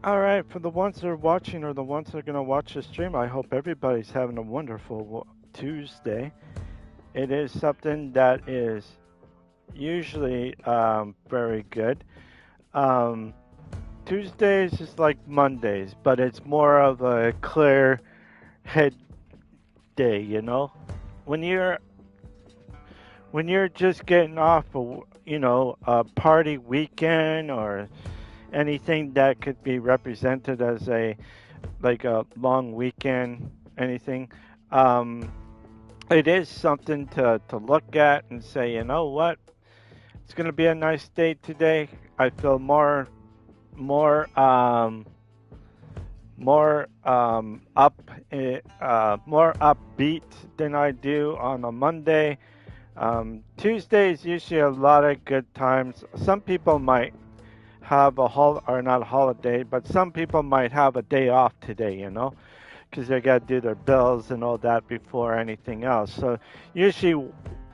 All right, for the ones that are watching or the ones that are going to watch the stream, I hope everybody's having a wonderful Tuesday. It is something that is usually very good. Um, Tuesdays is like Mondays, but it's more of a clear head day, you know? When you're when you're just getting off a party weekend or anything that could be represented as a like a long weekend, anything. Um, it is something to look at and say, you know what, it's going to be a nice day today. I feel more, more upbeat than I do on a Monday. Tuesday is usually a lot of good times. Some people might have or not a holiday, but some people might have a day off today, because they got to do their bills and all that before anything else. So usually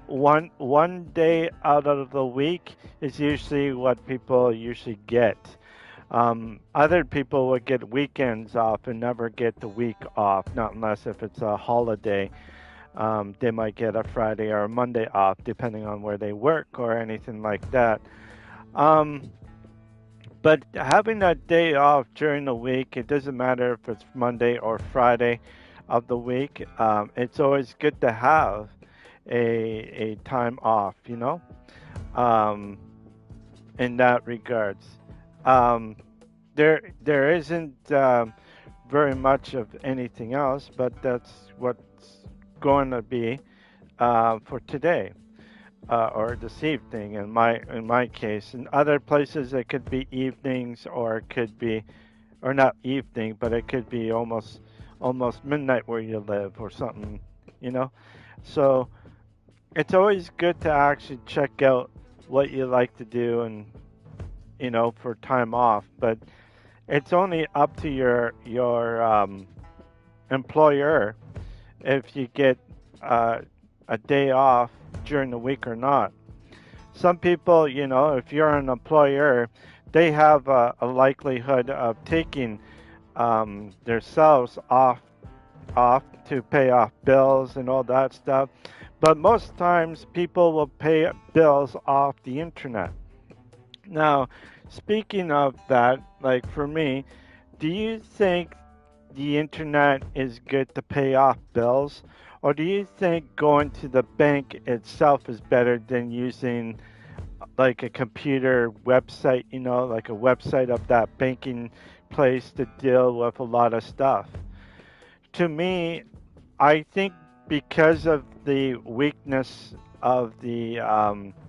one day out of the week is usually what people usually get. Other people would get weekends off and never get the week off, not unless if it's a holiday. They might get a Friday or a Monday off, depending on where they work or anything like that. Um, but having that day off during the week, it doesn't matter if it's Monday or Friday of the week. It's always good to have a time off, um, in that regards. Um, there isn't very much of anything else, but that's what's going to be for today or this evening in my case. In other places, it could be evenings, or it could be, or not evening, but it could be almost midnight where you live or something, you know. So it's always good to actually check out what you like to do and for time off, but it's only up to your employer if you get uh, a day off during the week or not. Some people, if you're an employer, they have a likelihood of taking themselves off to pay off bills and all that stuff. But most times, people will pay bills off the internet. Now, speaking of that, like for me, do you think the internet is good to pay off bills? Or do you think going to the bank itself is better than using like a computer website, like a website of that banking place to deal with a lot of stuff? To me, I think because of the weakness of the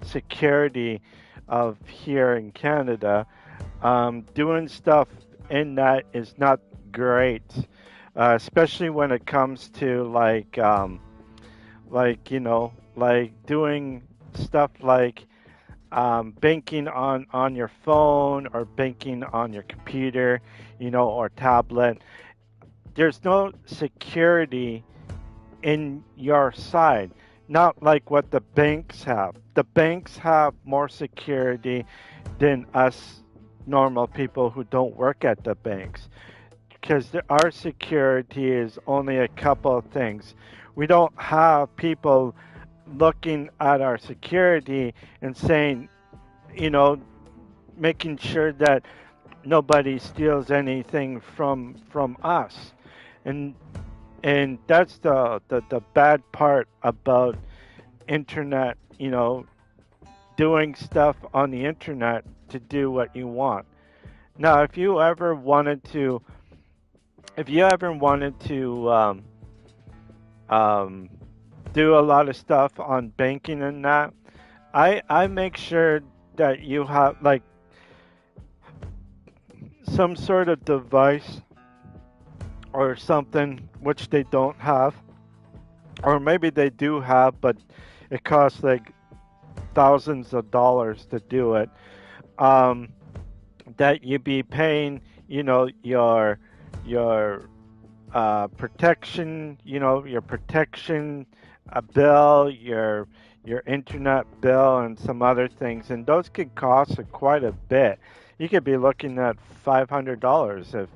security of here in Canada, doing stuff in that is not great, especially when it comes to like doing stuff like banking on your phone or banking on your computer, or tablet. There's no security in your side, not like what the banks have. The banks have more security than us normal people who don't work at the banks, because our security is only a couple of things. We don't have people looking at our security and saying, you know, making sure that nobody steals anything from us. And that's the bad part about internet, doing stuff on the internet to do what you want. Now, if you ever wanted to um, do a lot of stuff on banking and that, I make sure that you have like some sort of device or something which they don't have, or maybe they do have, but it costs like thousands of dollars to do it. Um, that you be paying, your protection, your protection bill, your internet bill and some other things, and those could cost quite a bit. You could be looking at $500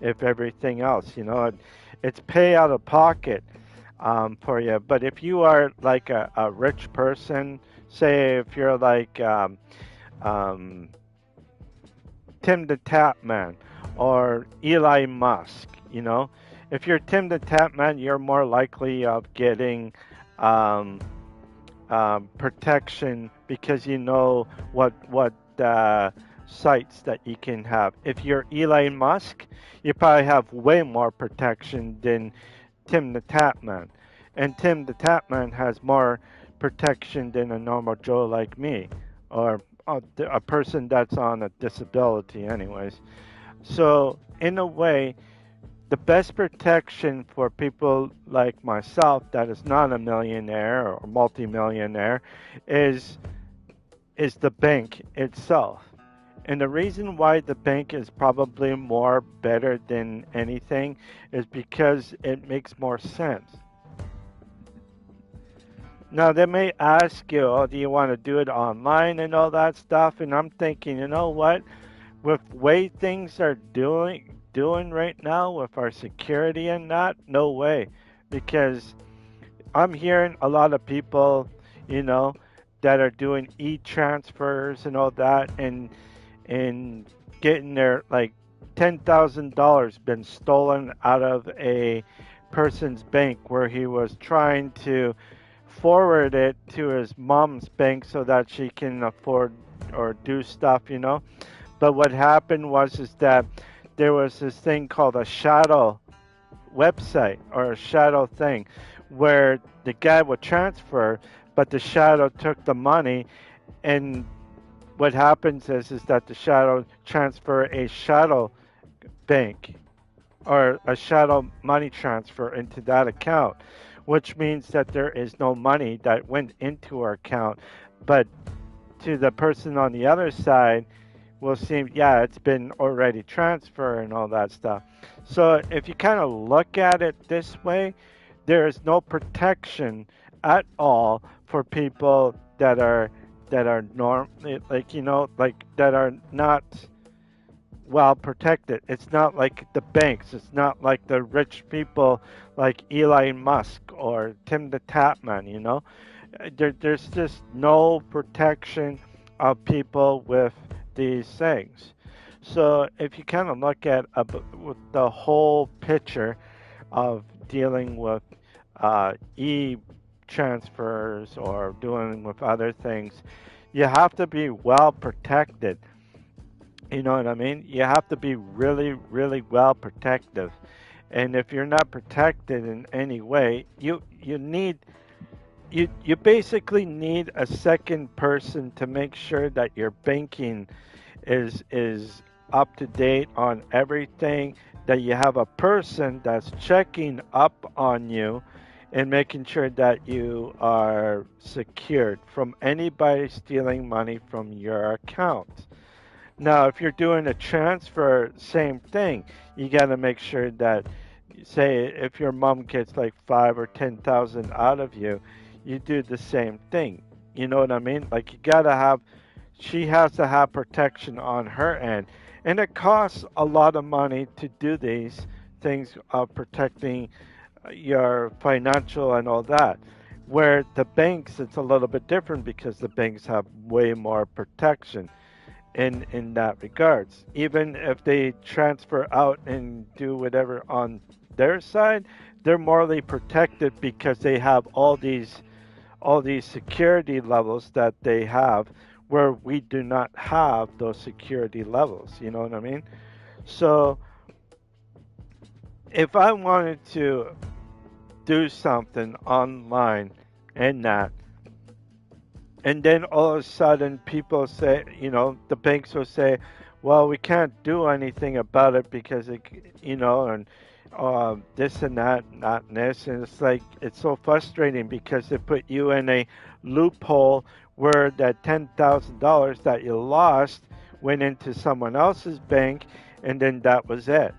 if everything else, it's pay out of pocket for you. But if you are like a rich person, say if you're like um, Tim the Tap Man or Eli Musk, if you're Tim the Tap Man, you're more likely of getting um, protection because you know what sites that you can have. If you're Elon Musk, you probably have way more protection than Tim the Tapman, and Tim the Tapman has more protection than a normal Joe like me, or a person that's on a disability, anyways. So in a way, the best protection for people like myself that is not a millionaire or multimillionaire is is the bank itself. And the reason why the bank is probably more better than anything is because it makes more sense. Now they may ask you, "Oh, do you want to do it online and all that stuff?" And I'm thinking, you know what? With way things are doing right now with our security and that, no way, because I'm hearing a lot of people, you know, that are doing e-transfers and all that, and getting their like $10,000 been stolen out of a person's bank where he was trying to forward it to his mom's bank so that she can afford or do stuff. But what happened was is that there was this thing called a shadow website or a shadow thing where the guy would transfer, but the shadow took the money, and what happens is that the shadow transfer a shadow bank or a shadow money transfer into that account, which means that there is no money that went into our account, but to the person on the other side will seem, yeah, it's been already transferred and all that stuff. So if you kind of look at it this way, there is no protection at all for people that are norm like like that are not well protected. It's not like the banks. It's not like the rich people like Elon Musk or Tim the Tapman. There's just no protection of people with these things. So if you kind of look at with the whole picture of dealing with e transfers or dealing with other things, you have to be well protected. You know what I mean? You have to be really, really well protective. And if you're not protected in any way, you basically need a second person to make sure that your banking is up to date on everything, that you have a person that's checking up on you and making sure that you are secured from anybody stealing money from your account. Now, if you're doing a transfer, same thing. You got to make sure that, say, if your mom gets like 5 or 10,000 out of you, you do the same thing. You know what I mean? Like you got to have, she has to have protection on her end, and it costs a lot of money to do these things of protecting your financial and all that. Where the banks, it's a little bit different because the banks have way more protection in that regards. Even if they transfer out and do whatever on their side, they're morally protected because they have all these security levels that they have where we do not have those security levels. You know what I mean? So if I wanted to do something online and that, and then all of a sudden people say, the banks will say, well, we can't do anything about it because and this and that, not this, and it's like it's so frustrating because they put you in a loophole where that $10,000 that you lost went into someone else's bank, and then that was it.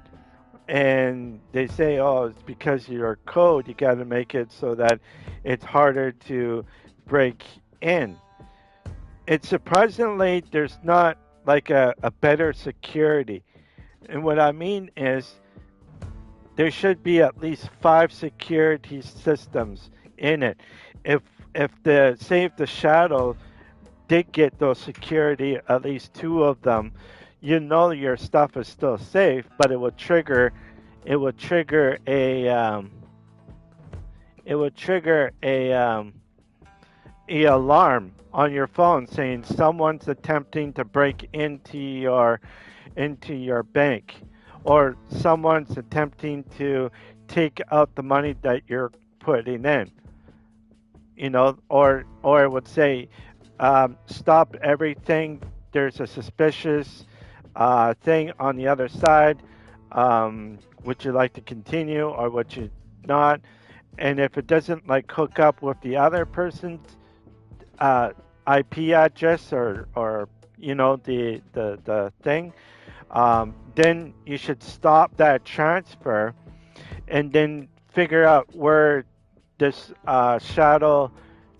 And they say, oh, it's because of your code. You got to make it so that it's harder to break in. It's surprisingly there's not like a better security. And what I mean is there should be at least five security systems in it. If if the say if the shadow did get those security, at least two of them, you know your stuff is still safe, but it would trigger a alarm on your phone saying someone's attempting to break into your bank, or someone's attempting to take out the money that you're putting in, or it would say, stop everything. There's a suspicious thing on the other side. Would you like to continue, or would you not? And if it doesn't like hook up with the other person's uh, IP address, or the thing, then you should stop that transfer and then figure out where this shadow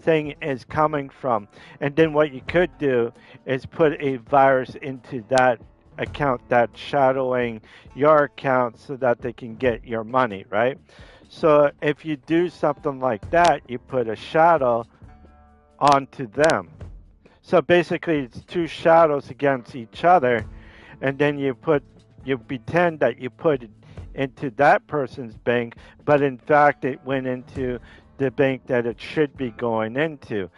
thing is coming from. And then what you could do is put a virus into that account that's shadowing your account so that they can get your money, right? So if you do something like that, you put a shadow onto them. So basically, it's two shadows against each other, and then you pretend that you put it into that person's bank, but in fact it went into the bank that it should be going into,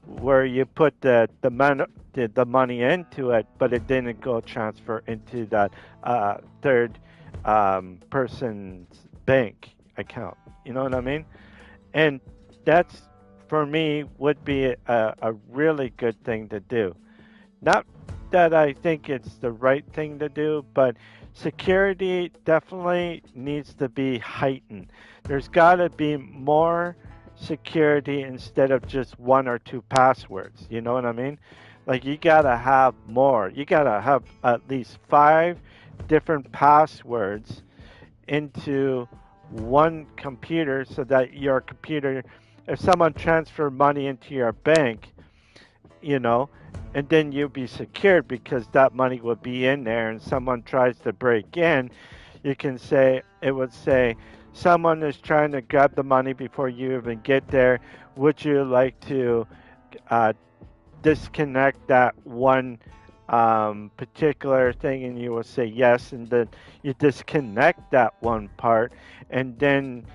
where you put the money into it, but it didn't go transfer into that third person's bank account. You know what I mean? And that's, for me, would be a really good thing to do. Not that I think it's the right thing to do, but security definitely needs to be heightened. There's got to be more security instead of just one or two passwords. You know what I mean? Like, you got to have more. You got to have at least five different passwords into one computer so that your computer, if someone transfer money into your bank, you know, and then you'll be secured because that money will be in there, and someone tries to break in, you can say, it would say, someone is trying to grab the money before you even get there. Would you like to uh, disconnect that one particular thing? And you will say yes, and then you disconnect that one part, and then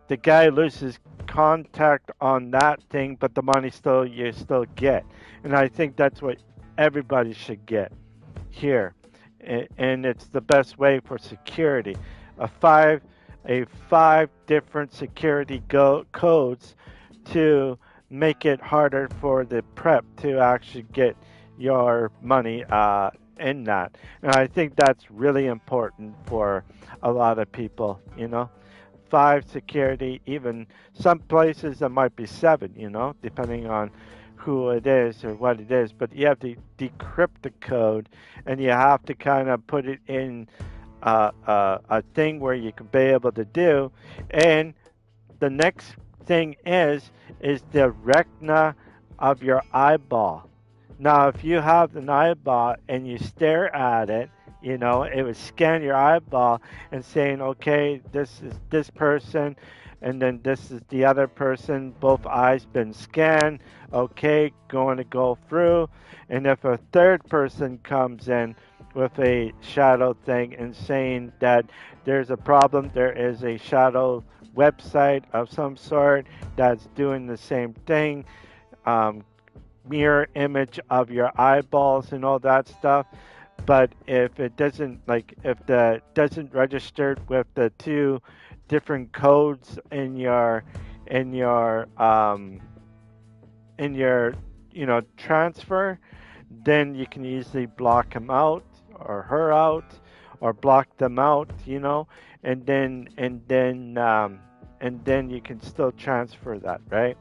the guy loses contact on that thing, but the money still you still get. And I think that's what everybody should get here, and it's the best way for security. A five a five different security codes to make it harder for the prep to actually get your money in that. And I think that's really important for a lot of people. Five security, even some places that might be seven, depending on who it is or what it is. But you have to decrypt the code, and you have to kind of put it in a thing where you can be able to do. And the next thing is the retina of your eyeball. Now, if you have an eyeball and you stare at it, it would scan your eyeball and saying, okay, this is this person, and then this is the other person. Both eyes been scanned. Okay, going to go through. And if a third person comes in with a shadow thing and saying that there's a problem, there is a shadow website of some sort that's doing the same thing, um, mirror image of your eyeballs and all that stuff. But if it doesn't, like, if the doesn't register with the two different codes in your um in your transfer, then you can easily block him out or her out, or block them out, and then you can still transfer that, right?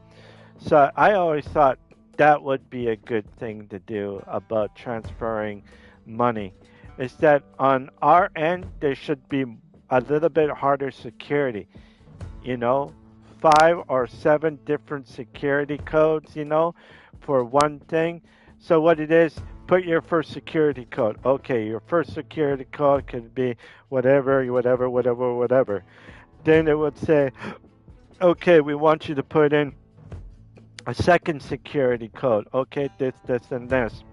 So I always thought that would be a good thing to do about transferring money. Is that on our end there should be a little bit harder security, you know, 5 or 7 different security codes, for one thing. So what it is, put your first security code. Okay, your first security code could be whatever, whatever, whatever, whatever. Then it would say, okay, we want you to put in a second security code. Okay, this, and this.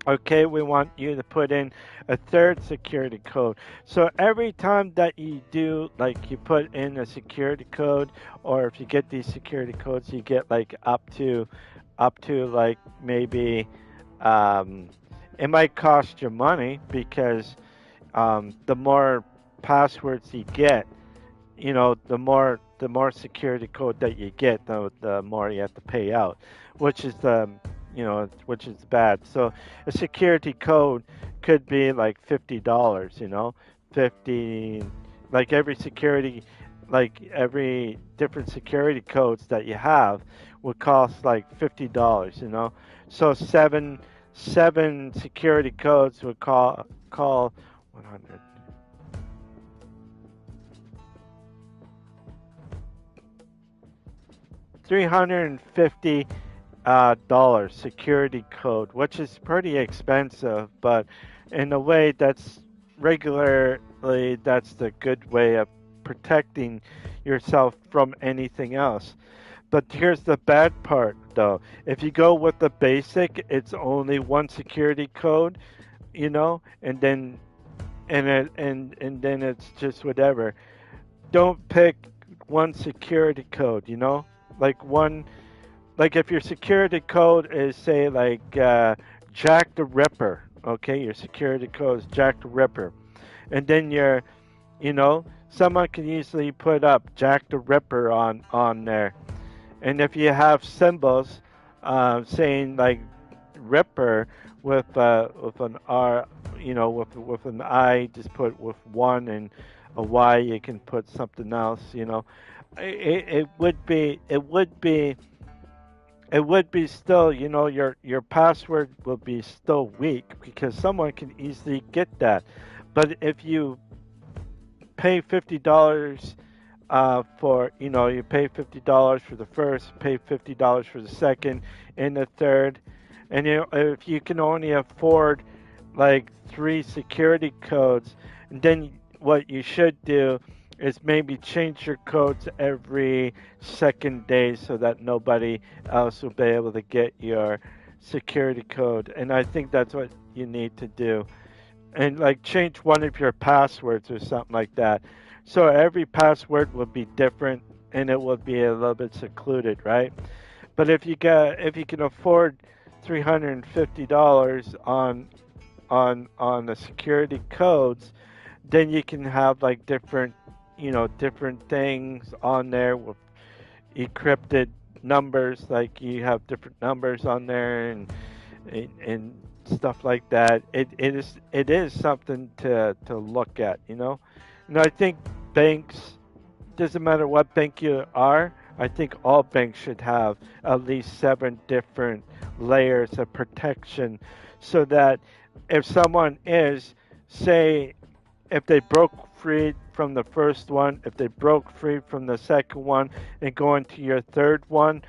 Okay, we want you to put in a third security code. So every time that you do, like you put in a security code, or if you get these security codes, you get like up to like maybe, um, it might cost you money because the more passwords you get, the more security code that you get, the more you have to pay out, which is which is bad. So a security code could be like $50, 50, like every different security codes that you have would cost like $50. So seven security codes would call 100. 350 dollars security code, which is pretty expensive, but in a way that's the good way of protecting yourself from anything else. But here's the bad part though. If you go with the basic, it's only one security code, and then it's just whatever. Don't pick one security code, like one, like if your security code is say like Jack the Ripper. Okay, your security code is Jack the Ripper, and then someone can easily put up Jack the Ripper on there. And if you have symbols saying like Ripper with an R, with an I, just put with one, and a Y, you can put something else. It would be still, your password will be still weak because someone can easily get that. But if you pay $50 you pay $50 for the first, pay $50 for the second and the third, and if you can only afford like three security codes, then what you should do is maybe change your codes every second day so that nobody else will be able to get your security code. And I think that's what you need to do. And like change one of your passwords or something like that. So every password will be different and it will be a little bit secluded, right? But if you can afford $350 on the security codes, then you can have like different things on there with encrypted numbers, like you have different numbers on there and stuff like that. It is something to look at, and I think banks, doesn't matter what bank you are, I think all banks should have at least seven different layers of protection so that if someone is, say, if they broke free from the first one, if they broke free from the second one and go into your third one,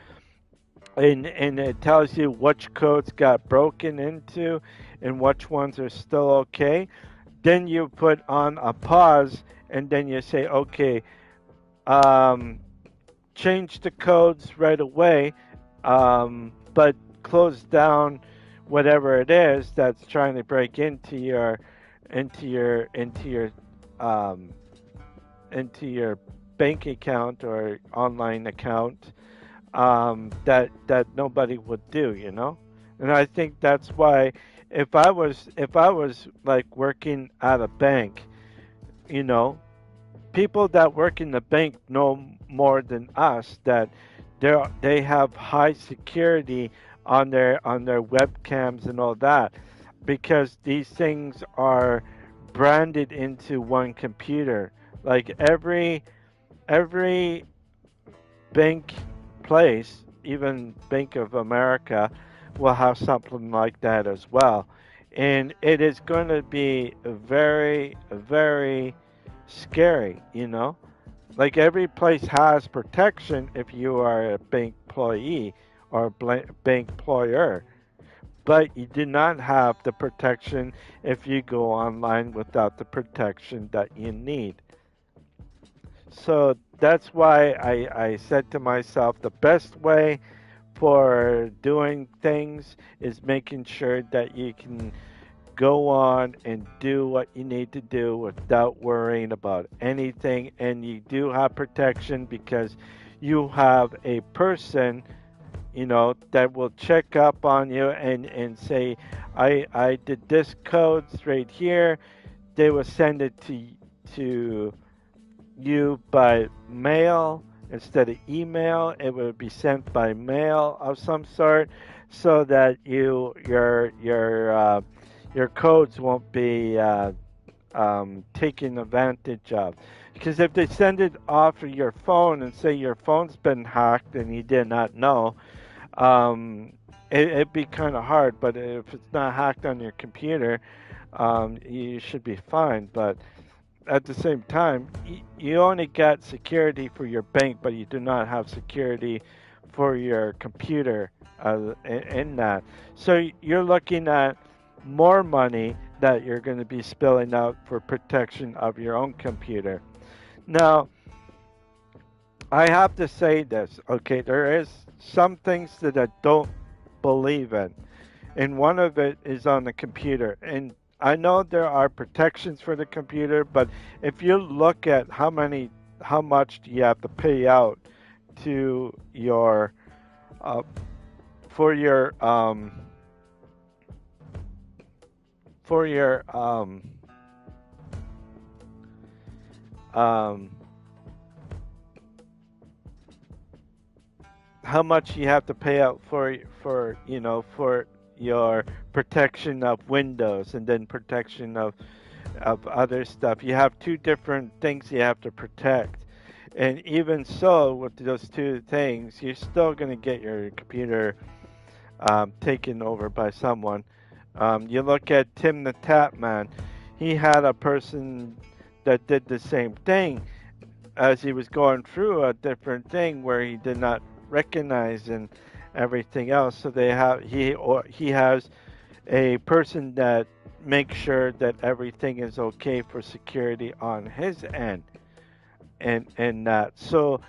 and it tells you which codes got broken into and which ones are still okay, then you put on a pause and then you say, okay, um, change the codes right away, but close down whatever it is that's trying to break into your um, into your bank account or online account, that nobody would do, and I think that's why if I was like working at a bank, you know people that work in the bank know more than us that they have high security on their webcams and all that because these things are branded into one computer. Like every bank place, even Bank of America, will have something like that as well. And it is going to be very, very scary, Like every place has protection if you are a bank employee or a bank employer, but you do not have the protection if you go online without the protection that you need. So that's why I said to myself the best way for doing things is making sure that you can go on and do what you need to do without worrying about anything. And you do have protection because you have a person, that will check up on you and say, I did this code right here. They will send it to you by mail instead of email. It would be sent by mail of some sort, so that your codes won't be taken advantage of. Because if they send it off of your phone and say your phone's been hacked and you did not know, um, it'd be kind of hard. But if it's not hacked on your computer, you should be fine. But at the same time, you only got security for your bank, but you do not have security for your computer in that. So you're looking at more money that you're going to be spilling out for protection of your own computer. Now, I have to say this, okay? There is some things that I don't believe in, and one of it is on the computer. And I know there are protections for the computer, but if you look at how much do you have to pay out to your uh, for your for your um, how much you have to pay out for your protection of Windows and then protection of other stuff. You have two different things you have to protect. And even so, with those two things, you're still going to get your computer taken over by someone. You look at Tim the Tap Man, he had a person that did the same thing as he was going through a different thing where he did not recognize and everything else. So he has a person that makes sure that everything is okay for security on his end and that. So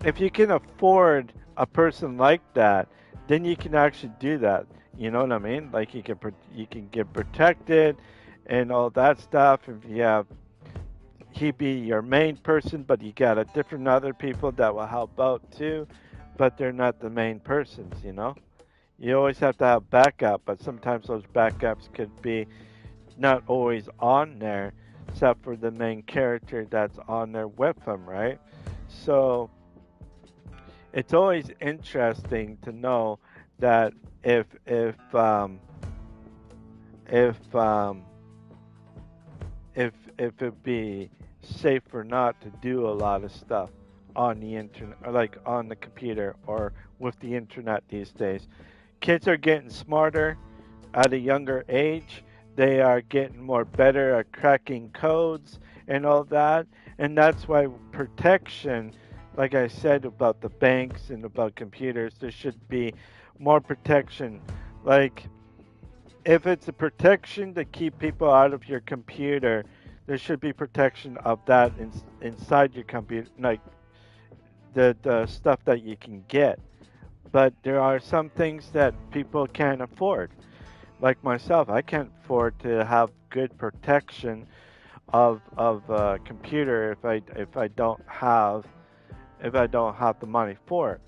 if you can afford a person like that, then you can actually do that. You know what I mean? Like you can get protected and all that stuff. If you have he be your main person, but you got a different other people that will help out too, but they're not the main persons. You always have to have backup, but sometimes those backups could be not always on there, except for the main character that's on there with them, right? So it's always interesting to know that if if it be safe or not to do a lot of stuff on the internet, or like on the computer or with the internet these days. Kids are getting smarter at a younger age. They are getting more better at cracking codes and all that. And that's why protection, like I said about the banks and about computers, there should be more protection. Like, if it's a protection to keep people out of your computer, there should be protection of that inside your computer, like the stuff that you can get. But there are some things that people can't afford. Like myself, I can't afford to have good protection of a computer if I don't have the money for it.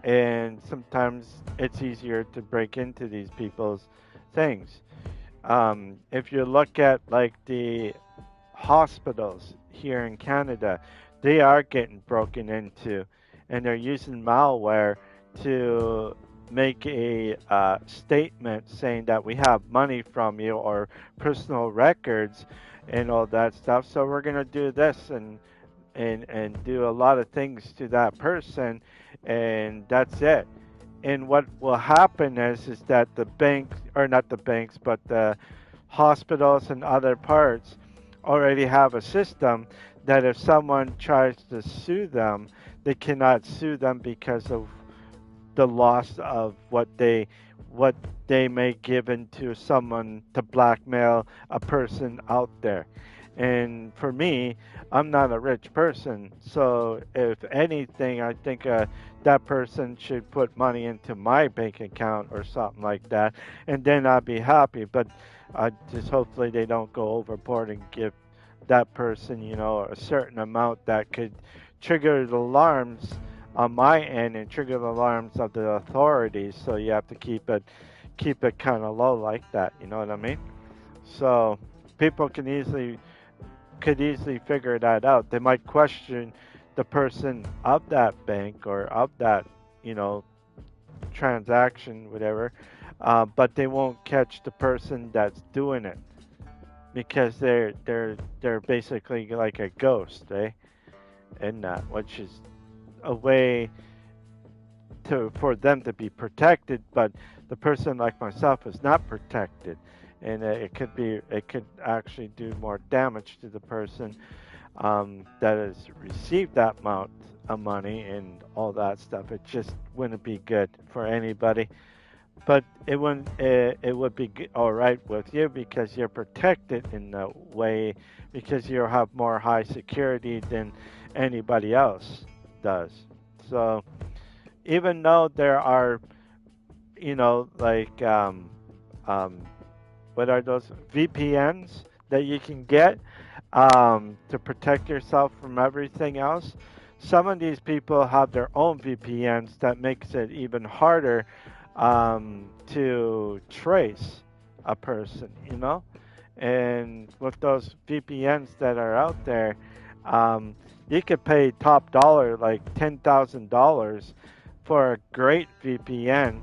And sometimes it's easier to break into these people's things. If you look at like the hospitals here in Canada, they are getting broken into, and they're using malware to make a statement saying that we have money from you or personal records and all that stuff. So we're gonna do this and do a lot of things to that person, and that's it. And what will happen is that the banks, or not the banks, but the hospitals and other parts already have a system that if someone tries to sue them, they cannot sue them because of the loss of what they may give into someone to blackmail a person out there. And for me, I'm not a rich person, so if anything, I think that person should put money into my bank account or something like that, and then I'd be happy. But I just hopefully they don't go overboard and give that person, a certain amount that could trigger the alarms on my end and trigger the alarms of the authorities. So you have to keep it kind of low like that. You know what I mean? So people could easily figure that out. They might question the person of that bank or of that you know transaction, whatever, but they won't catch the person that's doing it because they're basically like a ghost, eh? In that, which is a way for them to be protected, but the person like myself is not protected, and it could actually do more damage to the person that has received that amount of money and all that stuff. It just wouldn't be good for anybody. But it would be all right with you because you're protected in that way because you have more high security than anybody else does. So even though there are, like um, what are those VPNs that you can get to protect yourself from everything else? Some of these people have their own VPNs that makes it even harder to trace a person, And with those VPNs that are out there, um, you could pay top dollar, like $10,000 for a great VPN,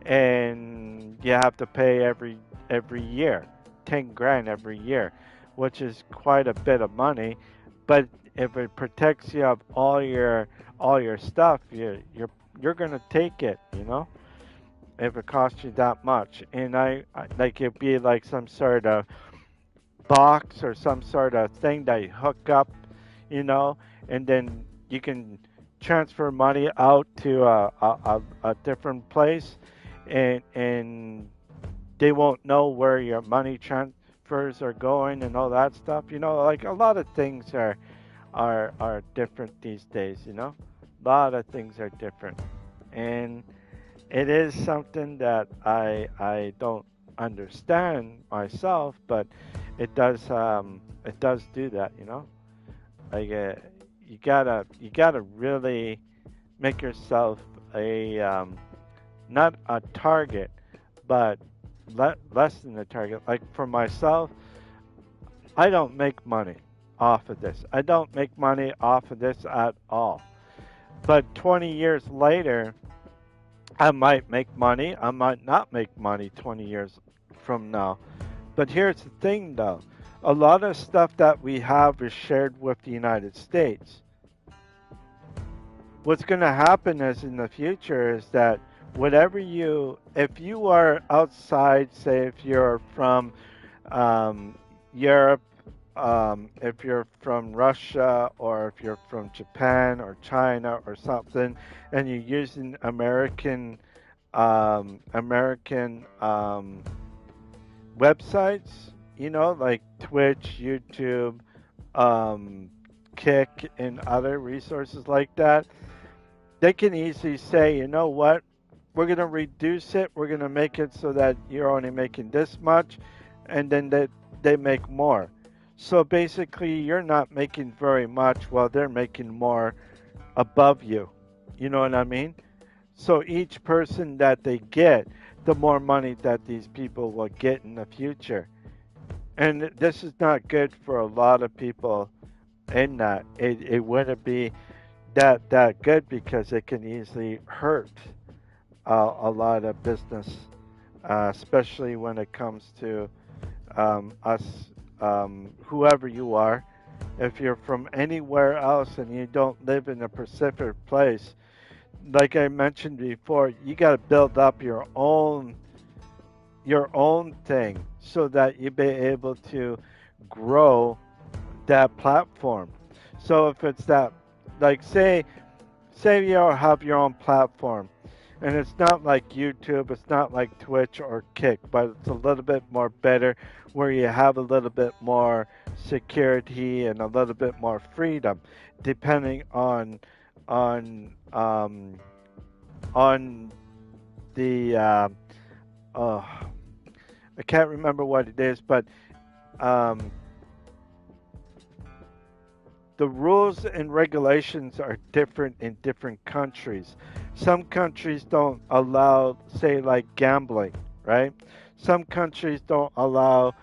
and you have to pay every year, 10 grand every year, which is quite a bit of money. But if it protects you of all your stuff, you're gonna take it, if it costs you that much. And I like it'd be like some sort of box or some sort of thing that you hook up, you know, and then you can transfer money out to a different place, and they won't know where your money transfers are going and all that stuff. Like a lot of things are different these days. A lot of things are different, and it is something that I don't understand myself, but it does do that. Like you gotta really make yourself a not a target, but less than a target. Like for myself, I don't make money off of this. I don't make money off of this at all. But 20 years later, I might make money. I might not make money 20 years from now. But here's the thing, though. A lot of stuff that we have is shared with the United States. What's going to happen is in the future is that if you are outside, say if you're from Europe, if you're from Russia, or if you're from Japan or China or something, and you're using American websites, like Twitch, YouTube, um, Kick, and other resources like that, they can easily say, you know what, we're going to reduce it. We're going to make it so that you're only making this much, and then they make more. So basically, you're not making very much while they're making more above you. You know what I mean? So each person that they get, the more money that these people will get in the future. And this is not good for a lot of people in that. It wouldn't be that good because it can easily hurt a lot of business, especially when it comes to us, whoever you are. If you're from anywhere else and you don't live in a Pacific place, like I mentioned before, you got to build up your own thing so that you be able to grow that platform. So if it's that, like say you have your own platform, and it's not like YouTube, it's not like Twitch or Kick, but it's a little bit more better, where you have a little bit more security and a little bit more freedom, depending on on the uh, I can't remember what it is, but um, the rules and regulations are different in different countries. Some countries don't allow, say, like gambling, right? Some countries don't allow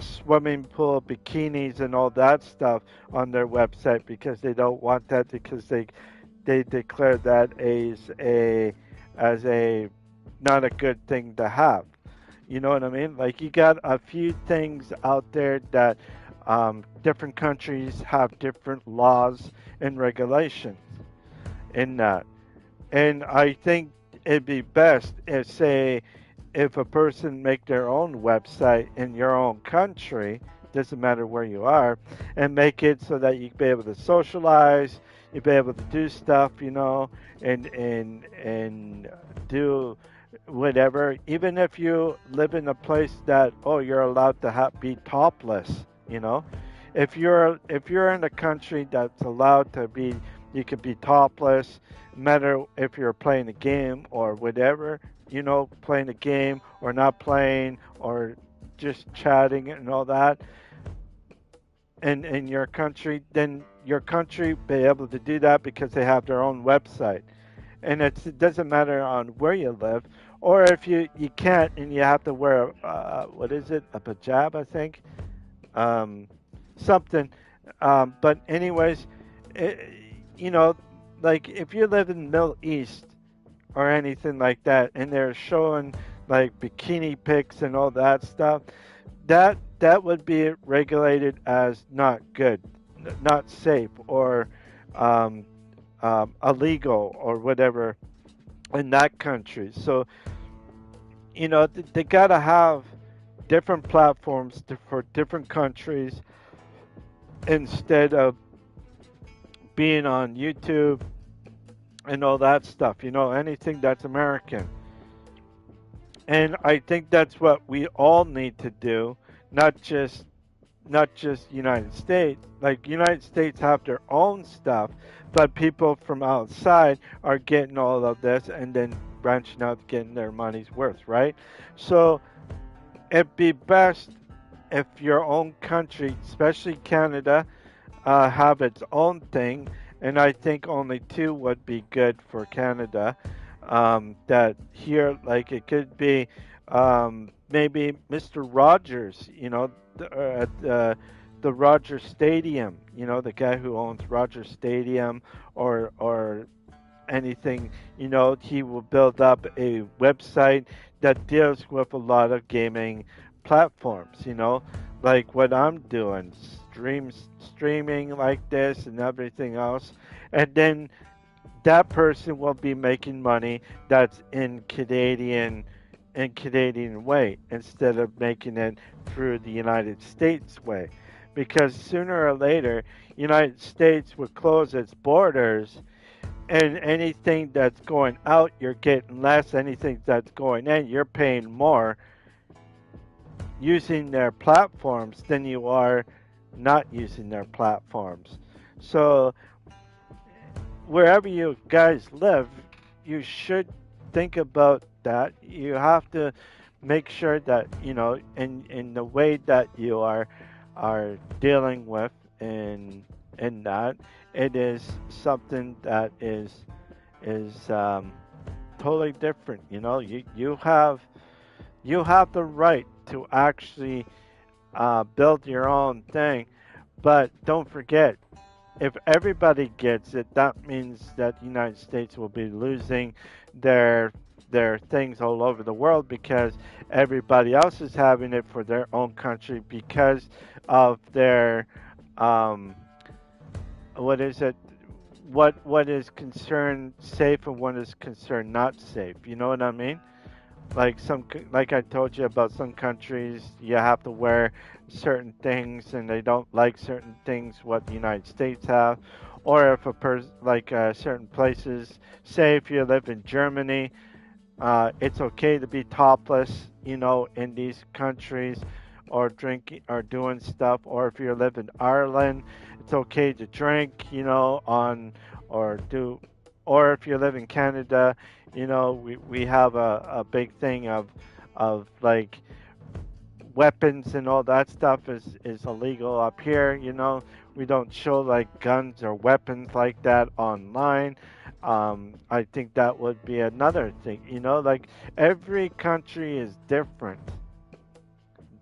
swimming pool bikinis and all that stuff on their website because they don't want that, because they declare that as a not a good thing to have. You know what I mean? Like you got a few things out there that different countries have different laws and regulations in that. And I think it'd be best if, say, if a person make their own website in your own country, doesn't matter where you are, and make it so that you can be able to socialize, you be able to do stuff, and do whatever. Even if you live in a place that, oh, you're allowed to be topless, if you're in a country that's allowed to be, you can be topless, matter if you're playing a game or whatever, playing a game or not playing or just chatting and all that in your country, then your country be able to do that because they have their own website. And it doesn't matter on where you live, or if you can't and you have to wear what is it, a hijab, I think, um, something. But anyways, it, you know, like if you live in the Middle East or anything like that, and they're showing like bikini pics and all that stuff, that would be regulated as not good, not safe, or um, illegal, or whatever in that country. So they gotta have different platforms for different countries instead of being on YouTube and all that stuff. Anything that's American. And I think that's what we all need to do, not just not just United States. Like United States have their own stuff, but people from outside are getting all of this and then branching out, getting their money's worth, right? So it'd be best if your own country, especially Canada, have its own thing, and I think only two would be good for Canada. That here, like it could be maybe Mr. Rogers, at the Rogers Stadium, the guy who owns Rogers Stadium, or anything, he will build up a website that deals with a lot of gaming platforms, like what I'm doing, streaming like this and everything else. And then that person will be making money that's in Canadian way instead of making it through the United States way. Because sooner or later, United States would close its borders, and anything that's going out you're getting less, anything that's going in you're paying more using their platforms than you are not using their platforms. So wherever you guys live, you should think about that. You have to make sure that in the way that you are dealing with in that, it is something that is totally different. You have the right to actually build your own thing, but don't forget, if everybody gets it, that means that the United States will be losing their their things all over the world because everybody else is having it for their own country because of their um, what is it? What is concerned safe and what is concerned not safe? You know what I mean? Like I told you about some countries, you have to wear certain things, and they don't like certain things what the United States have, or if a person like certain places, say if you live in Germany, it's okay to be topless, in these countries, or drinking or doing stuff. Or if you live in Ireland, it's okay to drink, on or do. Or if you live in Canada, we have a big thing of like weapons and all that stuff is illegal up here. We don't show like guns or weapons like that online. I think that would be another thing. Like every country is different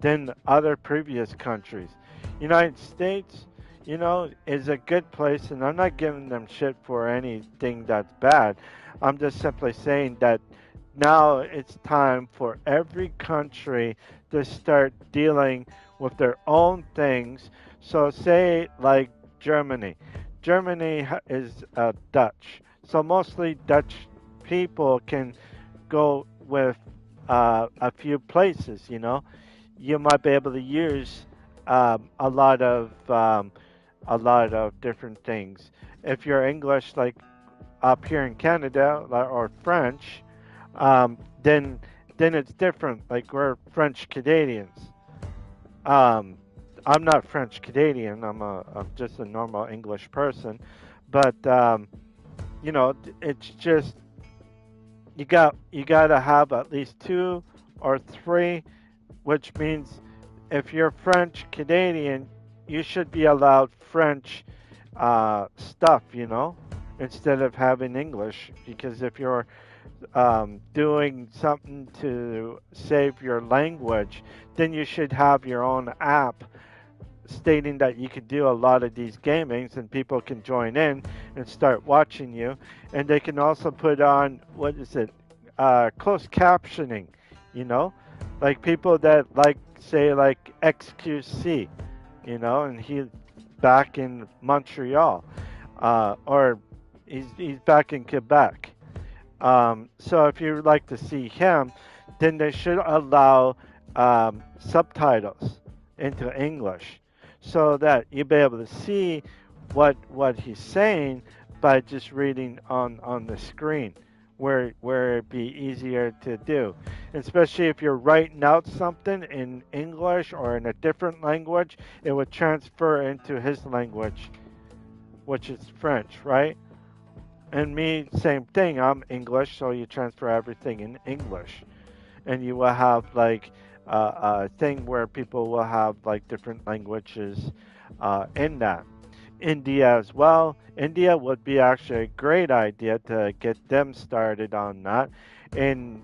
than other previous countries. United States, is a good place, and I'm not giving them shit for anything that's bad. I'm just simply saying that now it's time for every country to start dealing with their own things. So, say like Germany. Germany is Dutch, so mostly Dutch people can go with a few places. You might be able to use a lot of different things. If you're English, like up here in Canada, or French, then it's different. Like we're French Canadians. Um, I'm not French Canadian. I'm just a normal English person, but it's just you gotta have at least two or three, which means if you're French Canadian, you should be allowed French stuff, instead of having English. Because if you're doing something to save your language, then you should have your own app stating that you can do a lot of these gamings and people can join in and start watching you. And they can also put on, what is it, closed captioning, you know, like people that like, say, like XQC, and he's back in Montreal, or he's back in Quebec. So if you'd like to see him, then they should allow subtitles into English so that you'll be able to see what he's saying by just reading on the screen, where it'd be easier to do. Especially if you're writing out something in English or in a different language, it would transfer into his language, which is French, right? And me, same thing. I'm English, so you transfer everything in English, and you will have like a thing where people will have like different languages in that. India as well. India would be actually a great idea to get them started on that. In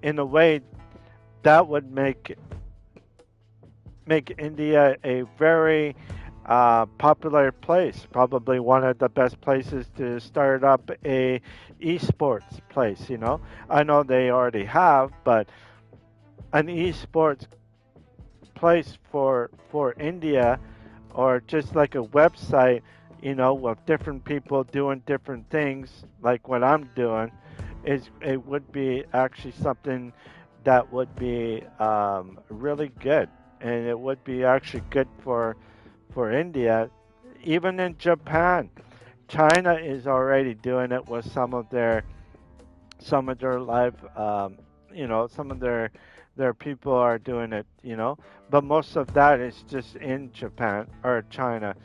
in a way, that would make India a very popular place, probably one of the best places to start up a esports place. I know they already have, but an esports place for India, or just like a website, with different people doing different things, like what I'm doing, is it would be actually something that would be really good, and it would be actually good for India, even in Japan. China is already doing it with some of their live, some of their people are doing it, but most of that is just in Japan or China,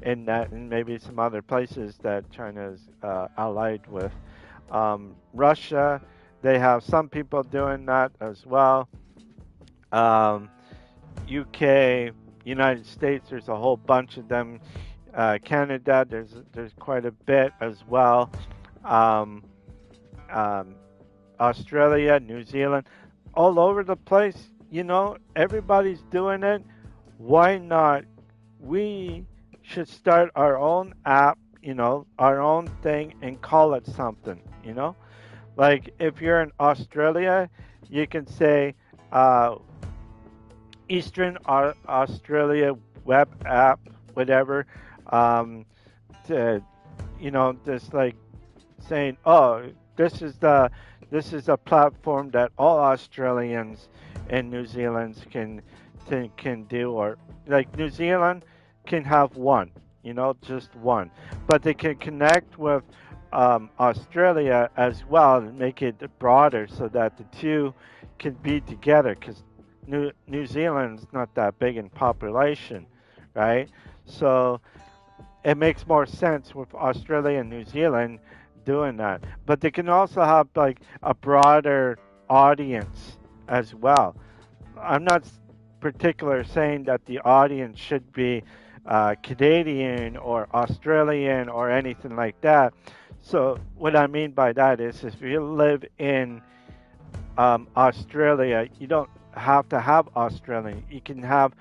and maybe some other places that China is allied with. Russia, they have some people doing that as well. Um, UK, United States, there's a whole bunch of them. Canada, there's quite a bit as well. Um, um, Australia, New Zealand, all over the place. Everybody's doing it. Why not? We should start our own app, our own thing, and call it something. Like if you're in Australia, you can say Eastern Australia web app, whatever. Um, to, just like saying, oh, This is the this is a platform that all Australians and New Zealanders can do, or like New Zealand can have one, just one, but they can connect with Australia as well and make it broader so that the two can be together because New Zealand's not that big in population, right? So it makes more sense with Australia and New Zealand doing that. But they can also have like a broader audience as well. I'm not particular saying that the audience should be Canadian or Australian or anything like that. So what I mean by that is, if you live in Australia, you don't have to have Australian. You can have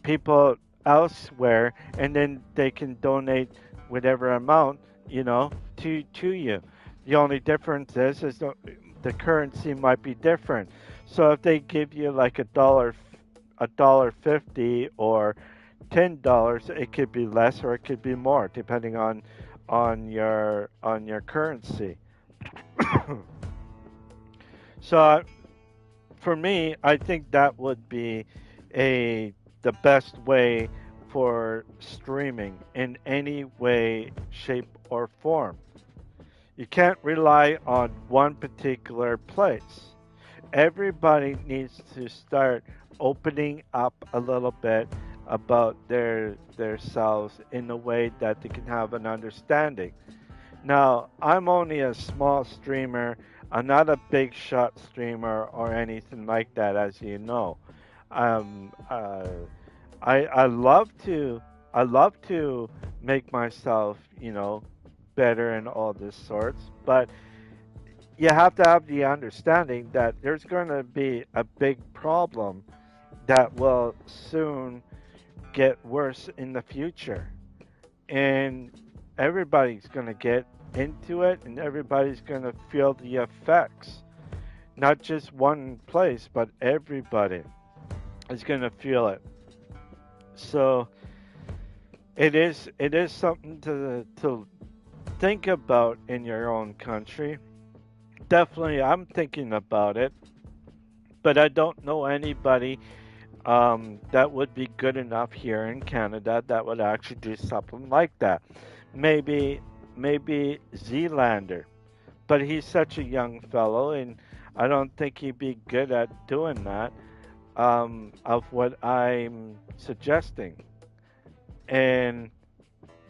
people elsewhere, and then they can donate whatever amount, to you. The only difference is the currency might be different. So if they give you like a dollar 50 or $10, it could be less or it could be more depending on your currency. So for me, I think that would be a the best way for streaming in any way, shape, or form. You can't rely on one particular place. Everybody needs to start opening up a little bit about their selves in a way that they can have an understanding. Now, I'm only a small streamer. I'm not a big shot streamer or anything like that, as you know. Um, uh, I love to make myself, better in all this sorts, but you have to have the understanding that there's going to be a big problem that will soon get worse in the future, and everybody's going to get into it, and everybody's going to feel the effects. Not just one place, but everybody is going to feel it. So it is something to think about in your own country. Definitely, I'm thinking about it, but I don't know anybody that would be good enough here in Canada that would actually do something like that. Maybe Zealander, but he's such a young fellow, and I don't think he'd be good at doing that. Of what I'm suggesting, in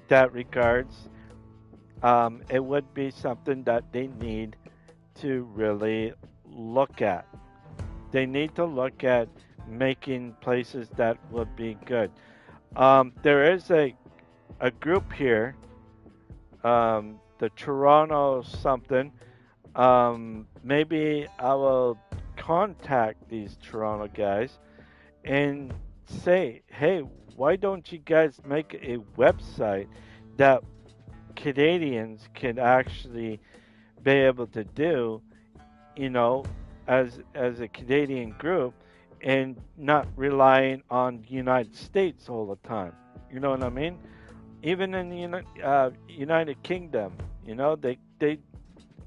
that regards, it would be something that they need to really look at. They need to look at making places that would be good. There is a group here, the Toronto something. Maybe I will contact these Toronto guys and say, hey, why don't you guys make a website that Canadians can actually be able to do, you know, as a Canadian group, and not relying on the United States all the time. You know what I mean? Even in the United Kingdom, they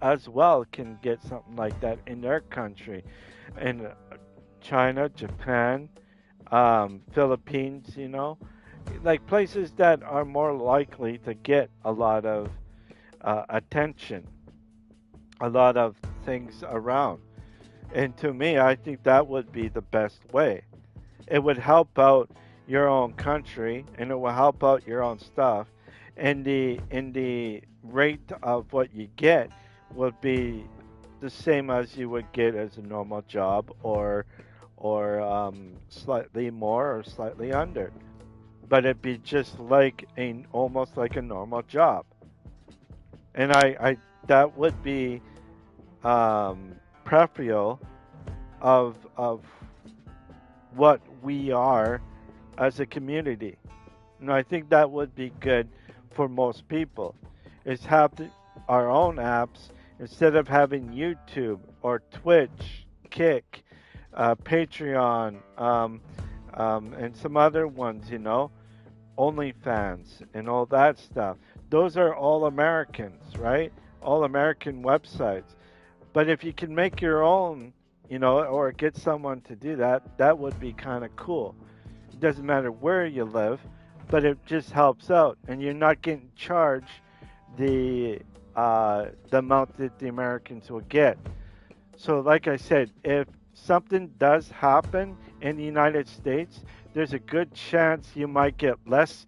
as well can get something like that in their country. And China, Japan, Philippines, like places that are more likely to get a lot of attention, a lot of things around. And to me, I think that would be the best way. It would help out your own country, and it will help out your own stuff. And the rate of what you get would be the same as you would get as a normal job, or slightly more or slightly under. But it'd be just like a almost like a normal job. And I that would be preferable of what we are as a community. And I think that would be good for most people. Is have our own apps instead of having YouTube or Twitch, Kick, Patreon, and some other ones, OnlyFans and all that stuff. Those are all Americans, right? all American websites. But if you can make your own, or get someone to do that, that would be kind of cool. It doesn't matter where you live, but it just helps out, and you're not getting charged the the amount that the Americans will get. So, like I said, if something does happen in the United States, there's a good chance you might get less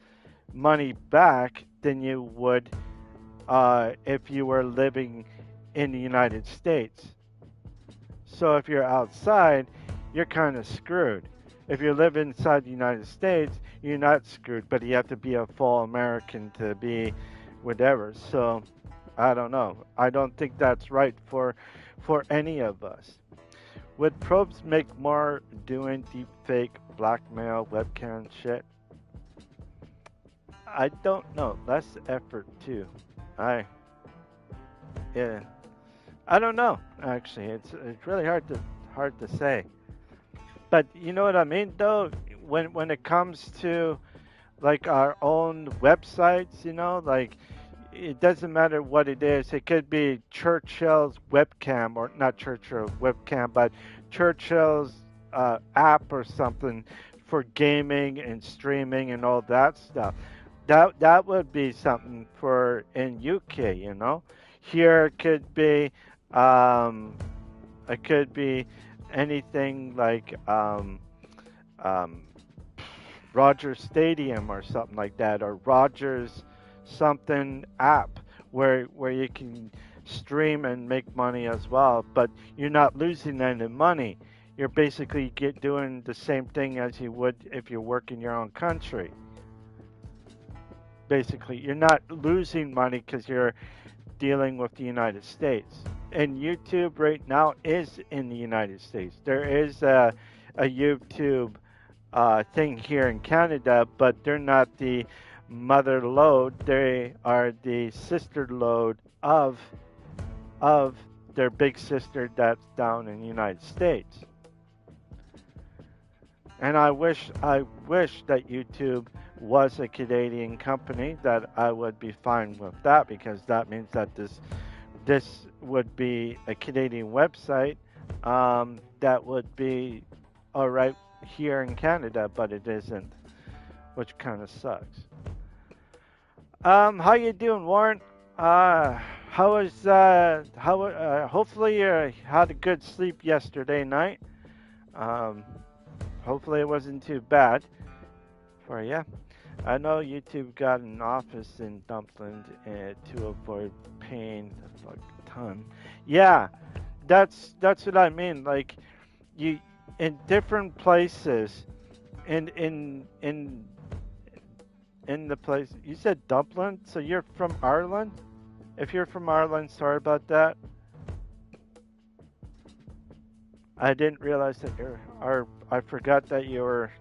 money back than you would if you were living in the United States. So if you're outside, you're kind of screwed. If you live inside the United States, you're not screwed, but you have to be a full American to be whatever. So I don't know. I don't think that's right for any of us. Would probes make more doing deep fake blackmail webcam shit? I don't know. Less effort too. I yeah. I don't know. Actually, it's really hard to say. But you know what I mean, though. When it comes to like our own websites, like it doesn't matter what it is. It could be Churchill's webcam, or not Churchill webcam, but Churchill's app or something for gaming and streaming and all that stuff. That would be something for in UK. Here um, it could be anything like um, Rogers Stadium or something like that, or Rogers something app where you can stream and make money as well, but you're not losing any money. You're basically doing the same thing as you would if you work in your own country. Basically, you're not losing money because you're dealing with the United States. And YouTube right now is in the United States. There is a YouTube thing here in Canada, but they're not the mother load. They are the sister load of their big sister that's down in the United States. And I wish that YouTube was a Canadian company, that I would be fine with that, because that means that this would be a Canadian website that would be all right here in Canada, but it isn't, which kind of sucks. How you doing, Warren? How is how? Hopefully you had a good sleep yesterday night. Um, Hopefully it wasn't too bad for you. I know YouTube got an office in Dumpland to avoid paying a fuck ton. Yeah, that's what I mean. Like you in different places, in in the place you said Dumpland, so you're from Ireland. If you're from Ireland, sorry about that. I didn't realize that or I forgot that you were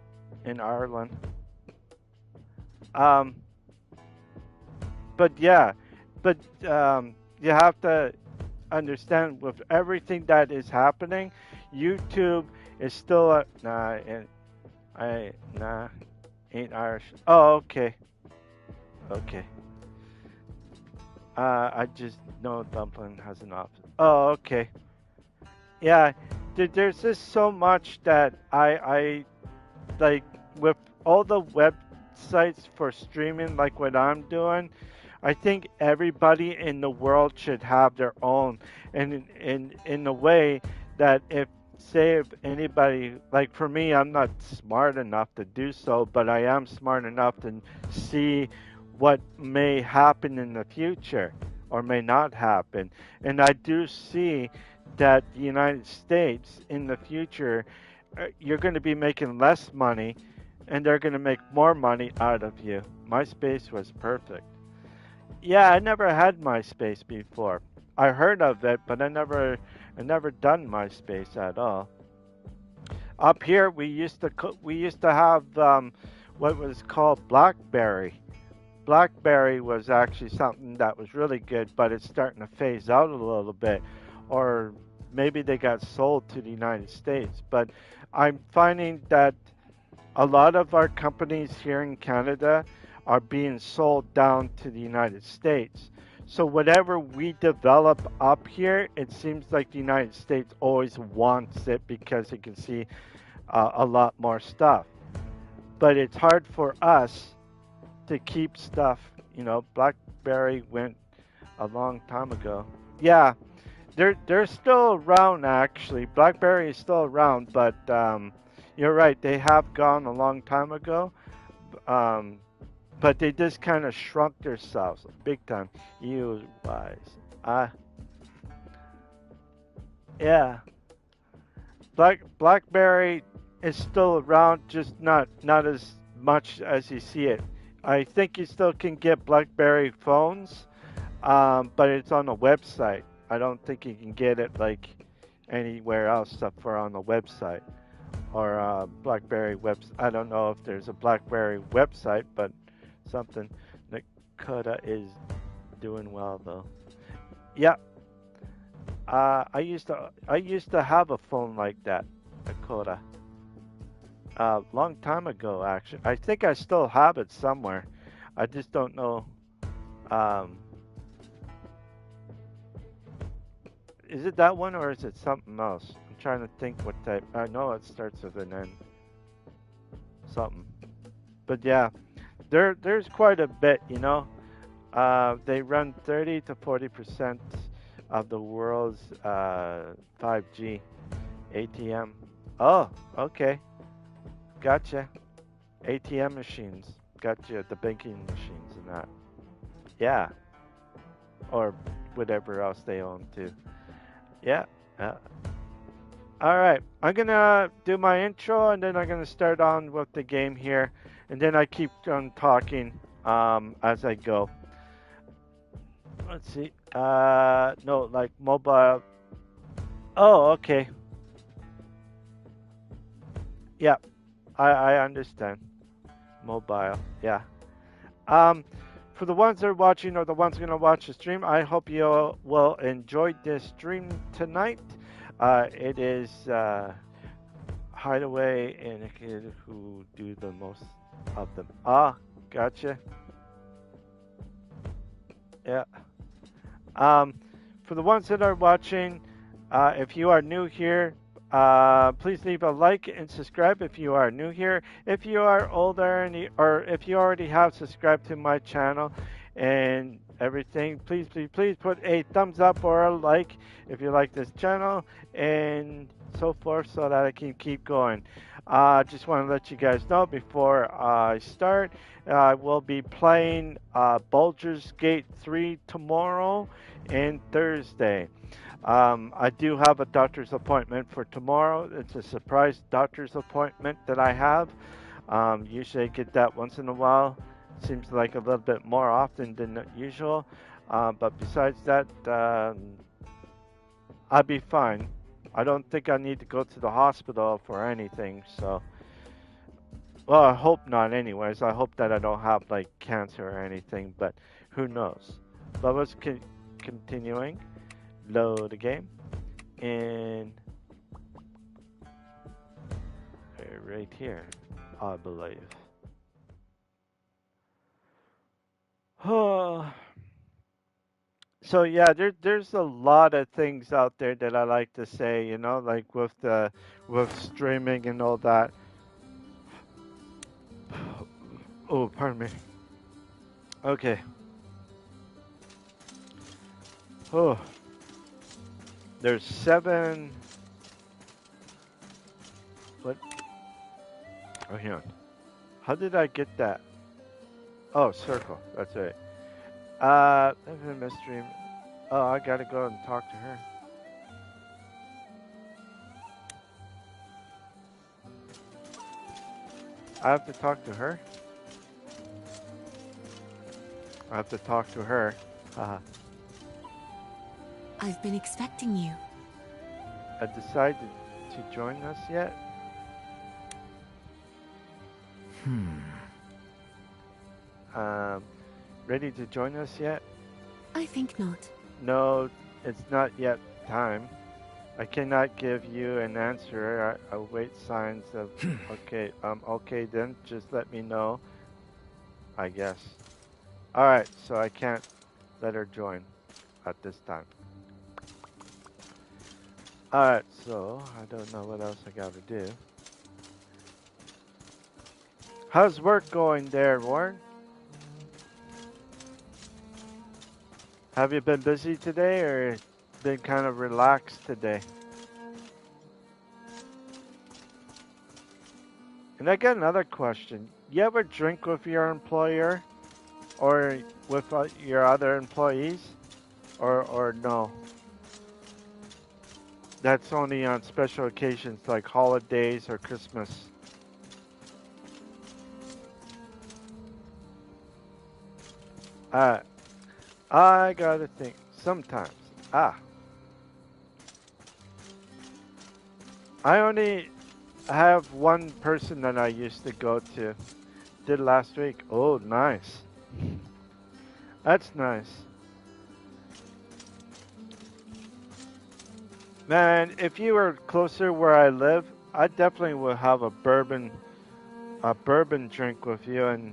in Ireland. Um, but yeah, but you have to understand, with everything that is happening, YouTube is still nah, ain't Irish. Oh, okay, okay. I just know Dumpling has an office. Oh, okay. Yeah, there's just so much that I like with all the websites for streaming, like what I'm doing. I think everybody in the world should have their own, and in a way that if say if anybody, like for me, I'm not smart enough to do so, but I am smart enough to see what may happen in the future or may not happen, and I do see that the United States in the future, you're going to be making less money and they're going to make more money out of you. MySpace was perfect. Yeah, I never had MySpace before. I heard of it, but I never done MySpace at all. Up here, we used to have what was called BlackBerry. BlackBerry was actually something that was really good, but it's starting to phase out a little bit, or maybe they got sold to the United States. But I'm finding that a lot of our companies here in Canada are being sold down to the United States. So whatever we develop up here, it seems like the United States always wants it because it can see a lot more stuff. But it's hard for us to keep stuff. You know, BlackBerry went a long time ago. Yeah, they're still around actually. BlackBerry is still around, but you're right. They have gone a long time ago. Um, but they just kind of shrunk themselves big time. You wise. Uh, yeah. BlackBerry is still around, just not as much as you see it. I think you still can get BlackBerry phones, but it's on the website. I don't think you can get it like anywhere else except for on the website or BlackBerry webs. I don't know if there's a BlackBerry website, but something. Dakota is doing well though. Yeah, I used to have a phone like that, Dakota. Long time ago, actually. I think I still have it somewhere. I just don't know. Um, is it that one or is it something else? I'm trying to think what type. I know it starts with an N. Something. But yeah, there's quite a bit, you know. They run 30 to 40% of the world's 5G ATM. Oh, okay. Gotcha. ATM machines. Gotcha. The banking machines and that. Yeah. Or whatever else they own too. Yeah. Uh, all right. I'm gonna do my intro and then I'm gonna start on with the game here, and then I keep on talking as I go. Let's see. No, like mobile. Oh, okay. Yeah, I understand. Mobile. Yeah. Um, for the ones that are watching or the ones going to watch the stream, I hope you will enjoy this stream tonight. It is Hideaway and a kid who do the most of them. Ah, gotcha. Yeah. Um, for the ones that are watching, if you are new here, please leave a like and subscribe if you are new here. If you are older or if you already have subscribed to my channel and everything, please put a thumbs up or a like if you like this channel and so forth so that I can keep going. Just want to let you guys know before I start, I will be playing Baldur's Gate 3 tomorrow and Thursday. I do have a doctor's appointment for tomorrow. It's a surprise doctor's appointment that I have. Usually I get that once in a while. Seems like a little bit more often than usual. But besides that, I'll be fine. I don't think I need to go to the hospital for anything. So, well, I hope not. Anyways, I hope that I don't have like cancer or anything. But who knows? But let's continuing. Load the game and right here, I believe. Oh, so yeah, there's a lot of things out there that I like to say, you know, like with streaming and all that. Oh, pardon me. Okay. Oh, there's seven. What? Oh, hang on. How did I get that? Oh, circle. That's right. Mystery. Oh, I gotta go and talk to her. I have to talk to her. I have to talk to her. Haha. I've been expecting you. I decided to join us yet? Um, ready to join us yet? I think not. No, it's not yet time. I cannot give you an answer. I await signs of. Okay, okay then. Just let me know. I guess. All right, so I can't let her join at this time. Alright, so I don't know what else I gotta do. How's work going there, Warren? Have you been busy today or been kind of relaxed today? And I got another question. You ever drink with your employer or with your other employees? Or no? That's only on special occasions like holidays or Christmas. Uh, I gotta think. Sometimes. I only have one person that I used to go to. Did last week. Oh, nice. That's nice. Man, if you were closer where I live, I definitely would have a bourbon drink with you and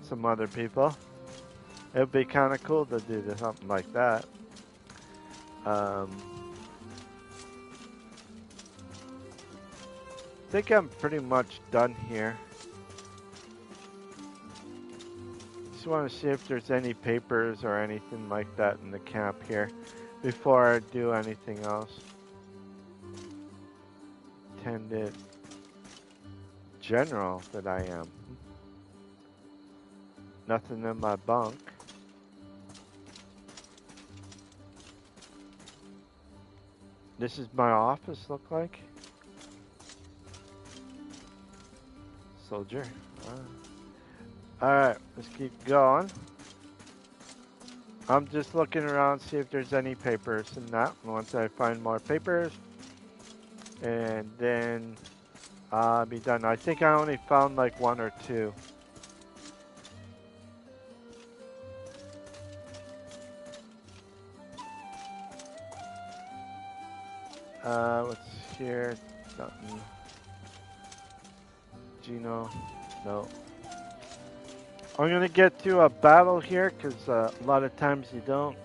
some other people. It'd be kind of cool to do something like that. I think I'm pretty much done here. Just want to see if there's any papers or anything like that in the camp here before I do anything else. Attended general that I am. Nothing in my bunk. This is my office look like. Soldier. Alright, let's keep going. I'm just looking around, see if there's any papers in that. Once I find more papers, and then I'll be done. I think I only found like one or two. What's here? Nothing. Gino, no. I'm gonna get to a battle here because a lot of times you don't.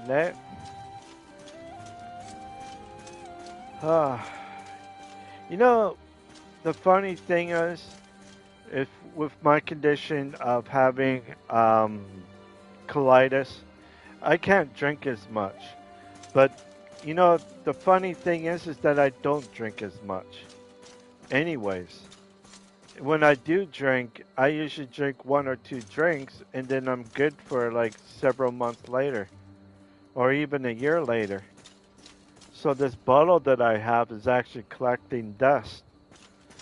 Let. You know, the funny thing is, if with my condition of having colitis, I can't drink as much. But you know, the funny thing is that I don't drink as much. Anyways, when I do drink, I usually drink one or two drinks, and then I'm good for like several months later, or even a year later. So this bottle that I have is actually collecting dust.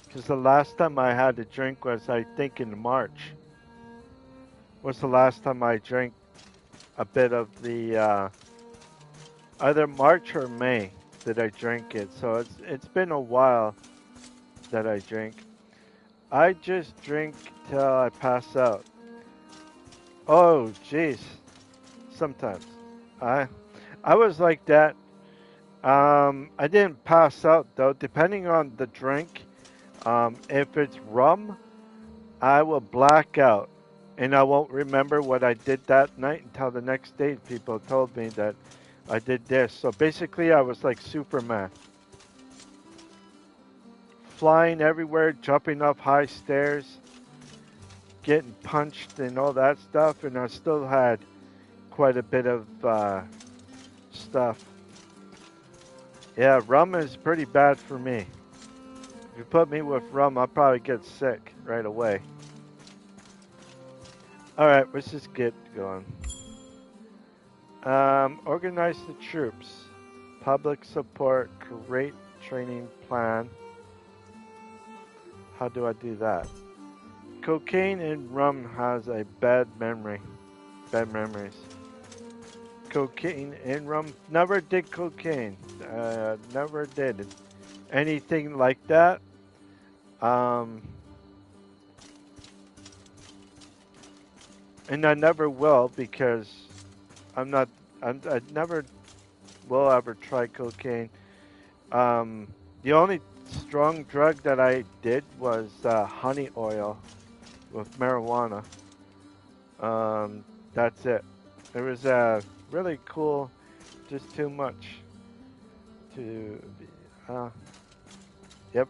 Because the last time I had a drink was, I think, in March. Was the last time I drank a bit of the either March or May that I drank it. So it's been a while that I drink. I just drink till I pass out. Oh, jeez. Sometimes. I I was like that. I didn't pass out though. Depending on the drink, if it's rum, I will black out, and I won't remember what I did that night until the next day. People told me that I did this. So basically, I was like Superman, flying everywhere, jumping up high stairs, getting punched, and all that stuff. And I still had quite a bit of stuff. Yeah, rum is pretty bad for me. If you put me with rum, I'll probably get sick right away. Alright, let's just get going. Organize the troops. Public support. Create training plan. How do I do that? Cocaine and rum has a bad memory. Bad memories. Cocaine and rum. Never did cocaine. Never did anything like that. And I never will because I never will ever try cocaine. The only strong drug that I did was honey oil with marijuana. Um, that's it. It was really cool. Just too much to be. Yep.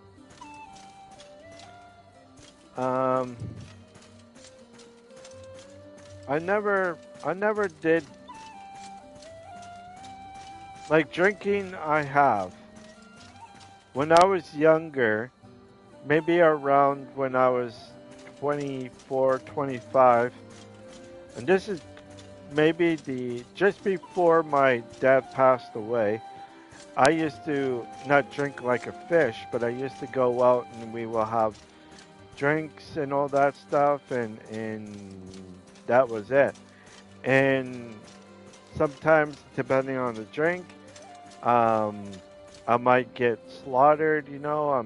Um, I never did like drinking. I have when I was younger, maybe around when I was 24, 25, and this is maybe the just before my dad passed away. I used to not drink like a fish, but I used to go out and we will have drinks and all that stuff, and that was it. And sometimes, depending on the drink, um, I might get slaughtered. I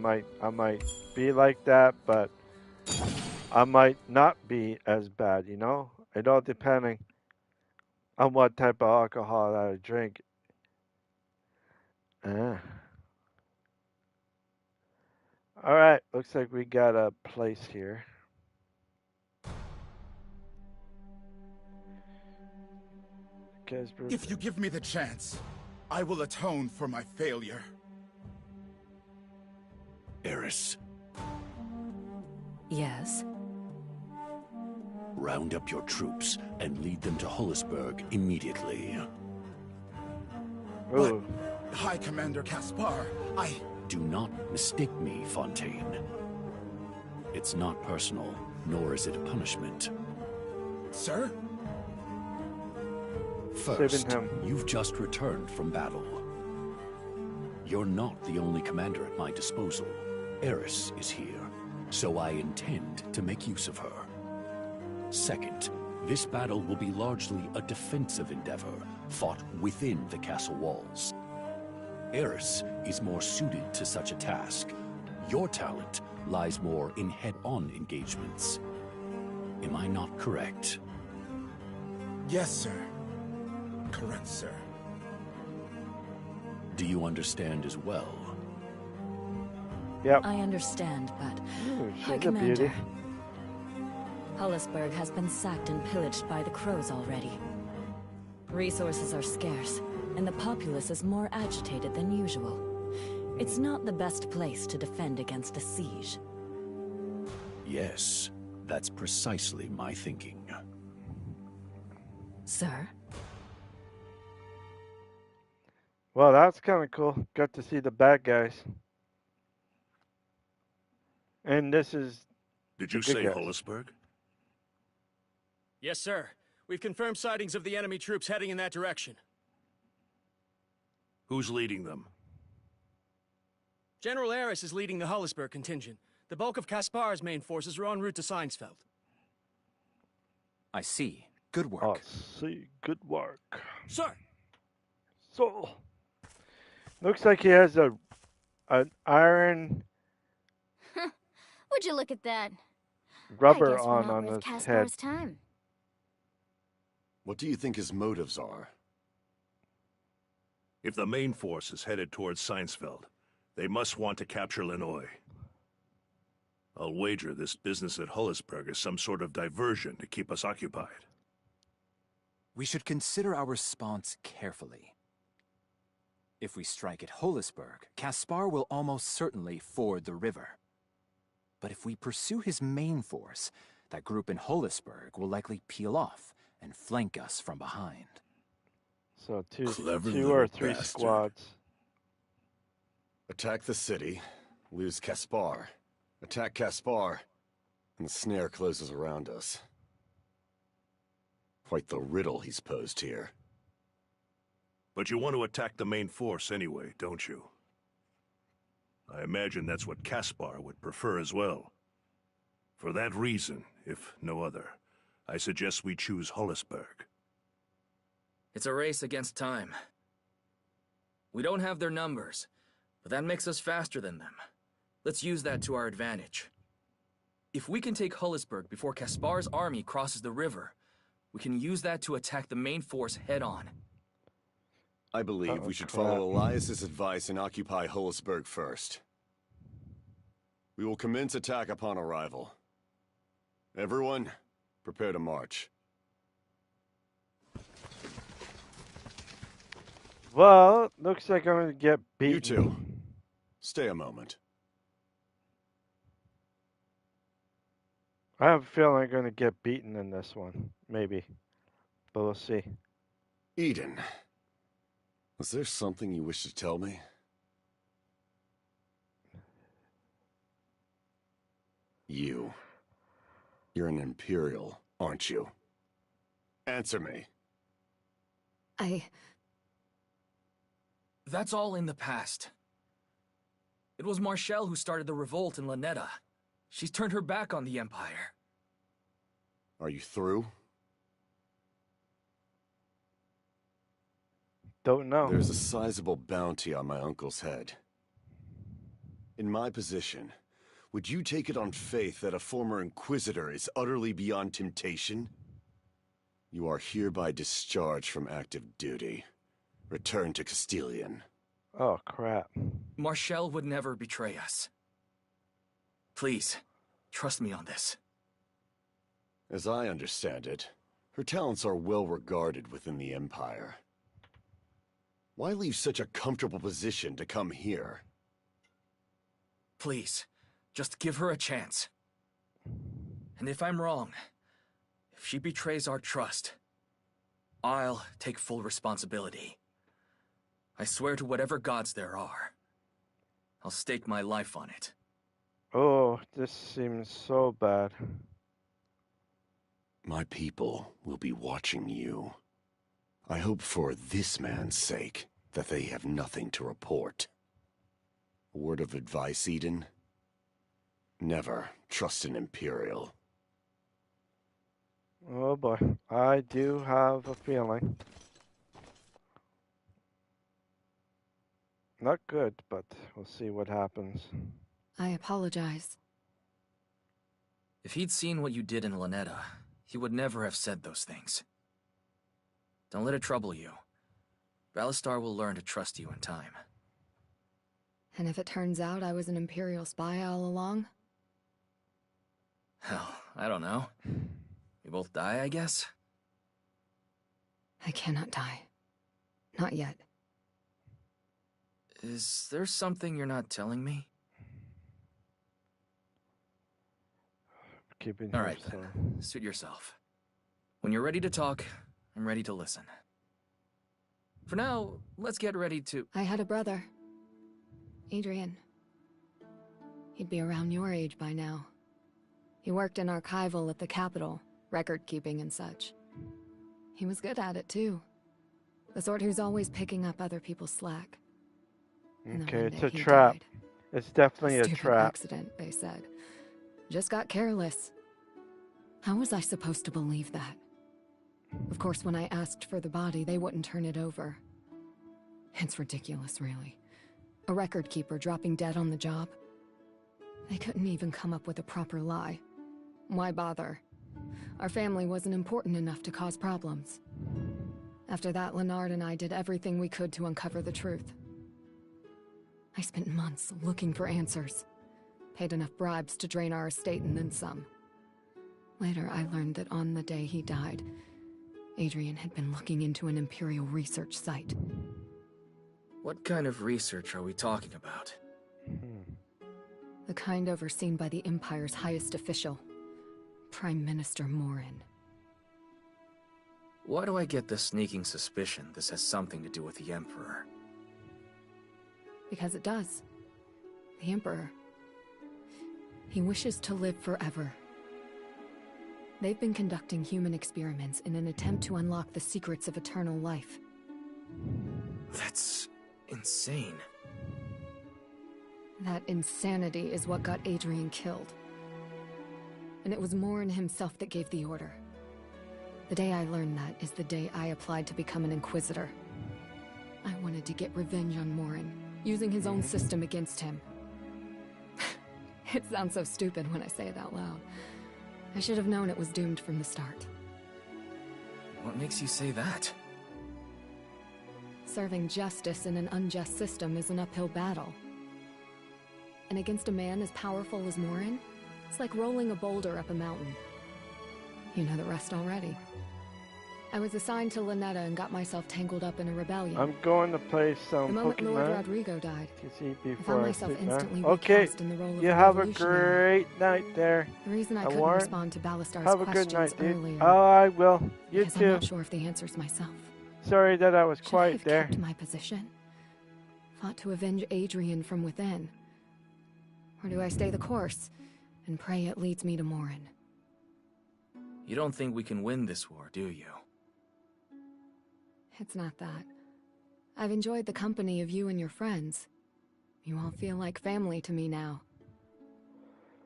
might be like that, but I might not be as bad. It all depending on what type of alcohol that I drink. Uh. All right, looks like we got a place here. If you give me the chance, I will atone for my failure. Eris, Yes? round up your troops and lead them to Hollisburg immediately. What? Ooh. High Commander Caspar, Do not mistake me, Fontaine. It's not personal, nor is it a punishment. Sir? First, Saving him. you've just returned from battle. You're not the only commander at my disposal. Eris is here, so I intend to make use of her. Second, this battle will be largely a defensive endeavor, fought within the castle walls. Eris is more suited to such a task. Your talent lies more in head-on engagements. Am I not correct? Yes, sir. Correct, sir. Do you understand as well? Yep. I understand, but... Ooh, High she's a beauty. Commander, Hollisburg has been sacked and pillaged by the crows already. Resources are scarce, and the populace is more agitated than usual. It's not the best place to defend against a siege. Yes, that's precisely my thinking. Sir? Well, that's kind of cool. Got to see the bad guys. And this is Did you the good say guys. Hollisburg? Yes, sir. We've confirmed sightings of the enemy troops heading in that direction. Who's leading them? General Eris is leading the Hollisburg contingent. The bulk of Kaspar's main forces are en route to Seinsfeld. I see. Good work. Oh, see, good work. Sir! So, looks like he has an iron Would you look at that? rubber I guess we're on not worth his head. Caspar's time. What do you think his motives are? If the main force is headed towards Seinsfeld, they must want to capture Lenoy. I'll wager this business at Hollisburg is some sort of diversion to keep us occupied. We should consider our response carefully. If we strike at Hollisburg, Caspar will almost certainly ford the river. But if we pursue his main force, that group in Hollisburg will likely peel off and flank us from behind. So Clever two little or three bastard. squads. Attack the city, lose Caspar. Attack Caspar, and the snare closes around us. Quite the riddle he's posed here. But you want to attack the main force anyway, don't you? I imagine that's what Caspar would prefer as well. For that reason, if no other, I suggest we choose Hollisburg. It's a race against time. We don't have their numbers, but that makes us faster than them. Let's use that to our advantage. If we can take Hollisburg before Caspar's army crosses the river, we can use that to attack the main force head-on. I believe we should follow Elias's advice and occupy Hollisburg first. We will commence attack upon arrival. Everyone, prepare to march. Well, looks like I'm gonna get beaten. You two, stay a moment. I have a feeling I'm gonna get beaten in this one. Maybe. But we'll see. Eden, was there something you wish to tell me? You're an Imperial, aren't you? Answer me. That's all in the past. It was Marshall who started the revolt in Lanetta. She's turned her back on the Empire. Are you through? Don't know. There's a sizable bounty on my uncle's head. In my position, would you take it on faith that a former Inquisitor is utterly beyond temptation? You are hereby discharged from active duty. Return to Castilian. Oh, crap. Marshall would never betray us. Please, trust me on this. As I understand it, her talents are well regarded within the Empire. Why leave such a comfortable position to come here? Please, just give her a chance. And if I'm wrong, if she betrays our trust, I'll take full responsibility. I swear to whatever gods there are, I'll stake my life on it. Oh, this seems so bad. My people will be watching you. I hope for this man's sake that they have nothing to report. A word of advice, Eden? Never trust an Imperial. Oh boy, I do have a feeling. Not good, but we'll see what happens. I apologize. If he'd seen what you did in Lanetta, he would never have said those things. Don't let it trouble you. Balistar will learn to trust you in time. And if it turns out I was an Imperial spy all along? Hell, I don't know. We both die, I guess? I cannot die. Not yet. Is there something you're not telling me? Keeping All right, then. Suit yourself. When you're ready to talk, I'm ready to listen. For now, let's get ready to... I had a brother. Adrian. He'd be around your age by now. He worked in archival at the Capitol, record-keeping and such. He was good at it, too. The sort who's always picking up other people's slack. Okay, it's a trap. Died. It's definitely a Stupid trap. Accident, they said. Just got careless. How was I supposed to believe that? Of course, when I asked for the body, they wouldn't turn it over. It's ridiculous, really. A record keeper dropping dead on the job. They couldn't even come up with a proper lie. Why bother? Our family wasn't important enough to cause problems. After that, Leonard and I did everything we could to uncover the truth. I spent months looking for answers. Paid enough bribes to drain our estate and then some. Later, I learned that on the day he died, Adrian had been looking into an Imperial research site. What kind of research are we talking about? The kind overseen by the Empire's highest official, Prime Minister Morin. Why do I get the sneaking suspicion this has something to do with the Emperor? Because it does. The Emperor. He wishes to live forever. They've been conducting human experiments in an attempt to unlock the secrets of eternal life. That's insane. That insanity is what got Adrian killed. And it was Morin himself that gave the order. The day I learned that is the day I applied to become an Inquisitor. I wanted to get revenge on Morin, using his own system against him. It sounds so stupid when I say it out loud. I should have known it was doomed from the start. What makes you say that? Serving justice in an unjust system is an uphill battle. And against a man as powerful as Morin, it's like rolling a boulder up a mountain. You know the rest already. I was assigned to Lynetta and got myself tangled up in a rebellion. I'm going to play some the moment Lord Pokemon. Rodrigo died, See I before found I myself sit down. instantly Okay, recast in the role of you a have a revolutionary. great night there. The reason I couldn't Warren, respond to Ballastar's have a questions good night, dude. earlier. Oh, I will. You because too. I'm not sure of the answers myself. Sorry that I was Should I quiet have there. kept my position? Fought to avenge Adrian from within? Or do I stay the course and pray it leads me to Morin? You don't think we can win this war, do you? It's not that. I've enjoyed the company of you and your friends. You all feel like family to me now.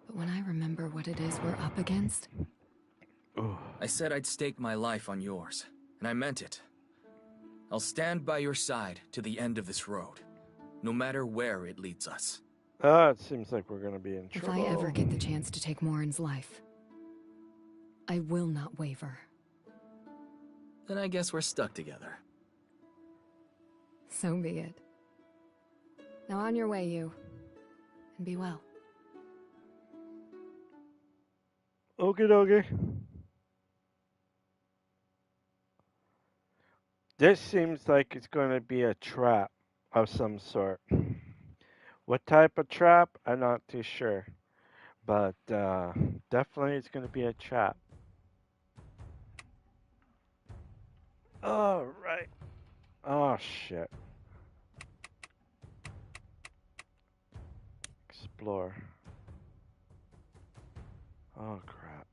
But when I remember what it is we're up against... I said I'd stake my life on yours, and I meant it. I'll stand by your side to the end of this road, no matter where it leads us. It seems like we're gonna be in trouble. If I ever get the chance to take Morin's life, I will not waver. Then I guess we're stuck together. So be it. Now on your way, you. And be well. Okie dokie. This seems like it's going to be a trap of some sort. What type of trap? I'm not too sure. But definitely it's going to be a trap. Alright. Oh, shit. Explore. Oh, crap.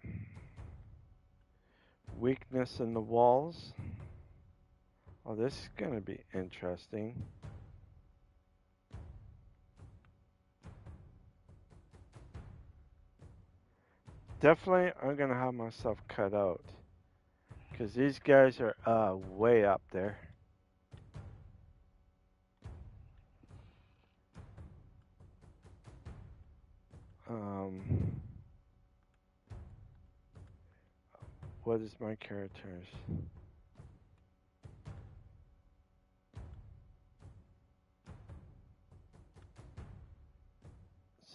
Weakness in the walls. Oh, this is going to be interesting. Definitely, I'm going to have myself cut out. Because these guys are way up there. What is my characters?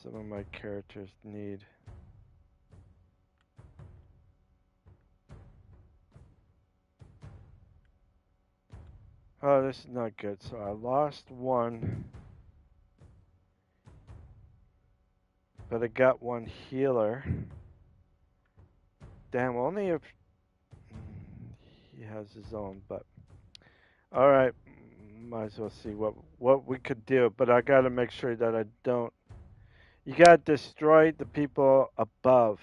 Some of my characters need... Oh, this is not good. So I lost one. But I got one healer. Damn, only if he has his own, but alright, might as well see what we could do, but I gotta make sure that I don't. You gotta destroy the people above.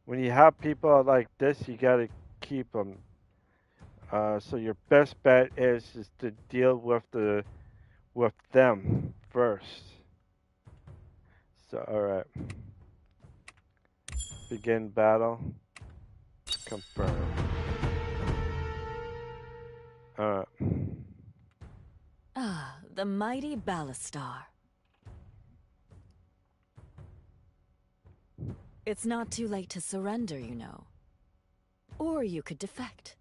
When you have people like this, you gotta keep them. So your best bet is to deal with them first. So alright. Begin battle. Confirm. Alright. Ah, the mighty Ballastar. It's not too late to surrender, you know. Or you could defect.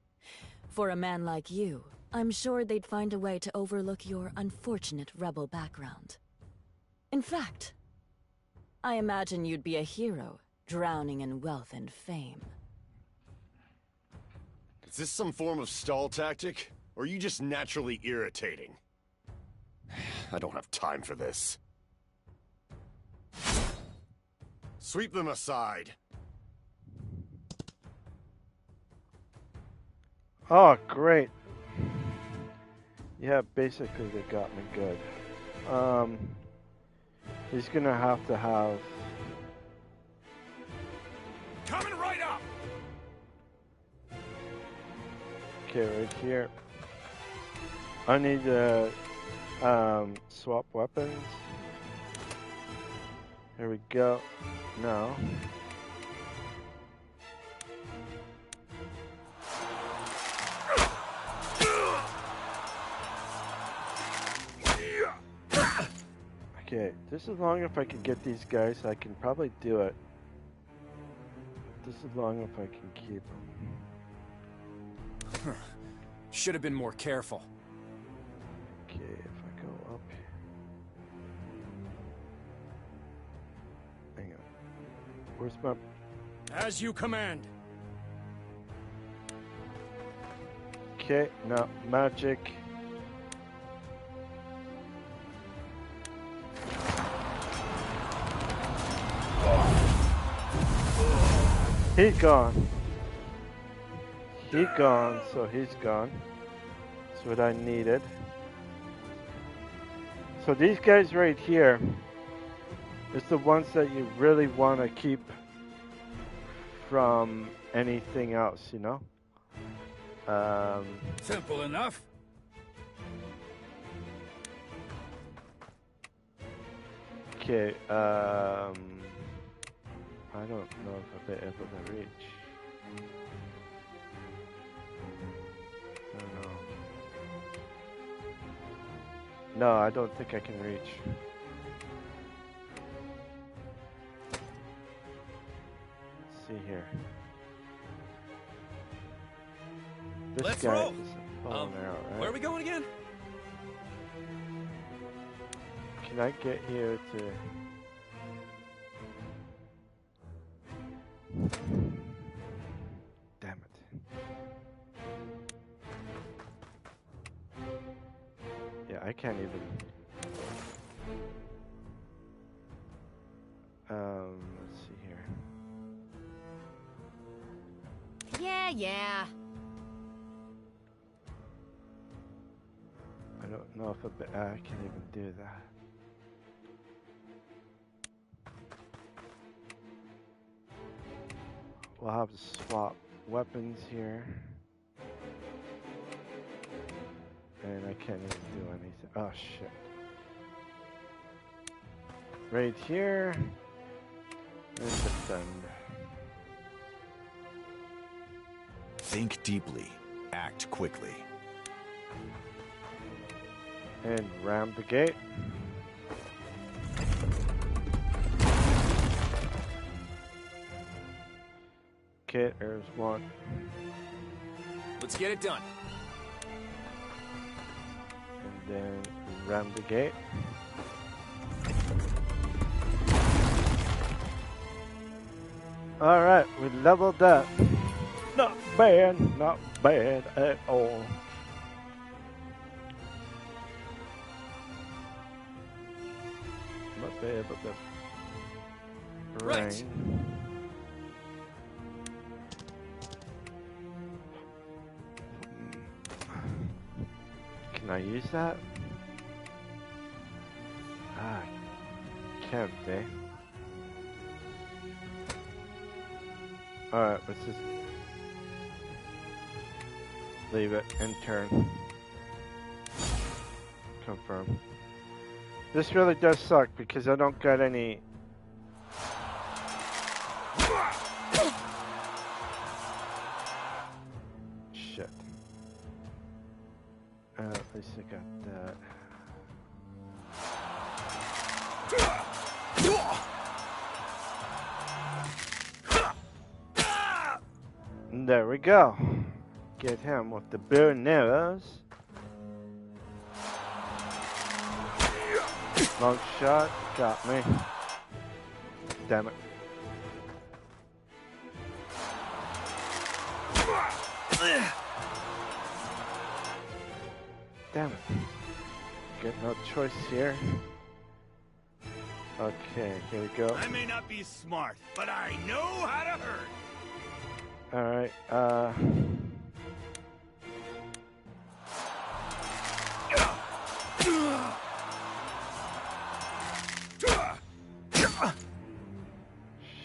For a man like you, I'm sure they'd find a way to overlook your unfortunate rebel background. In fact, I imagine you'd be a hero, drowning in wealth and fame. Is this some form of stall tactic? Or are you just naturally irritating? I don't have time for this. Sweep them aside. Oh, great. Yeah, basically they got me good. He's gonna have to have... Coming right up! Okay, right here. I need to swap weapons. Here we go. No. Okay, just as long if I can get these guys, I can probably do it. Just as long if I can keep them. Should have been more careful. Okay, if I go up here. Hang on. Where's my... As you command. Okay, no, magic. He's gone. He's gone, so he's gone. That's what I needed. So these guys right here is the ones that you really want to keep from anything else, you know? Simple enough. Okay, I don't know if I'll be able to reach. I don't know. No, I don't think I can reach. Let's see here. This Let's guy roll. is a bow and arrow, right? Where are we going again? Can I get here to... Damn it. Yeah, I can't even... let's see here. Yeah. I don't know if I can even do that. We'll have to swap weapons here. And I can't even do anything. Oh shit. Right here. And defend. Think deeply. Act quickly. And ram the gate. Okay, there's one. Let's get it done. And then ram the gate. Alright, we leveled up. Not bad at all. Must be able to Right. Can I use that? Ah, can't they? Alright, let's just leave it and turn. Confirm. This really does suck because I don't got any... Shit. At least I got that. And there we go. Get him with the bow and arrows. Long shot, got me. Damn it. Damn it. Get no choice here. Okay, here we go. I may not be smart, but I know how to hurt. Alright,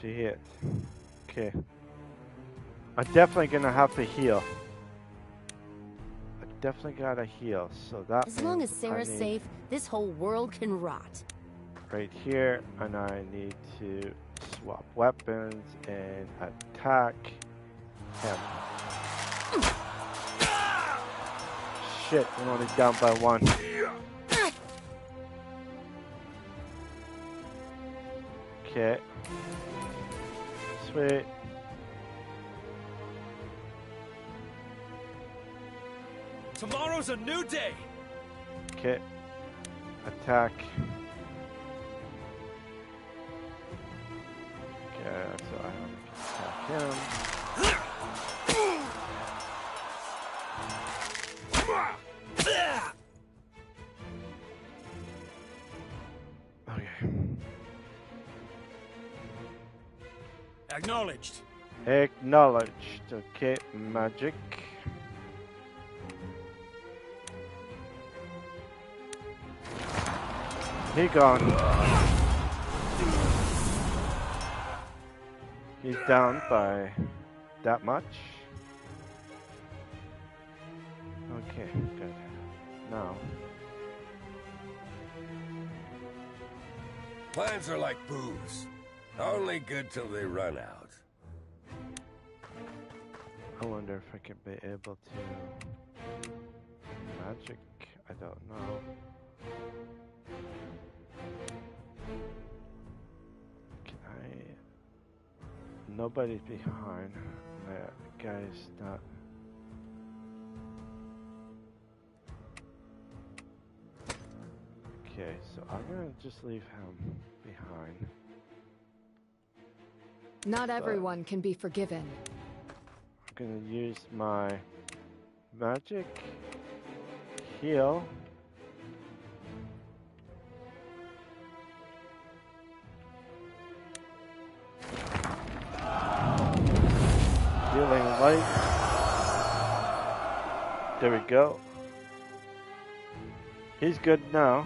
shit. Okay. I'm definitely gonna have to heal. I definitely gotta heal, so that As long as means Sarah's I need safe, this whole world can rot. right here, and I need to swap weapons and attack him. Shit, I'm only down by one. Okay. Sweet. Tomorrow's a new day. Okay. Attack. Okay, so I only can attack him. Acknowledged. Acknowledged. Okay, magic. He gone. He's down by that much. Okay, good. Now. Plans are like booze. Only good till they run out. I wonder if I could be able to... Magic? I don't know. Can I... Nobody's behind. That guy's not... Okay, so I'm gonna just leave him behind. Not everyone can be forgiven. I'm gonna use my magic heal. Healing light. There we go. He's good now.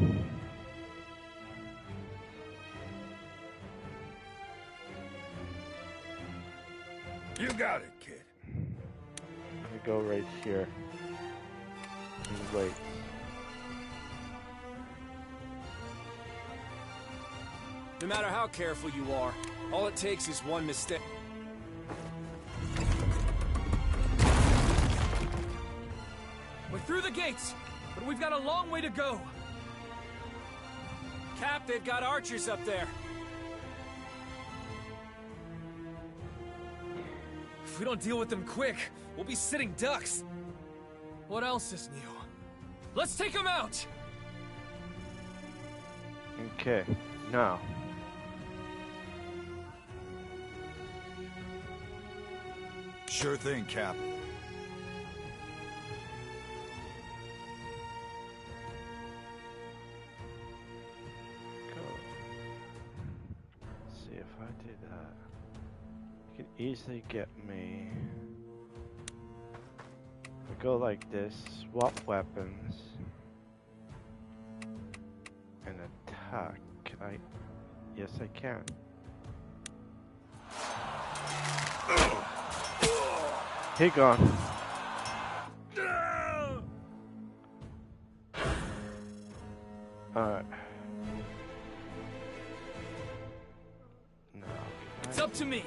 You got it, kid. I'm gonna go right here and wait. No matter how careful you are, all it takes is one mistake. We're through the gates, but we've got a long way to go. Cap, they've got archers up there. If we don't deal with them quick, we'll be sitting ducks. What else is new? Let's take them out! Okay, now. Sure thing, Cap. See if I do that. You can easily get me. I go like this, swap weapons, and attack. Can I? Yes, I can. He gone. Alright. No. It's up to me.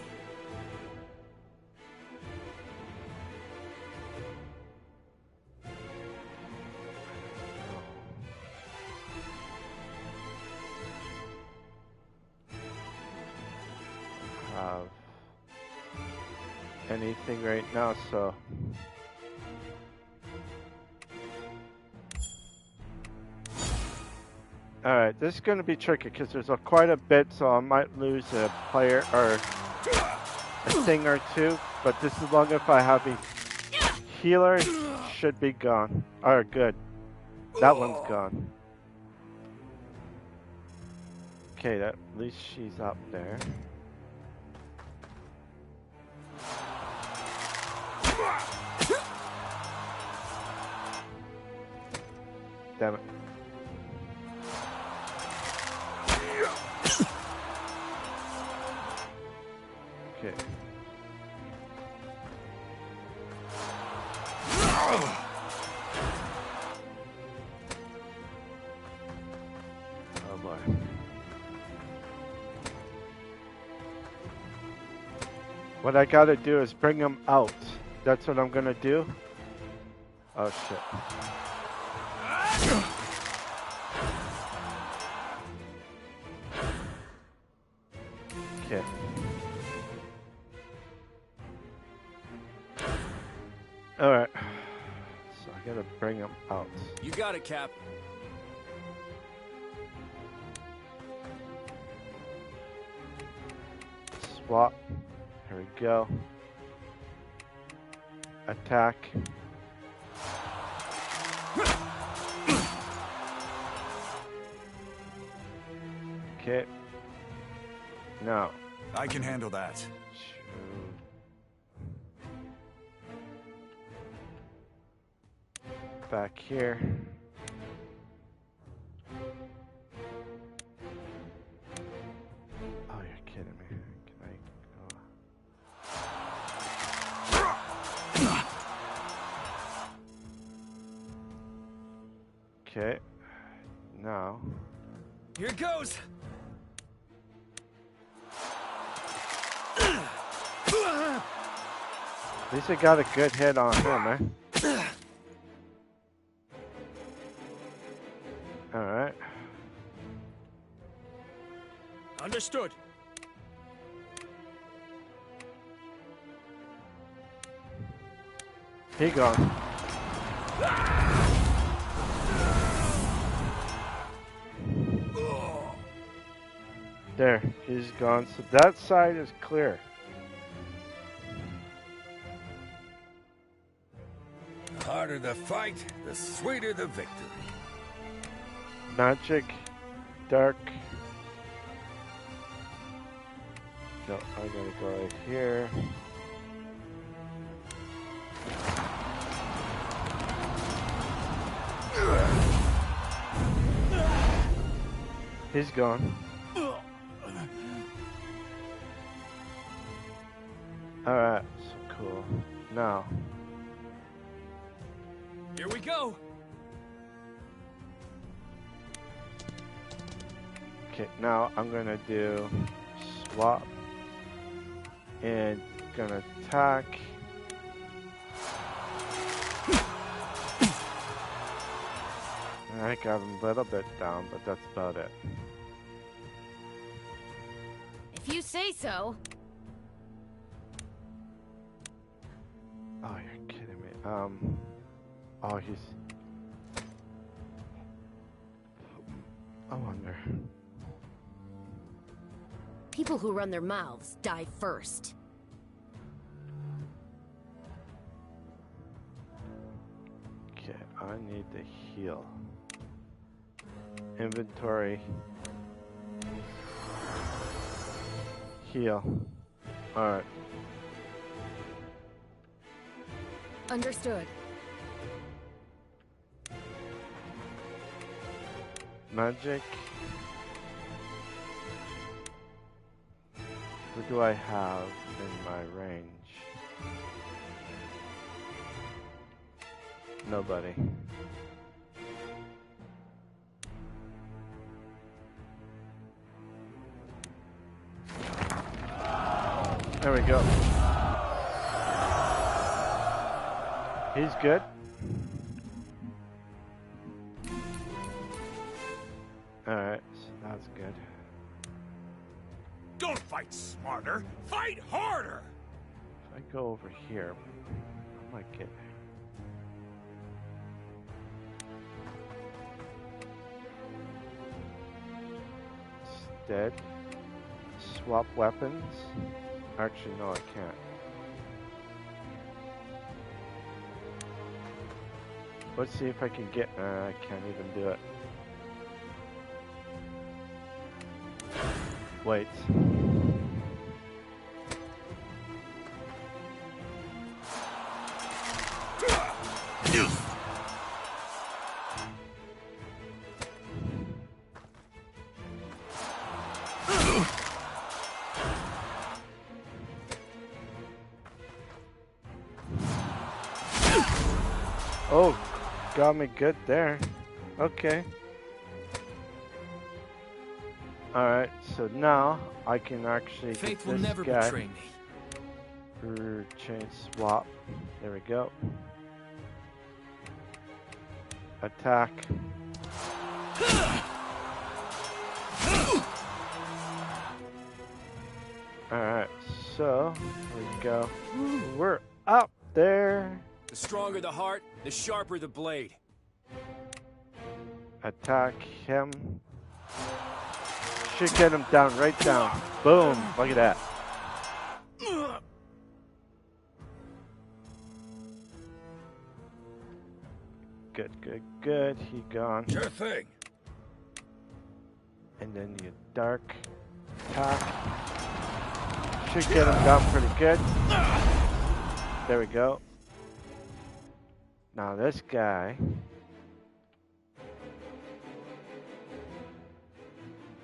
Have anything right now, so alright, this is going to be tricky because there's quite a bit, so I might lose a player or a thing or two, but this is long if I have a healer, should be gone. Alright, good. That one's gone. Okay, at least she's up there. Damn it. Okay. Oh boy. What I gotta do is bring him out. That's what I'm gonna do. Oh shit. Okay. Alright. So I gotta bring him out. You got it, Cap. Swap. Here we go. Attack. Okay. Now, I can handle that. Back here. Oh, you're kidding me. Can I go? Okay. Now. Here goes. At least I got a good hit on him, eh? Alright. Understood. He gone. There, he's gone. So that side is clear. The harder the fight, the sweeter the victory. Magic, dark. No, I gotta go right here. He's gone. Alright, so cool. Now. Here we go. Okay, now I'm gonna do swap and gonna attack. I got him a little bit down, but that's about it. If you say so. Oh, you're kidding me. Oh, he's... I wonder. People who run their mouths die first. Okay, I need to heal. Inventory. Heal. Alright. Understood. Magic. What do I have in my range? Nobody. There we go. He's good. Alright, so that's good. Don't fight smarter, fight harder! If I go over here, I might get... Instead, swap weapons. Actually, no, I can't. Let's see if I can get... I can't even do it. Wait. Oh, got me good there. Okay. Alright, so now I can actually Faith get will this never guy. betray me. Chain swap. There we go. Attack. Alright, so here we go. Ooh, we're up there. The stronger the heart, the sharper the blade. Attack him. Should get him down, right down. Boom, look at that. Good, good, good. He gone. Sure thing. And then you dark attack. should get him down pretty good. There we go. Now this guy.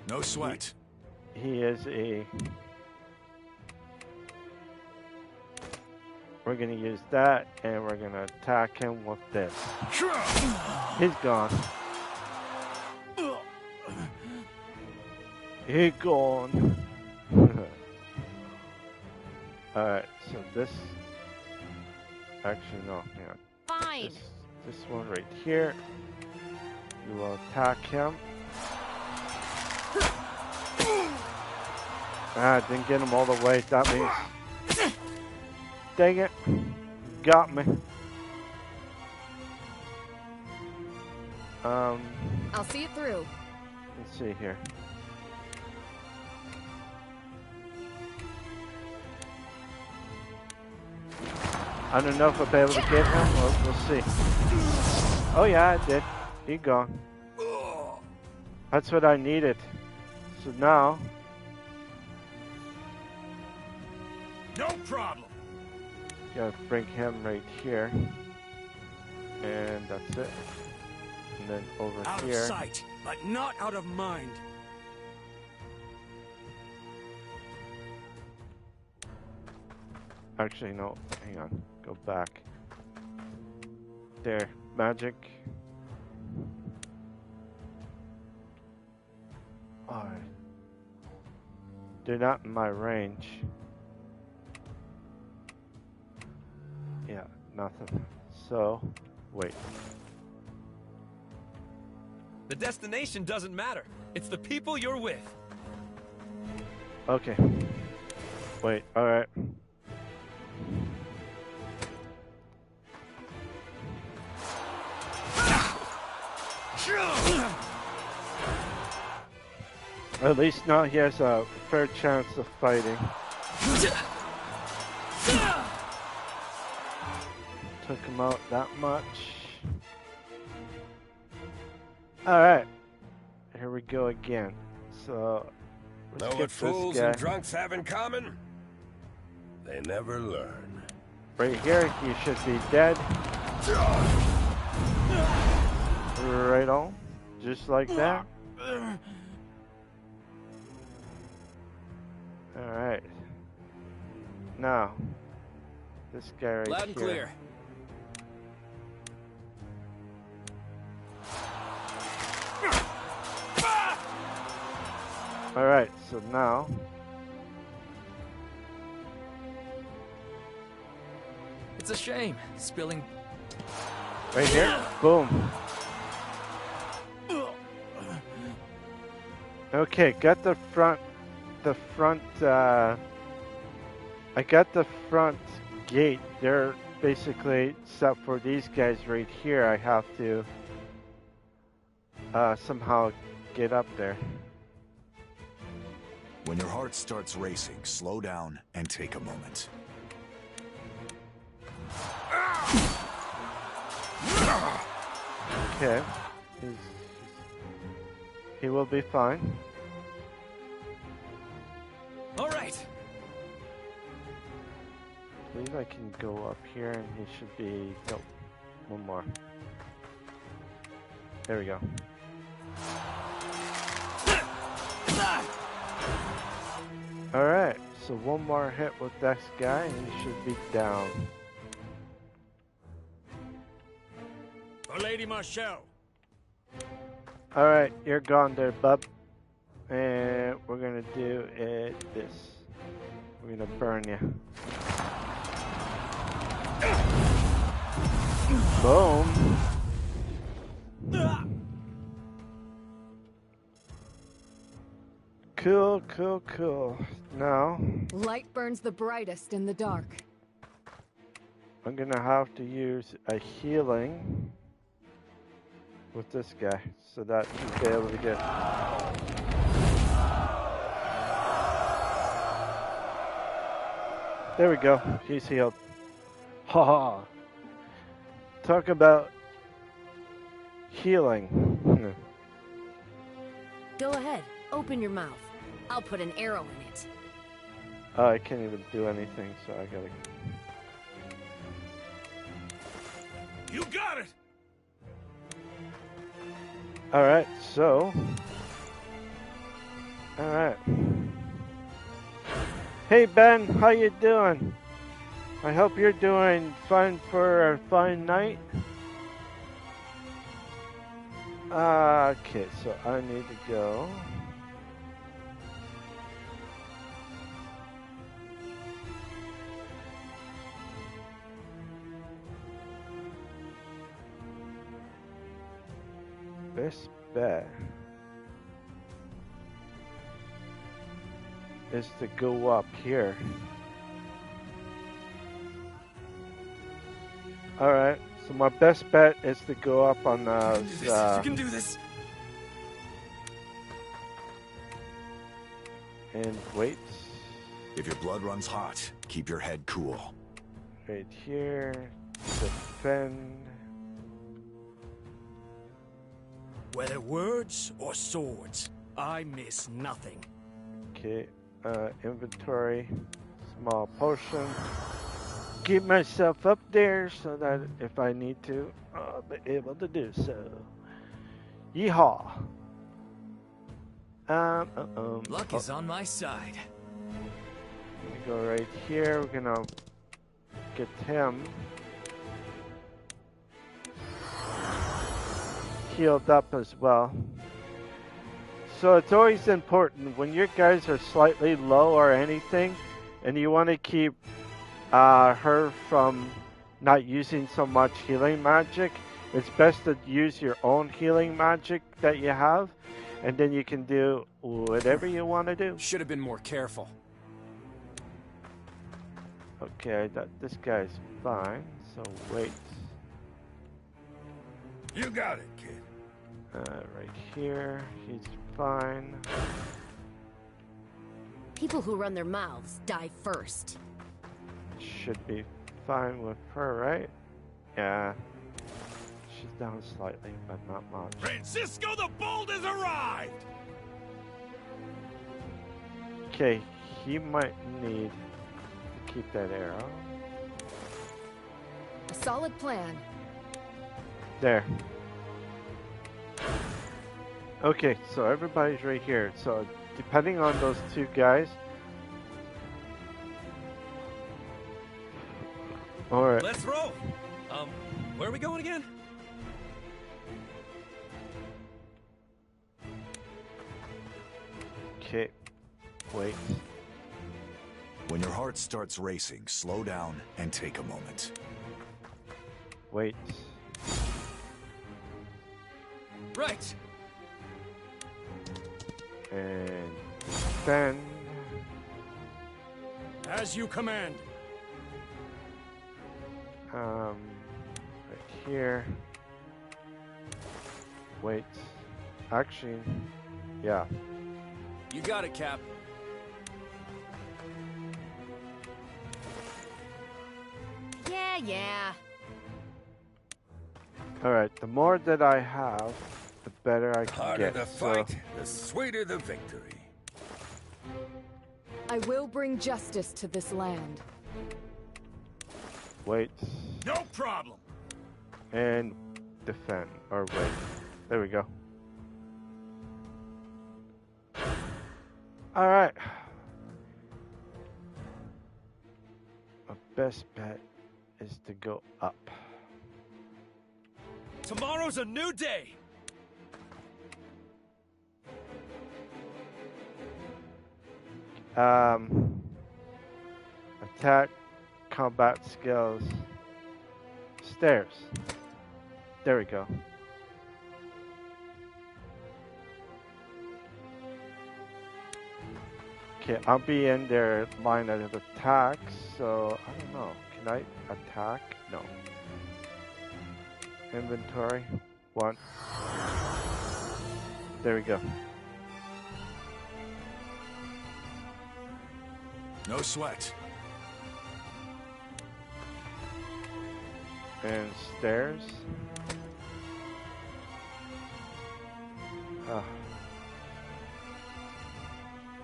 No sweat. He is a... We're going to use that, and we're going to attack him with this. He's gone. He's gone. Alright, so this... Actually, no. Hang on. Fine. This one right here. You will attack him. Ah, didn't get him all the way. That means... Dang it. Got me. I'll see it through. Let's see here. I don't know if I'll be able to get him. We'll see. Oh yeah, I did. He gone. That's what I needed. So now... No problem. Gotta bring him right here. And that's it. And then over out here. Out of sight, but not out of mind. Actually, no. Hang on. Go back. There. Magic. Alright. They're not in my range. Yeah, nothing. So, wait. The destination doesn't matter. It's the people you're with. Okay. Wait, alright. At least now he has a fair chance of fighting. Took him out that much. Alright. Here we go again. So, let's know get what this fools guy. and drunks have in common? They never learn. Right here, he should be dead. Right on. Just like that. Alright. Now, this guy right Loud and here. clear. Alright, so now... It's a shame, spilling... Right here? Boom. Okay, got the front... I got the front gate. They're basically, except for these guys right here, I have to somehow get up there. When your heart starts racing, slow down and take a moment. Okay. He will be fine. All right. I believe I can go up here and he should be... Nope. One more. There we go. Alright, so one more hit with this guy and he should be down. For Lady Marshall. Alright, you're gone there, bub. And we're gonna do it this. We're gonna burn you. Boom. Cool, cool, cool. Now, Light burns the brightest in the dark. I'm gonna have to use a healing with this guy so that he'll be able to get... There we go. He's healed. Haha. Talk about healing. Go ahead. Open your mouth. I'll put an arrow in it. Oh, I can't even do anything, so I gotta... You got it! Alright, so... Alright. Hey Ben, how you doing? I hope you're doing fine for a fine night. Okay, so I need to go. Best bet is to go up here. Alright, so my best bet is to go up on those, You can do this! and wait. If your blood runs hot, keep your head cool. Right here, defend. Whether words or swords, I miss nothing. Okay, inventory, small potion. Keep myself up there so that if I need to, I'll be able to do so. Yeehaw! Luck is on my side. We go right here. We're gonna get him healed up as well. So it's always important when your guys are slightly low or anything, and you want to keep her from not using so much healing magic. It's best to use your own healing magic that you have, and then you can do whatever you want to do. Should have been more careful. Okay, this guy's fine, so wait. You got it, kid. Right here, he's fine. People who run their mouths die first. Should be fine with her, right? Yeah. She's down slightly, but not much. Francisco the Bold has arrived! Okay, he might need to keep that arrow. A solid plan. There. Okay, so everybody's right here. So depending on those two guys. Alright. Let's roll! Where are we going again? Okay. Wait. When your heart starts racing, slow down and take a moment. Wait. Right! And then... As you command. Right here. Wait. Actually, yeah. You got it, Cap. Yeah. Alright, the more that I have, the better I The can harder get. the fight, the sweeter the victory. I will bring justice to this land. Wait. No problem! And defend. Or wait. There we go. Alright. My best bet is to go up. Tomorrow's a new day! Attack, combat skills, stairs. There we go. Okay, I'll be in their line of attack, so I don't know. Can I attack? No. Inventory. 1. There we go. No sweat. And stairs.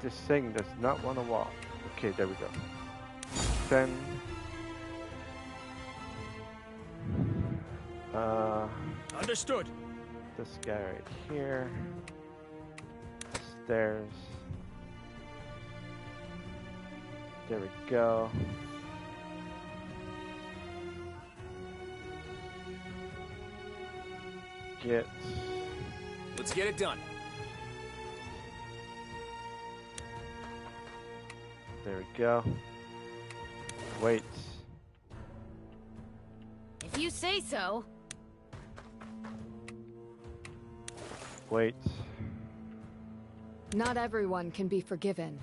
This thing does not want to walk. Okay, there we go. Then Understood. this guy right here. Stairs. There we go. Let's get it done. There we go. Wait. If you say so. Wait. Not everyone can be forgiven.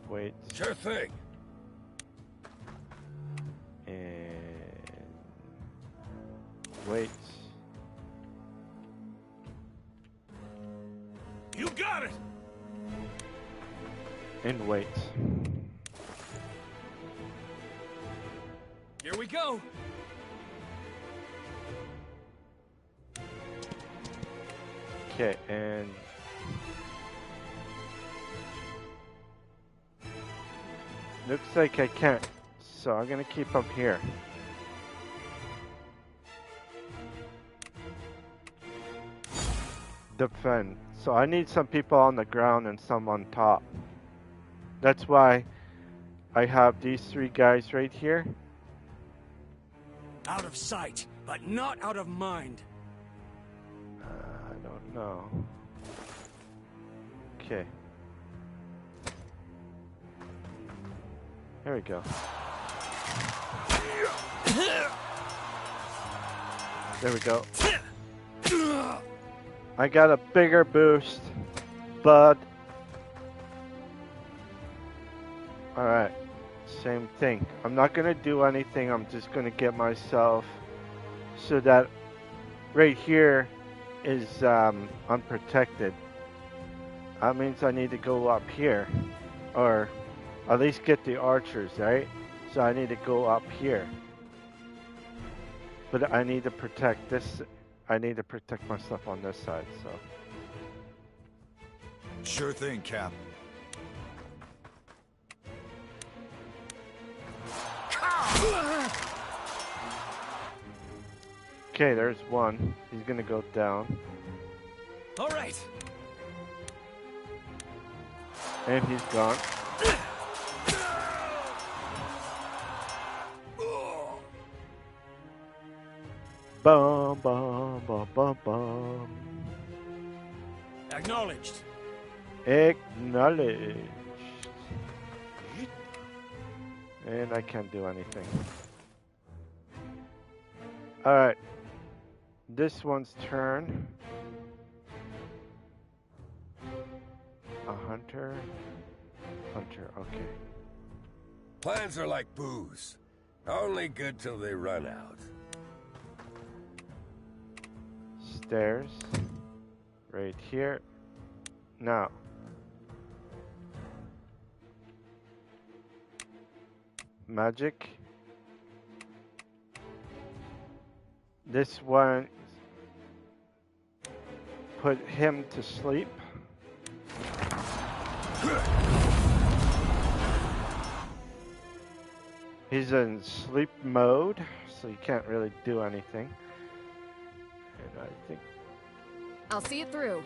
Wait. Sure thing. And wait. You got it! And wait. Here we go. Okay, and looks like I can't, so I'm gonna keep up here. Defend. So I need some people on the ground and some on top. That's why I have these three guys right here. Out of sight, but not out of mind. I don't know. Okay. There we go. There we go. I got a bigger boost, but alright, same thing. I'm not gonna do anything, I'm just gonna get myself so that right here is unprotected. That means I need to go up here, or at least get the archers, right? So I need to go up here. But I need to protect this. I need to protect myself on this side, so. Sure thing, Cap. Okay, there's one. He's gonna go down. All right. And he's gone. Bum, bum, bum, bum, bum. Acknowledged. Acknowledged. And I can't do anything. Alright. This one's turn. A hunter. Hunter, okay. Plans are like booze. Only good till they run out. Stairs. Right here. Now. Magic. This one. Put him to sleep. He's in sleep mode, so you can't really do anything. And I think, I'll see it through.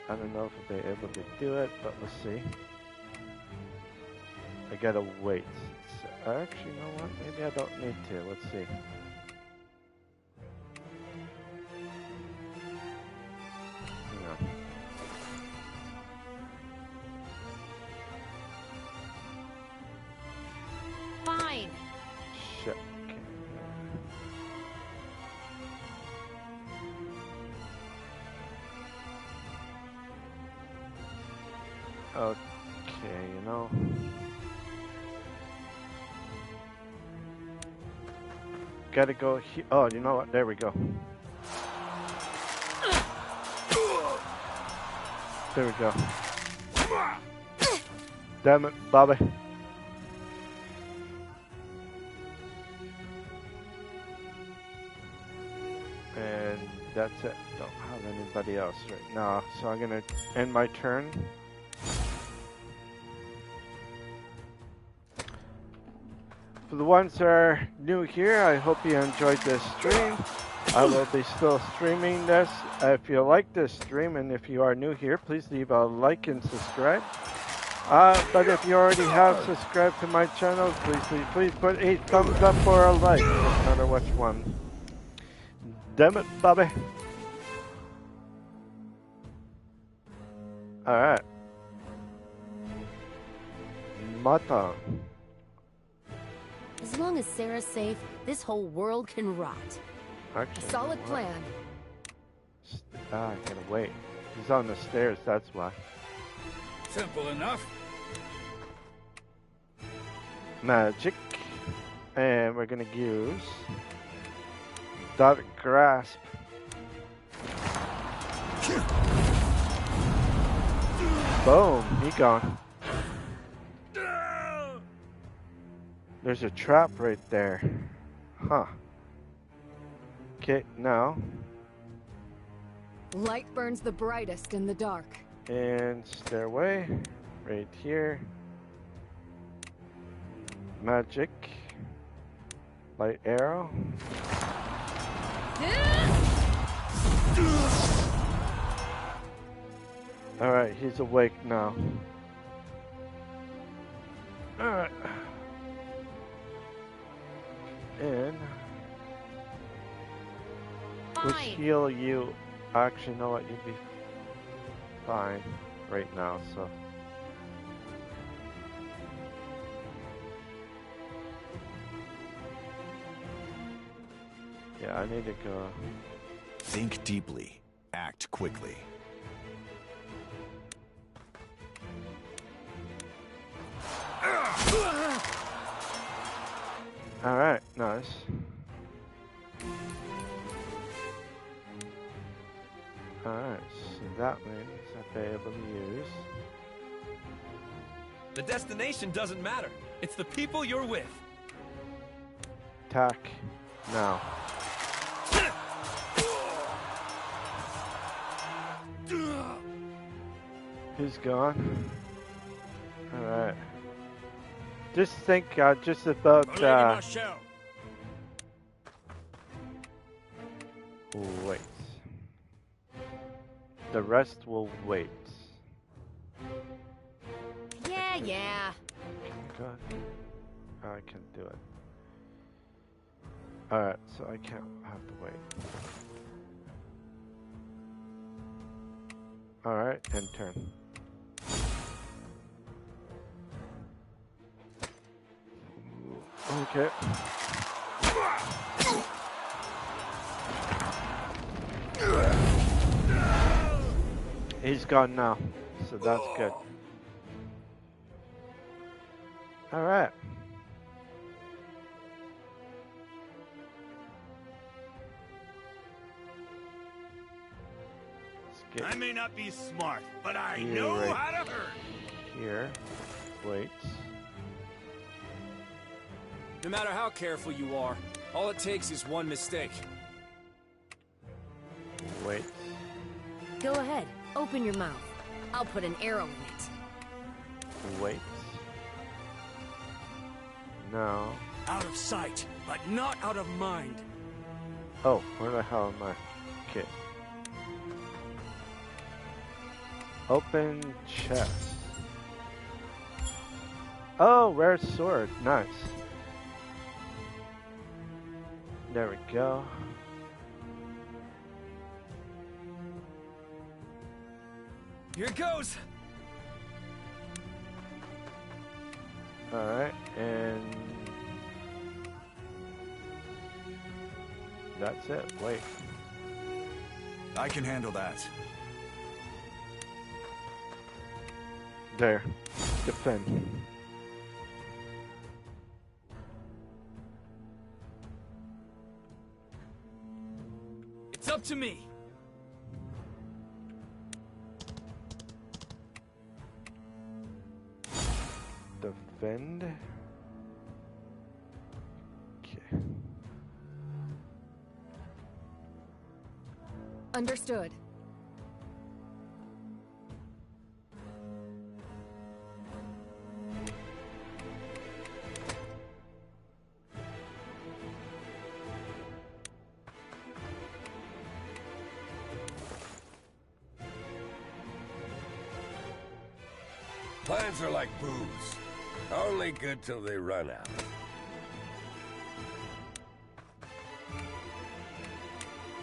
I don't know if I'll be able to do it, but let's see. I gotta wait. So, actually, you know what? Maybe I don't need to. Let's see. Hang on. Fine. Shit. Okay, you know. Gotta go here. Oh, you know what? There we go. There we go. Damn it, Bobby. And that's it. Don't have anybody else right now, so I'm gonna end my turn. For the ones that are new here, I hope you enjoyed this stream. I will be still streaming this. If you like this stream and if you are new here, please leave a like and subscribe. But if you already have subscribed to my channel, please put a thumbs up or a like, no matter which one. Damn it, Bobby. Alright. Mata. As long as Sarah's safe, this whole world can rot. Actually, A solid plan. I gotta wait. He's on the stairs, that's why. Simple enough. Magic. And we're gonna use Dot Grasp. Boom, he gone. There's a trap right there. Huh. Okay, now. Light burns the brightest in the dark. And stairway. Right here. Magic. Light arrow. Alright, he's awake now. Alright. And we'll heal you. Actually, know what? You'd be fine right now, so. Yeah, I need to go. Think deeply. Act quickly. Alright, nice. Alright, so that means I'll be able to use. The destination doesn't matter. It's the people you're with. Attack now. He's gone. Alright. Just think just about wait. The rest will wait. Yeah. God. I can do it. Alright, so I can't have to wait. Alright, end turn. Okay. He's gone now, so that's good. Alright. I may not be smart, but I here, know right how to hurt. Here. Wait. No matter how careful you are, all it takes is one mistake. Wait. Go ahead. Open your mouth. I'll put an arrow in it. Wait. No. Out of sight, but not out of mind. Oh, where the hell am I? Okay. Open chest. Oh, rare sword. Nice. There we go. Here it goes. Alright, and that's it. Wait. I can handle that. There. Defend. It's up to me. Defend. Okay. Understood. Plans are like booze. Only good till they run out.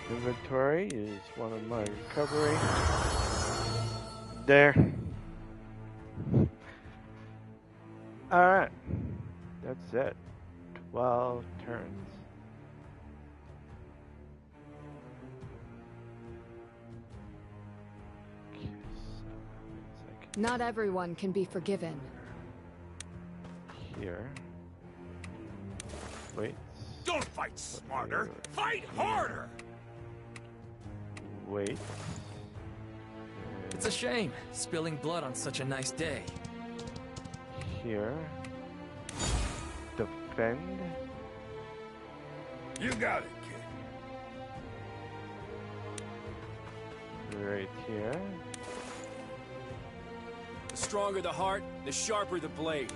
Inventory is one of my recovery. There. Alright. That's it. 12 turns. Okay, so Not everyone can be forgiven. here. Wait. Don't fight smarter! Fight harder! Wait. It's a shame, spilling blood on such a nice day. Here. Defend. You got it, kid. Right here. The stronger the heart, the sharper the blade.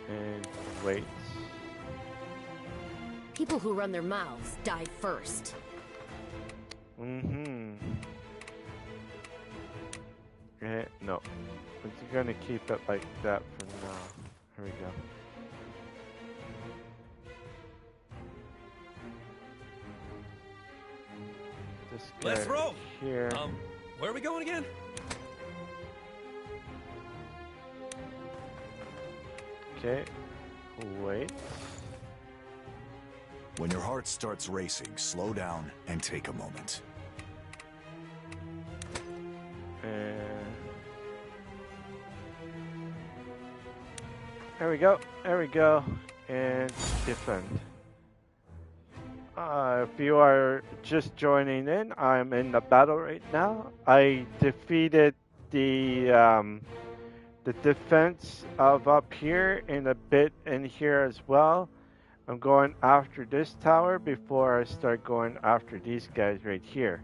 And wait. People who run their mouths die first. Mm-hmm. No. We're gonna keep it like that for now. Here we go. This guy Let's roll! here. Where are we going again? Okay. Wait. When your heart starts racing, slow down and take a moment. There we go. There we go. And defend. If you are just joining in, I'm in the battle right now. I defeated the defense of up here and a bit in here as well. I'm going after this tower before I start going after these guys right here.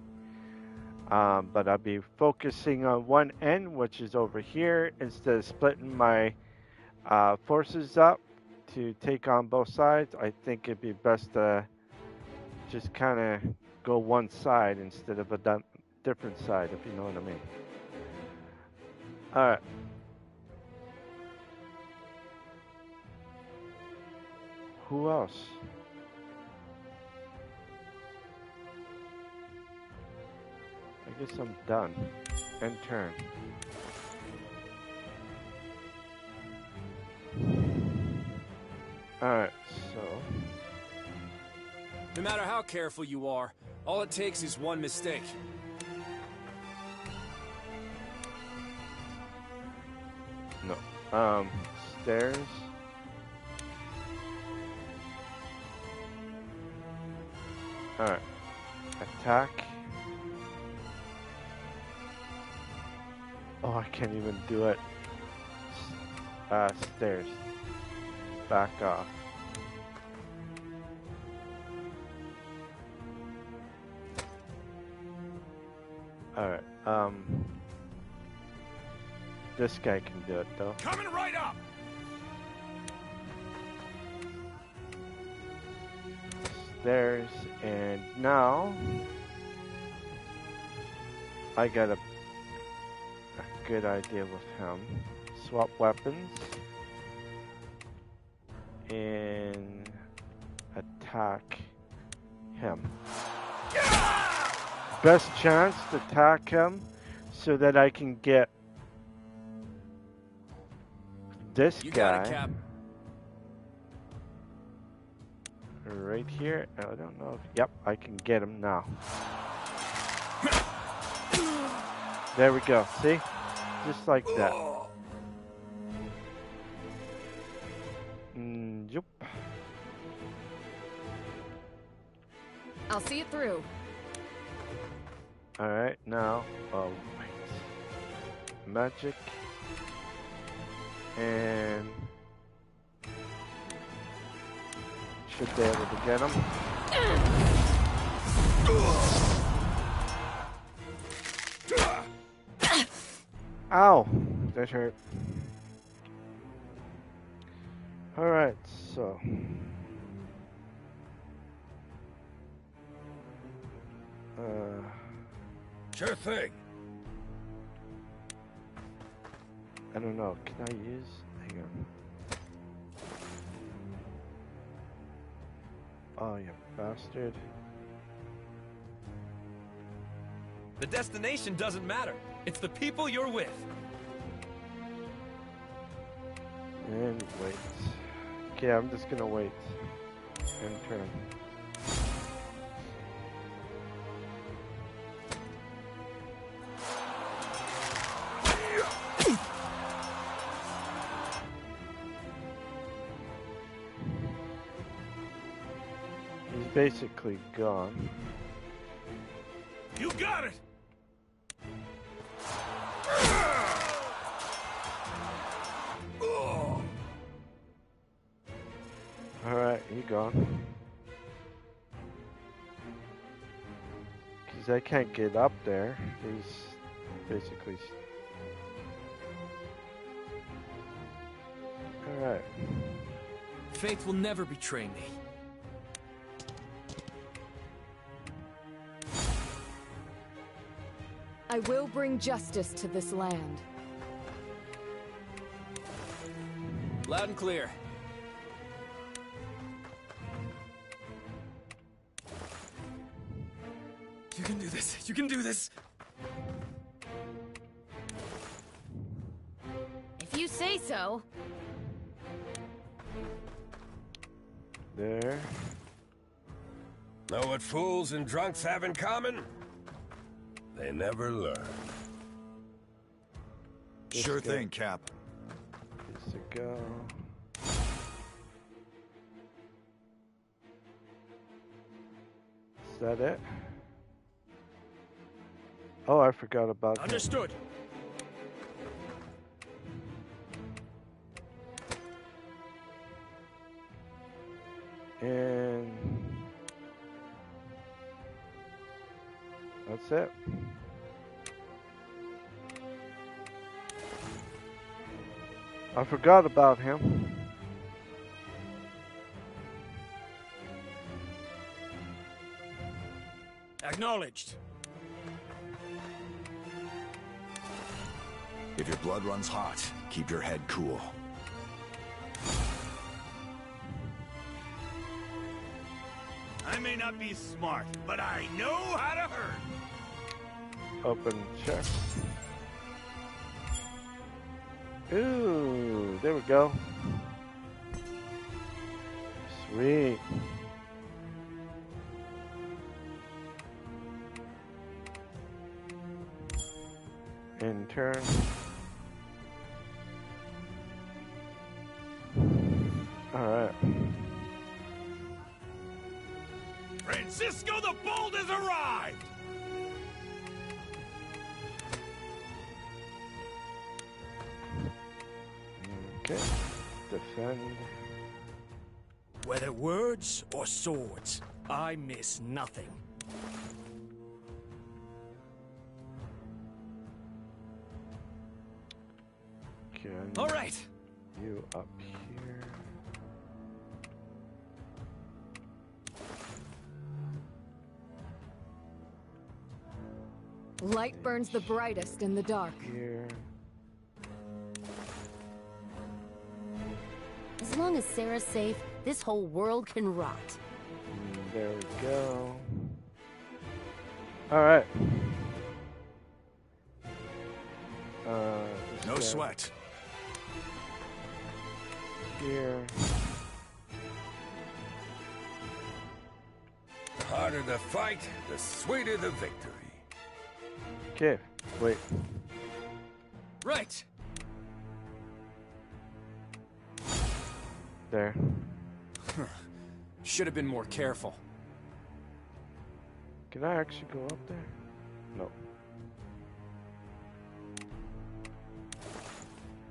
But I'll be focusing on one end, which is over here, instead of splitting my forces up to take on both sides. I think it'd be best to just kind of go one side instead of a different side, if you know what I mean. Alright. Who else? I guess I'm done. End turn. Alright, so... No matter how careful you are, all it takes is one mistake. No. Stairs. Alright. Attack. Oh, I can't even do it. Stairs. Back off. Alright, this guy can do it though. Coming right up! Stairs, and now I got a good idea with him. Swap weapons and attack him. Best chance to attack him so that I can get this guy right here. I don't know if, yep, I can get him now. There we go. See? Just like that. Yep. I'll see it through. Alright, now, oh wait. Magic. And should be able to get him. Ow! That hurt. Alright, so. Sure thing. I don't know. Can I use? Hang on. Oh, you bastard. The destination doesn't matter. It's the people you're with. And wait. Okay, I'm just gonna wait. And turn. He's basically gone. You got it! Alright, he gone. Because I can't get up there. He's basically... Alright. Faith will never betray me. I will bring justice to this land. Loud and clear. You can do this. You can do this. If you say so. There. Know what fools and drunks have in common? They never learn. Sure thing, Cap. Needs to go. Is that it? Oh, I forgot about Understood. him. And that's it. I forgot about him. Acknowledged. If your blood runs hot, keep your head cool. I may not be smart, but I know how to hurt. Open chest. Ooh, there we go. Sweet. In turn. Alright. Francisco the Bold has arrived! Okay. Defend. Whether words or swords, I miss nothing. Okay. All right. You up here. Light burns the brightest in the dark. Here. As long as Sarah's safe, this whole world can rot. There we go. All right. No sweat. Here. The harder the fight, the sweeter the victory. Okay. Wait. Right. There. Should have been more careful. Can I actually go up there? No.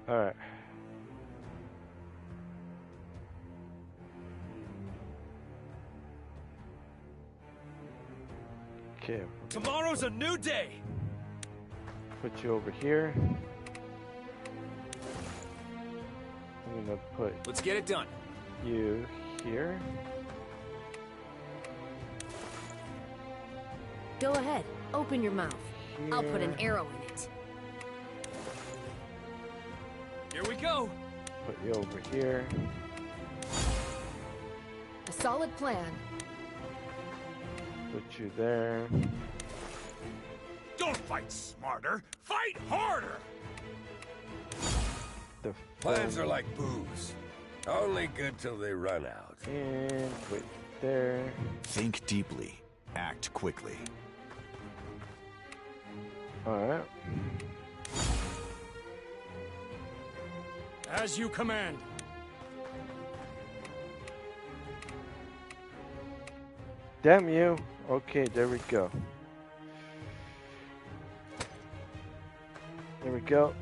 Alright. Okay. Tomorrow's a new day. Put you over here. I'm gonna put Let's get it done. you here. Go ahead, open your mouth. I'll put an Here. arrow in it. go! Put you over here. A solid plan. Put you there. Don't fight smarter, fight harder! The Plans are like booze. Only good till they run out. And put there. Think deeply. Act quickly. Alright. As you command. Damn you. Okay, there we go. There we go.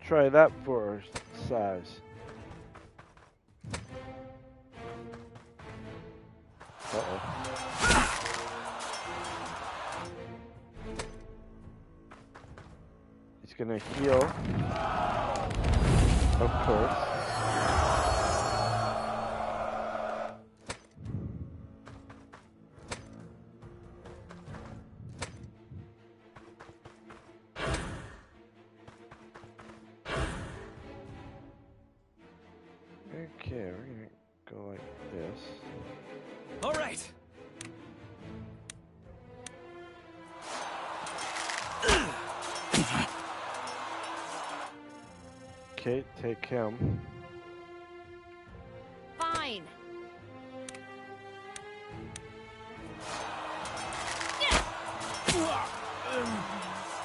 Try that for size. Uh-oh. He's gonna heal. Of course. Okay, we're gonna go like this. All right. Okay, take him. Fine.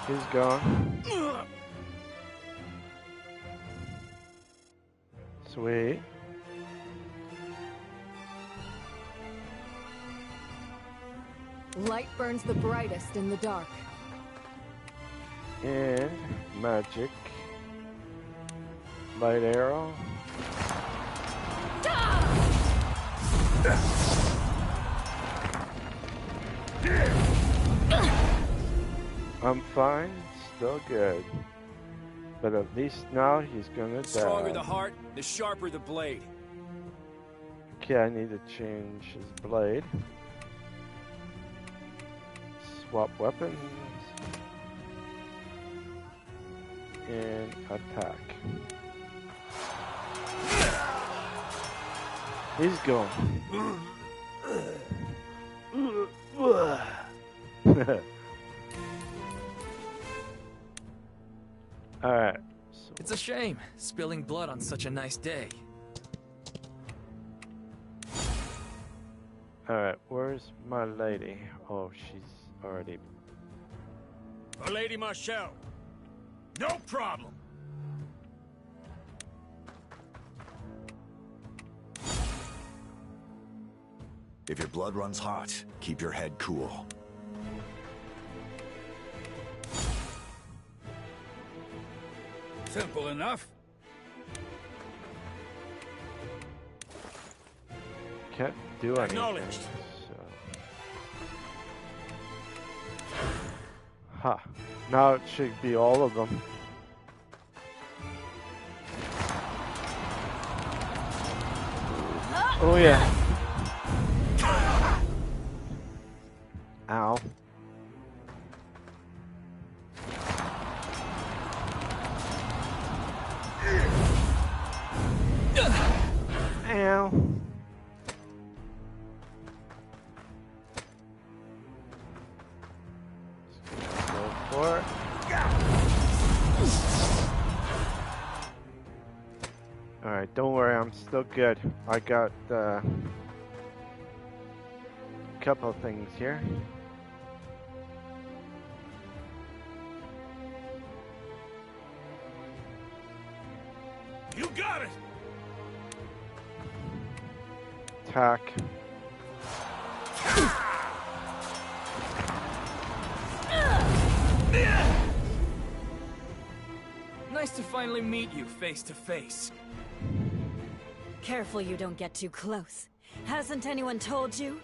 He's gone. Sweet. Light burns the brightest in the dark. And magic. Light arrow. I'm fine, still good. But at least now he's gonna The stronger die. the heart, the sharper the blade. Okay, I need to change his blade. Swap weapons. And attack. He's going. Alright. So It's a shame, spilling blood on such a nice day. alright, where's my lady? Oh, she's already. For Lady Marshall. No problem. If your blood runs hot, keep your head cool. Simple enough. Can't do anything. Acknowledged. So. Ha. Now it should be all of them. Oh yeah. Ow. Ow. Go for it. Alright, don't worry, I'm still good. I got a couple things here. You got it! Attack. Nice to finally meet you face to face. Careful you don't get too close. Hasn't anyone told you?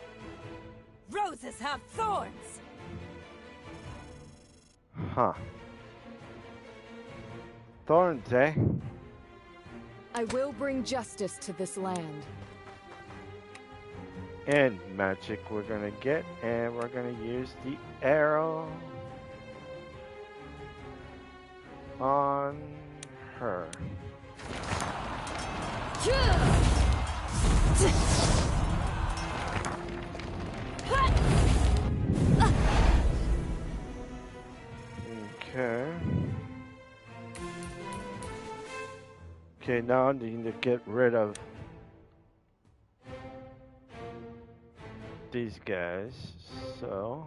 Roses have thorns! Huh. Thorns, eh? I will bring justice to this land. And magic we're gonna get, and we're gonna use the arrow on her. Okay. Okay, now I need to get rid of these guys. So,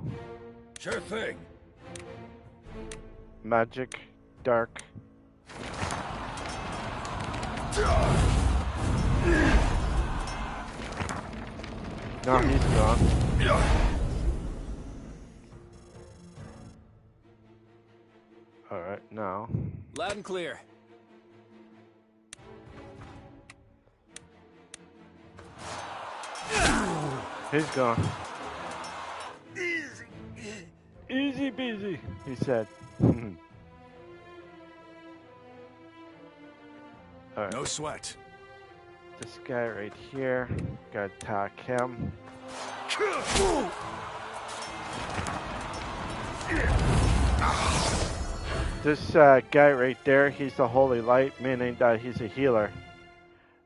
Sure thing. magic, dark. Now he's gone. Alright, now. Loud and clear. He's gone. Easy peasy, he said. Alright. No sweat. This guy right here. Gotta attack him. This guy right there, he's the holy light, meaning that he's a healer.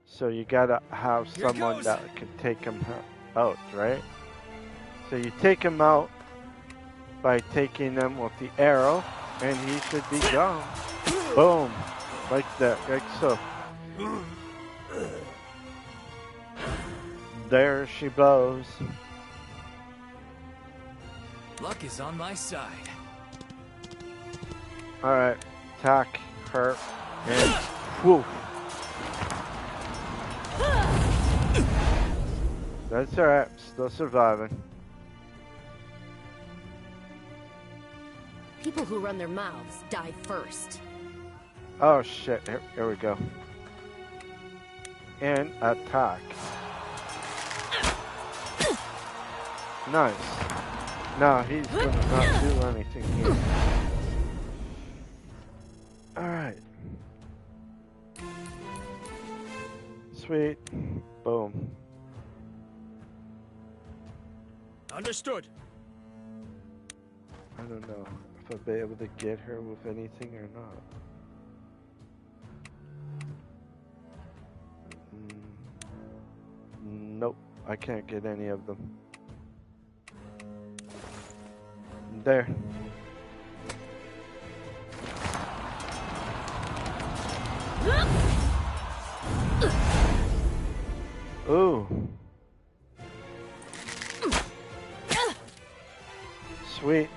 So you gotta have someone that can take him out, right? So you take him out by taking them with the arrow, and he should be gone. Boom. Like that, like so. There she blows. Luck is on my side. Alright, attack her, and whoo. That's alright, still surviving. People who run their mouths die first. Oh shit, here we go. And attack. Nice. No, he's gonna not do anything here. Alright. Sweet. Boom. Understood. I don't know if I'll be able to get her with anything or not. Nope, I can't get any of them. There. Ooh. Sweet.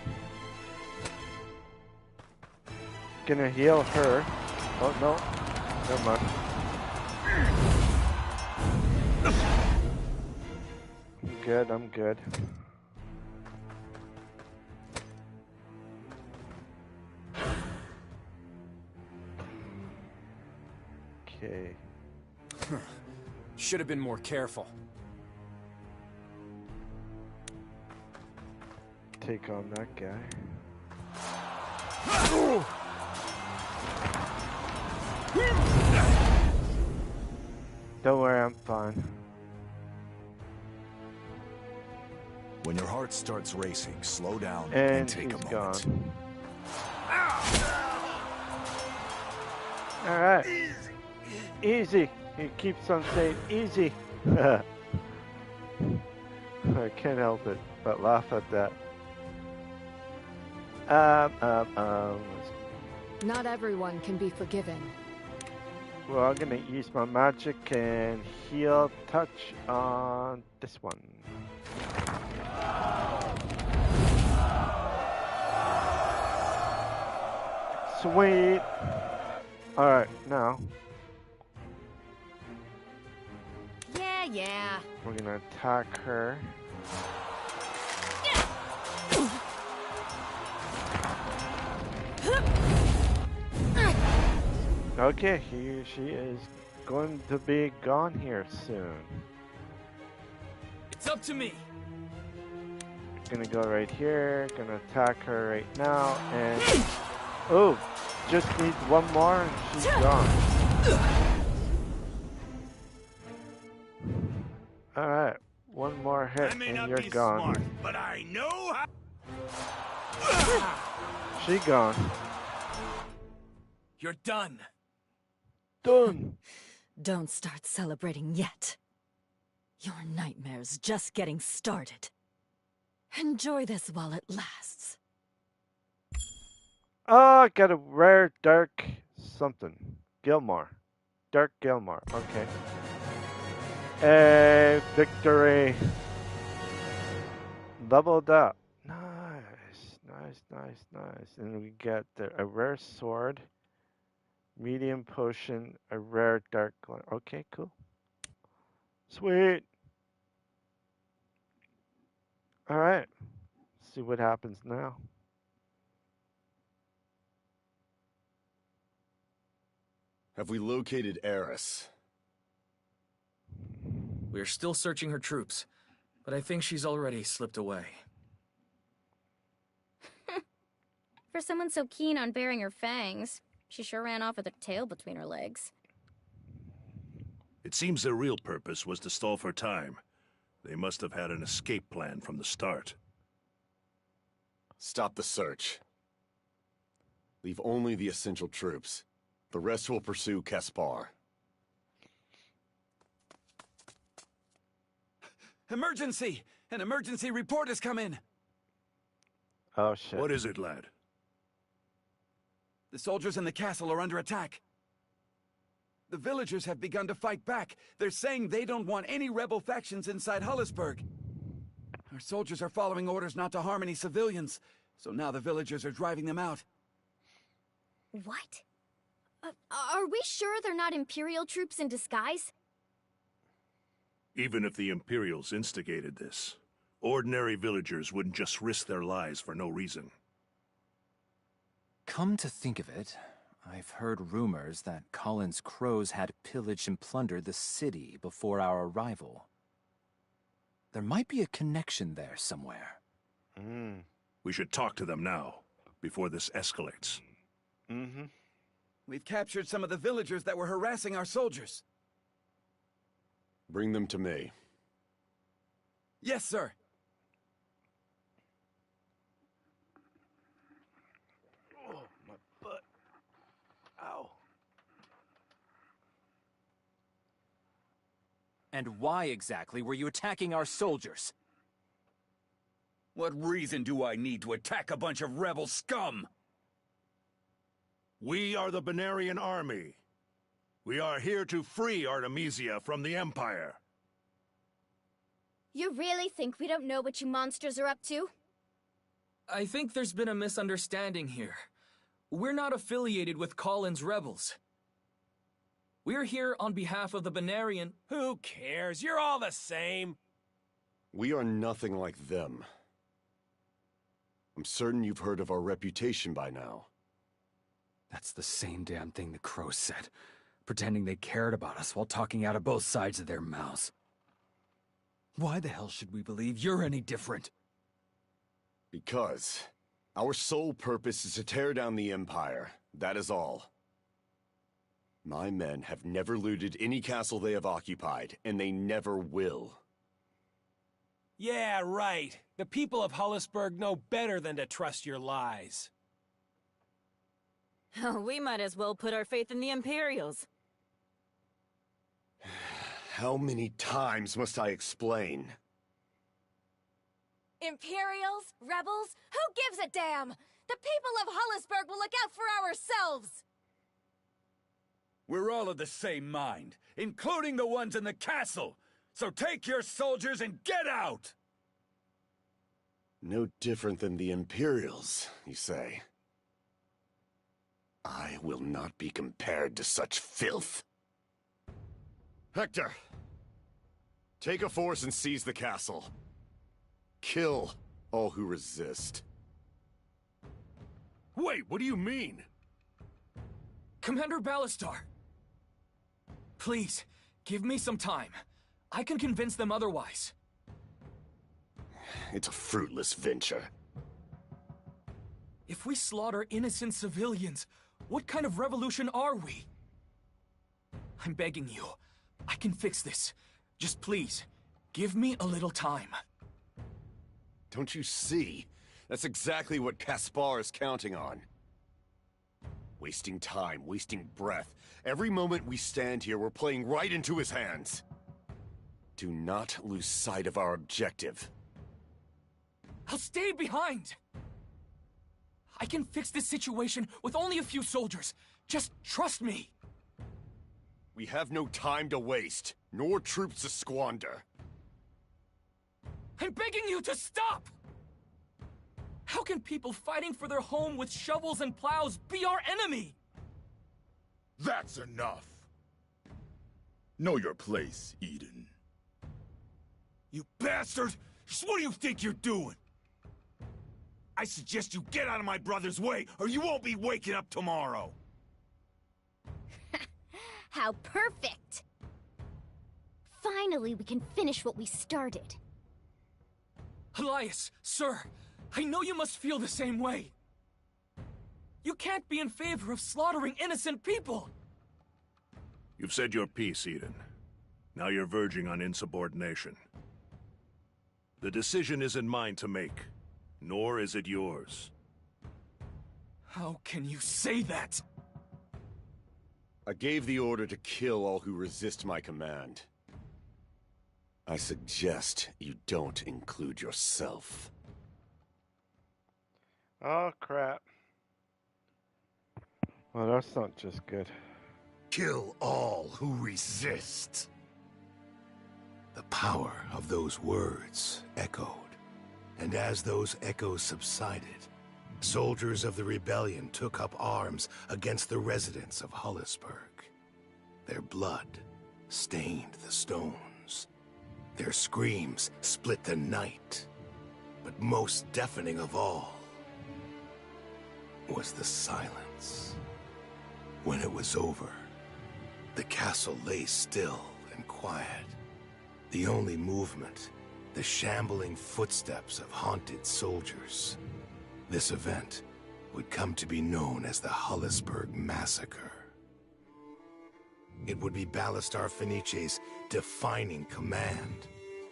Gonna heal her. Oh no. Never mind. I'm good, I'm good. Okay. Should have been more careful. Take on that guy. Don't worry, I'm fine. When your heart starts racing, slow down And take a he's moment. gone. Alright. Easy. He keeps on saying easy. I can't help it but laugh at that. Not everyone can be forgiven. Well, I'm gonna use my magic and heal touch on this one. Sweet. Alright, now Yeah. we're gonna attack her. Okay, she is going to be gone here soon. It's up to me. Gonna go right here, gonna attack her right now, and oh, just needs one more and she's gone. Alright, One more hit I may and not you're be gone. smart, but I know how. She gone. You're done. Done. Don't start celebrating yet. Your nightmare's just getting started. Enjoy this while it lasts. Oh, I got a rare dark something. Gilmore. Dark Gilmore. Okay. Hey, victory. Leveled up. Nice, nice. And we get a rare sword, medium potion, a rare dark glare. Okay, cool. Sweet. Alright. See what happens now. Have we located Eris? We're still searching her troops, but I think she's already slipped away. For someone so keen on bearing her fangs, she sure ran off with her tail between her legs. It seems their real purpose was to stall for time. They must have had an escape plan from the start. Stop the search. Leave only the essential troops. The rest will pursue Caspar. Emergency! An emergency report has come in! Oh, shit. What is it, lad? The soldiers in the castle are under attack. The villagers have begun to fight back. They're saying they don't want any rebel factions inside Hollisburg. Our soldiers are following orders not to harm any civilians, so now the villagers are driving them out. What? Are we sure they're not Imperial troops in disguise? Even if the Imperials instigated this, ordinary villagers wouldn't just risk their lives for no reason. Come to think of it, I've heard rumors that Colin's crows had pillaged and plundered the city before our arrival. There might be a connection there somewhere. We should talk to them now, before this escalates. We've captured some of the villagers that were harassing our soldiers. Bring them to me. Yes, sir. Oh, my butt. Ow. And why exactly were you attacking our soldiers? What reason do I need to attack a bunch of rebel scum? We are the Benarian army. We are here to free Artemisia from the Empire. You really think we don't know what you monsters are up to? I think there's been a misunderstanding here. We're not affiliated with Colin's rebels. We're here on behalf of the Benarian. Who cares? You're all the same. We are nothing like them. I'm certain you've heard of our reputation by now. That's the same damn thing the crows said, pretending they cared about us while talking out of both sides of their mouths. Why the hell should we believe you're any different? Because our sole purpose is to tear down the Empire. That is all. My men have never looted any castle they have occupied, and they never will. Yeah, right. The people of Hollisburg know better than to trust your lies. Oh, we might as well put our faith in the Imperials. How many times must I explain? Imperials? Rebels? Who gives a damn? The people of Hollisburg will look out for ourselves! We're all of the same mind, including the ones in the castle. So take your soldiers and get out! No different than the Imperials, you say? I will not be compared to such filth. Hector! Take a force and seize the castle. Kill all who resist. Wait, what do you mean? Commander Ballastar! Please, give me some time. I can convince them otherwise. It's a fruitless venture. If we slaughter innocent civilians, what kind of revolution are we? I'm begging you. I can fix this. Just please, Give me a little time. Don't you see? That's exactly what Caspar is counting on. Wasting time, wasting breath. Every moment we stand here, we're playing right into his hands. Do not lose sight of our objective. I'll stay behind! I can fix this situation with only a few soldiers. Just trust me! We have no time to waste, nor troops to squander. I'm begging you to stop! How can people fighting for their home with shovels and plows be our enemy? That's enough. Know your place, Eden. You bastard! Just what do you think you're doing? I suggest you get out of my brother's way, or you won't be waking up tomorrow! How perfect! Finally, we can finish what we started. Elias, sir, I know you must feel the same way. You can't be in favor of slaughtering innocent people! You've said your piece, Eden. Now you're verging on insubordination. The decision isn't mine to make, nor is it yours. How can you say that? I gave the order to kill all who resist my command. I suggest you don't include yourself. Oh, crap. Well, that's not just good. Kill all who resist. The power of those words echoed, and as those echoes subsided, soldiers of the rebellion took up arms against the residents of Hollisburg. Their blood stained the stones. Their screams split the night. But most deafening of all was the silence. When it was over, the castle lay still and quiet. The only movement, the shambling footsteps of haunted soldiers. This event would come to be known as the Hollisburg Massacre. It would be Ballastar Fenice's defining command.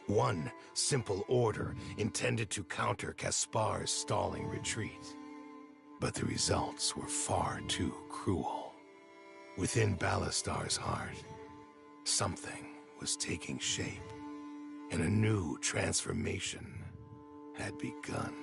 One simple order intended to counter Caspar's stalling retreat. But the results were far too cruel. Within Ballastar's heart, something was taking shape, and a new transformation had begun.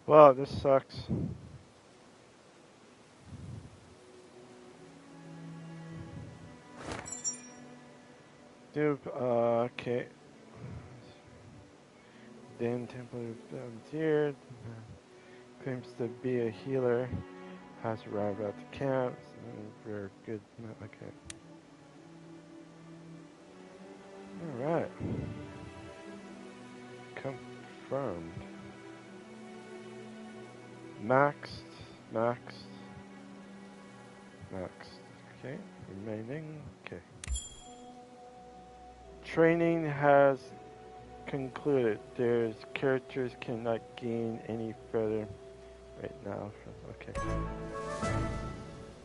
Wow, this sucks. Dude, okay. Dan Temple volunteered. Claims to be a healer. Has arrived at the camp. Very good. Okay. Alright. Confirmed. Maxed. Okay. Remaining. Okay. Training has concluded. There's characters cannot gain any further right now. Okay.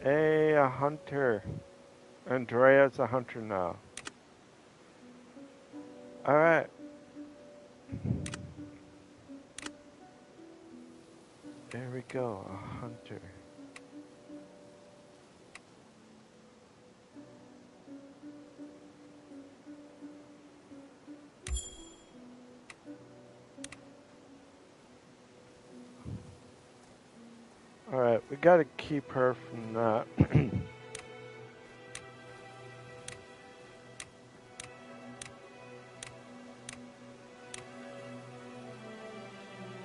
A hunter. Andrea's a hunter now. Alright. There we go, a hunter. Alright, we gotta keep her from that.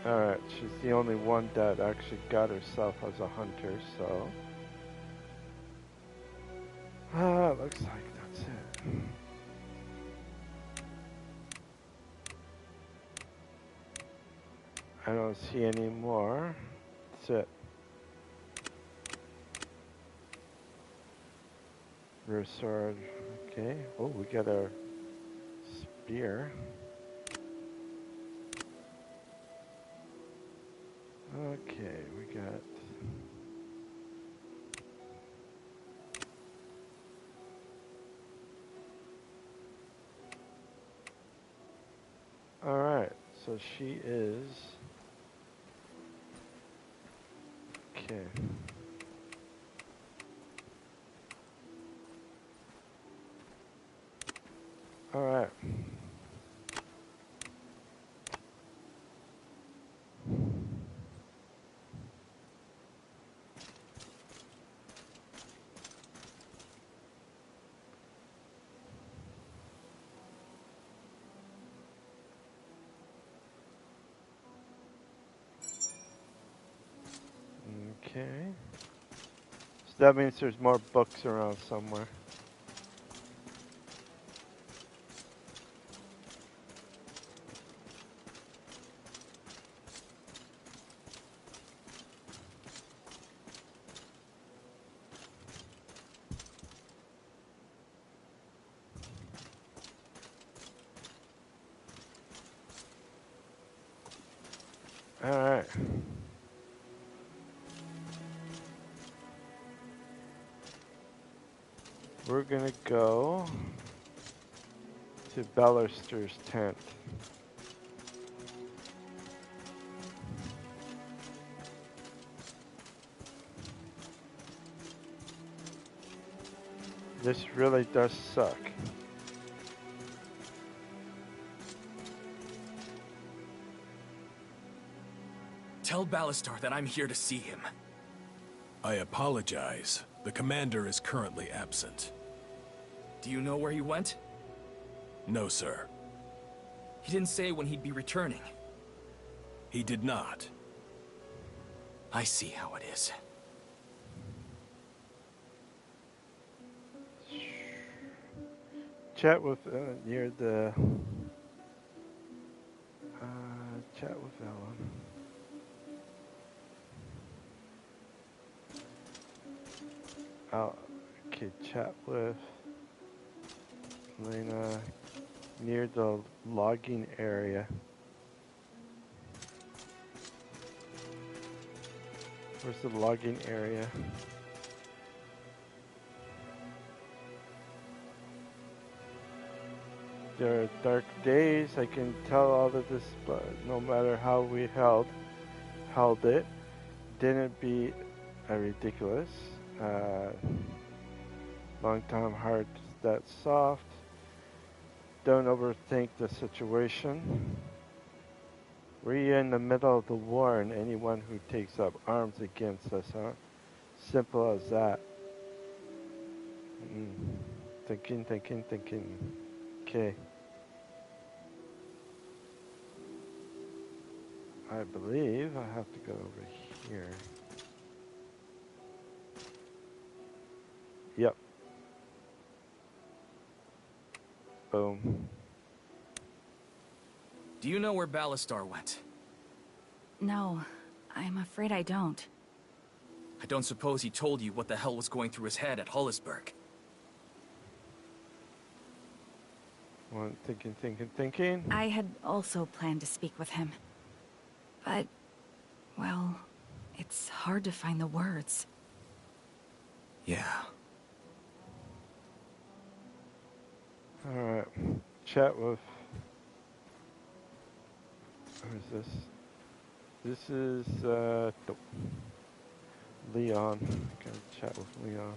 Alright, she's the only one that actually got herself as a hunter, so... looks like that's it. I don't see any more. That's it. Rear sword, okay. Okay. Oh, we got our spear. Okay, we got... Alright, so she is... Okay. Alright. Okay. So that means there's more books around somewhere. Alright. We're gonna go to Ballister's tent. This really does suck. Tell Ballister that I'm here to see him. I apologize. The commander is currently absent. Do you know where he went? No, sir. He didn't say when he'd be returning. He did not. I see how it is. Chat with near the chat with Ellen. Oh, okay, chat with Lena near the logging area. Where's the logging area? There are dark days, I can tell all of this, but no matter how we held it, didn't be ridiculous. Long time heart that soft. Don't overthink the situation. We're in the middle of the war, and anyone who takes up arms against us, huh? Simple as that. Thinking. Okay. I believe I have to go over here. Yep. Boom. Do you know where Ballister went? No, I'm afraid I don't. I don't suppose he told you what the hell was going through his head at Hollisburg. Well, thinking. I had also planned to speak with him. But, well, it's hard to find the words. Yeah. Alright. Chat with... Who is this? This is, Leon. Gotta chat with Leon.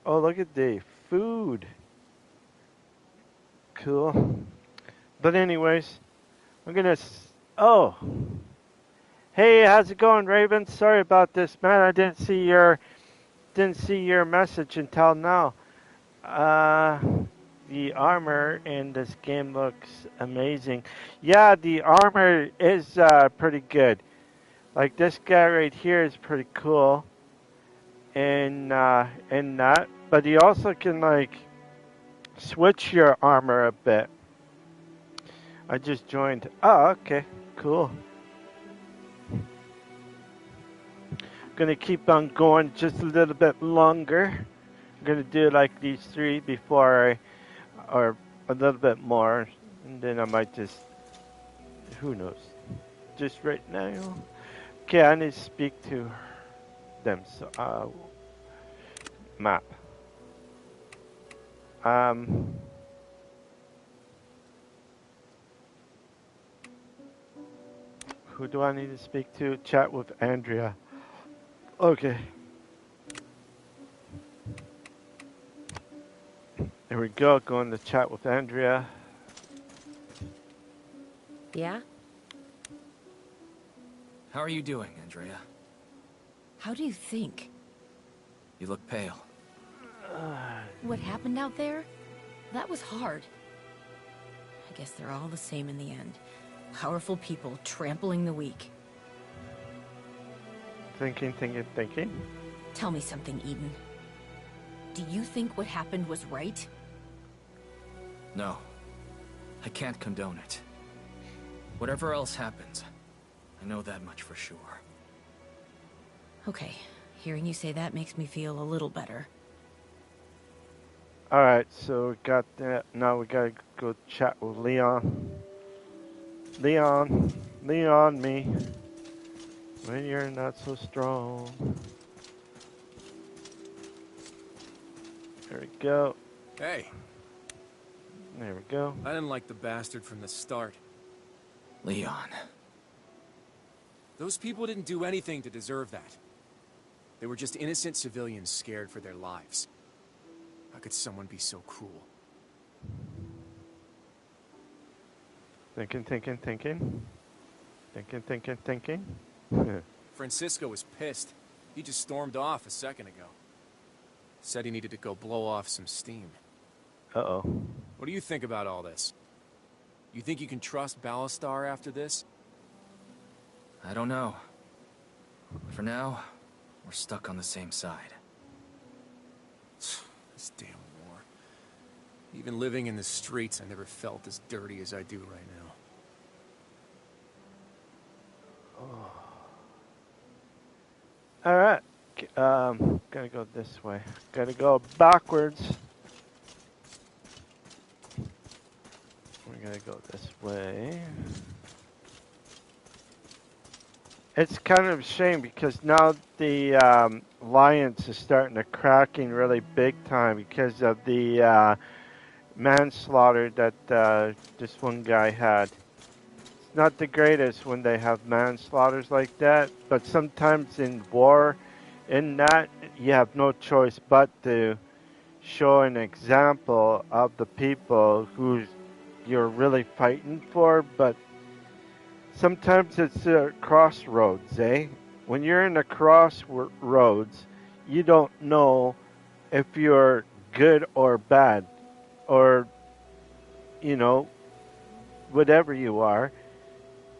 Oh, look at the food. Cool. But anyways, I'm gonna... Oh! Hey, how's it going, Raven? Sorry about this, man. I didn't see your message until now. The armor in this game looks amazing. Yeah, the armor is pretty good. Like this guy right here is pretty cool. In that, but you also can like switch your armor a bit. I just joined. Oh, okay, cool. gonna keep on going just a little bit longer. I'm gonna do like these 3 before or a little bit more, and then I might just, who knows, just right now. Okay, I need to speak to them. So, map. Um, who do I need to speak to? Chat with Andrea. Okay. There we go. Going to chat with Andrea. Yeah? How are you doing, Andrea? How do you think? You look pale. What happened out there? That was hard. I guess they're all the same in the end. Powerful people trampling the weak. Thinking. Tell me something, Eden. Do you think what happened was right? No. I can't condone it. Whatever else happens, I know that much for sure. Okay. Hearing you say that makes me feel a little better. Alright, so we got that. Now we gotta go chat with Leon. Leon me. When you're not so strong. There we go. Hey. There we go. I didn't like the bastard from the start. Leon. Those people didn't do anything to deserve that. They were just innocent civilians scared for their lives. How could someone be so cruel? Thinking. Francisco was pissed. He just stormed off a second ago. Said he needed to go blow off some steam. Uh-oh. What do you think about all this? You think you can trust Ballastar after this? I don't know. For now, we're stuck on the same side. This damn war. Even living in the streets, I never felt as dirty as I do right now. Alright. Gotta go this way. Gotta go backwards. We're gonna go this way. It's kind of a shame because now the alliance is starting to cracking really big time because of the manslaughter that this one guy had. It's not the greatest when they have manslaughters like that, but sometimes in war, in that, you have no choice but to show an example of the people who you're really fighting for, but sometimes it's a crossroads, eh? When you're in a crossroads, you don't know if you're good or bad, or, you know, whatever you are.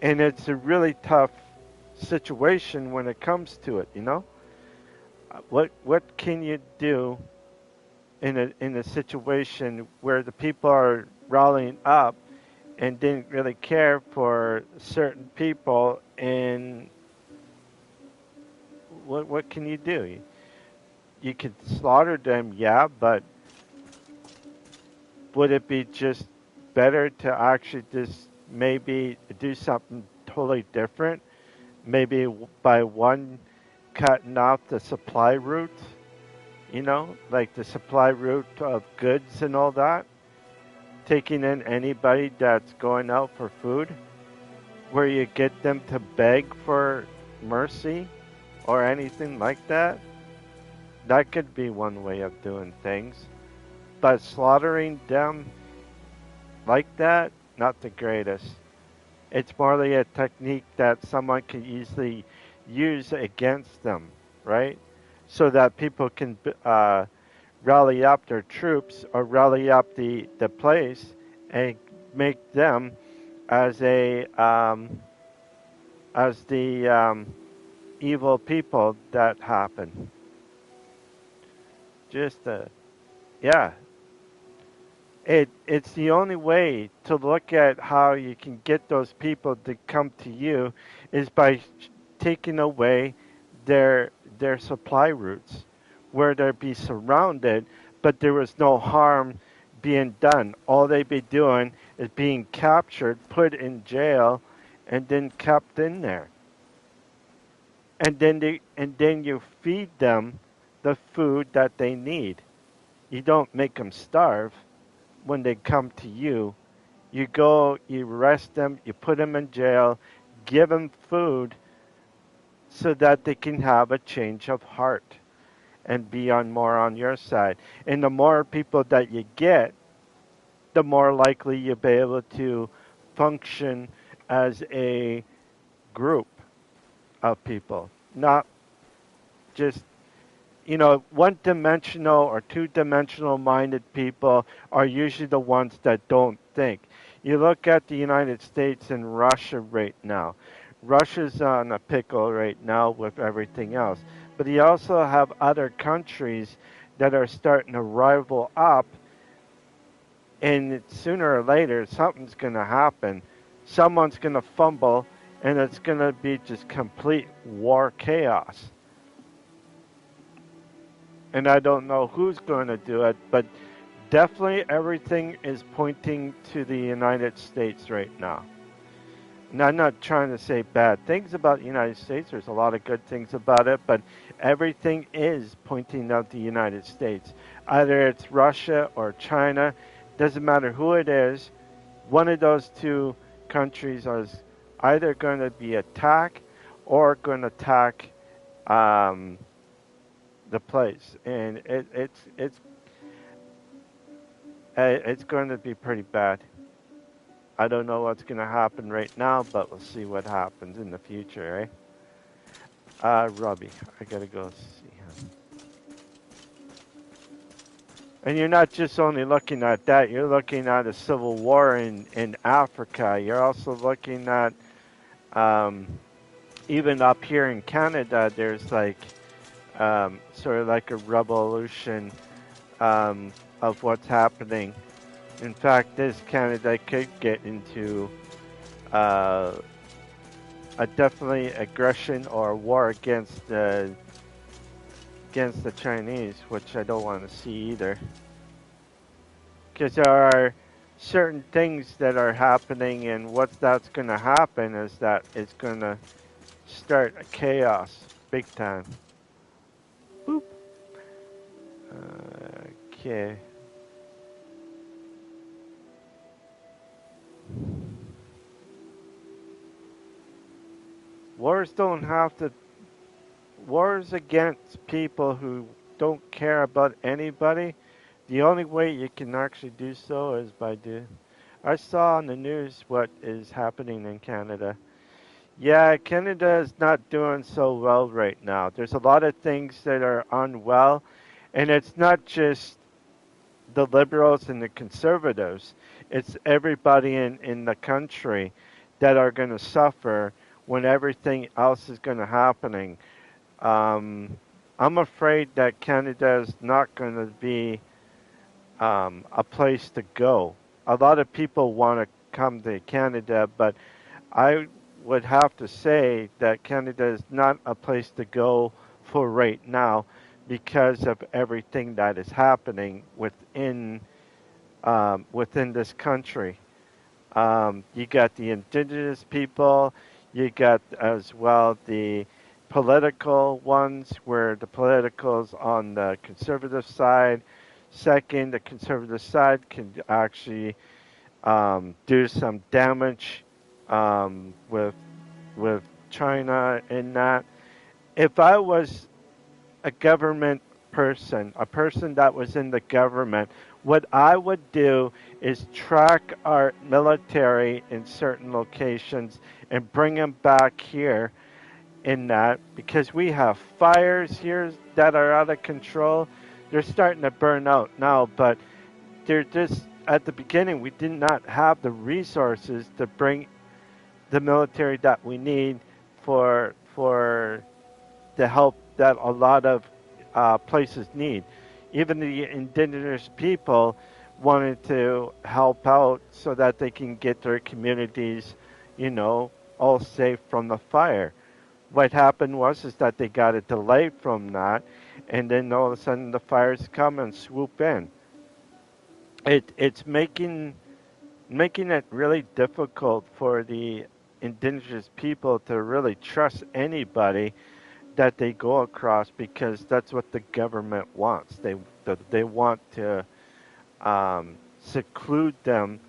And it's a really tough situation when it comes to it, you know? What can you do in a situation where the people are rallying up and didn't really care for certain people, and what can you do? You could slaughter them, yeah, but would it be just better to actually just maybe do something totally different? Maybe by one cutting off the supply route, you know, like the supply route of goods and all that, taking in anybody that's going out for food, where you get them to beg for mercy or anything like that. That could be one way of doing things. But slaughtering them like that, not the greatest. It's more like a technique that someone can easily use against them, right? So that people can rally up their troops or rally up the place and make them as a as the evil people that happen. Just yeah. It's the only way to look at how you can get those people to come to you is by taking away their supply routes where they'd be surrounded, but there was no harm being done. All they'd be doing is being captured, put in jail, and then kept in there. And then you feed them the food that they need. You don't make them starve when they come to you. You go, you arrest them, you put them in jail, give them food so that they can have a change of heart and be more on your side. And the more people that you get, the more likely you'll be able to function as a group of people, not just one-dimensional or two-dimensional minded people are usually the ones that don't think. You look at the United States and Russia right now. Russia's on a pickle right now with everything else. But you also have other countries that are starting to rival up, and sooner or later something's going to happen. Someone's going to fumble, and it's going to be just complete war chaos. And I don't know who's going to do it, but definitely everything is pointing to the United States right now. And I'm not trying to say bad things about the United States. There's a lot of good things about it, but everything is pointing out the United States. Either it's Russia or China, doesn't matter who it is, one of those two countries is either going to be attacked or going to attack the place, and it's going to be pretty bad. I don't know what's going to happen right now, but we'll see what happens in the future, Robbie, I gotta go see him. And you're not just only looking at that, you're looking at a civil war in Africa. You're also looking at, even up here in Canada, there's like, sort of like a revolution of what's happening. In fact, this Canada could get into a definitely aggression or war against the Chinese, which I don't want to see either. Because there are certain things that are happening, and that's going to happen is that it's going to start a chaos big time. Boop. Okay. Wars against people who don't care about anybody. The only way you can actually do so is by I saw on the news what is happening in Canada. Yeah, Canada is not doing so well right now. There's a lot of things that are unwell, and it's not just the liberals and the conservatives. It's everybody in the country that are going to suffer when everything else is going to happening. I'm afraid that Canada is not going to be a place to go. A lot of people want to come to Canada, but I would have to say that Canada is not a place to go for right now because of everything that is happening within this country. You got the indigenous people, you got as well the political ones, where the politicals on the conservative side. Second, the conservative side can actually do some damage with China in that. If I was a government person, a person that was in the government, what I would do is track our military in certain locations and bring them back here in that, because we have fires here that are out of control. They're starting to burn out now, but they're just, at the beginning, we did not have the resources to bring the military that we need for the help that a lot of places need. Even the indigenous people wanted to help out so that they can get their communities, all safe from the fire. what happened was is that they got a delay from that, and then all of a sudden the fires come and swoop in. It's making it really difficult for the indigenous people to really trust anybody that they go across because that's what the government wants. They want to seclude them,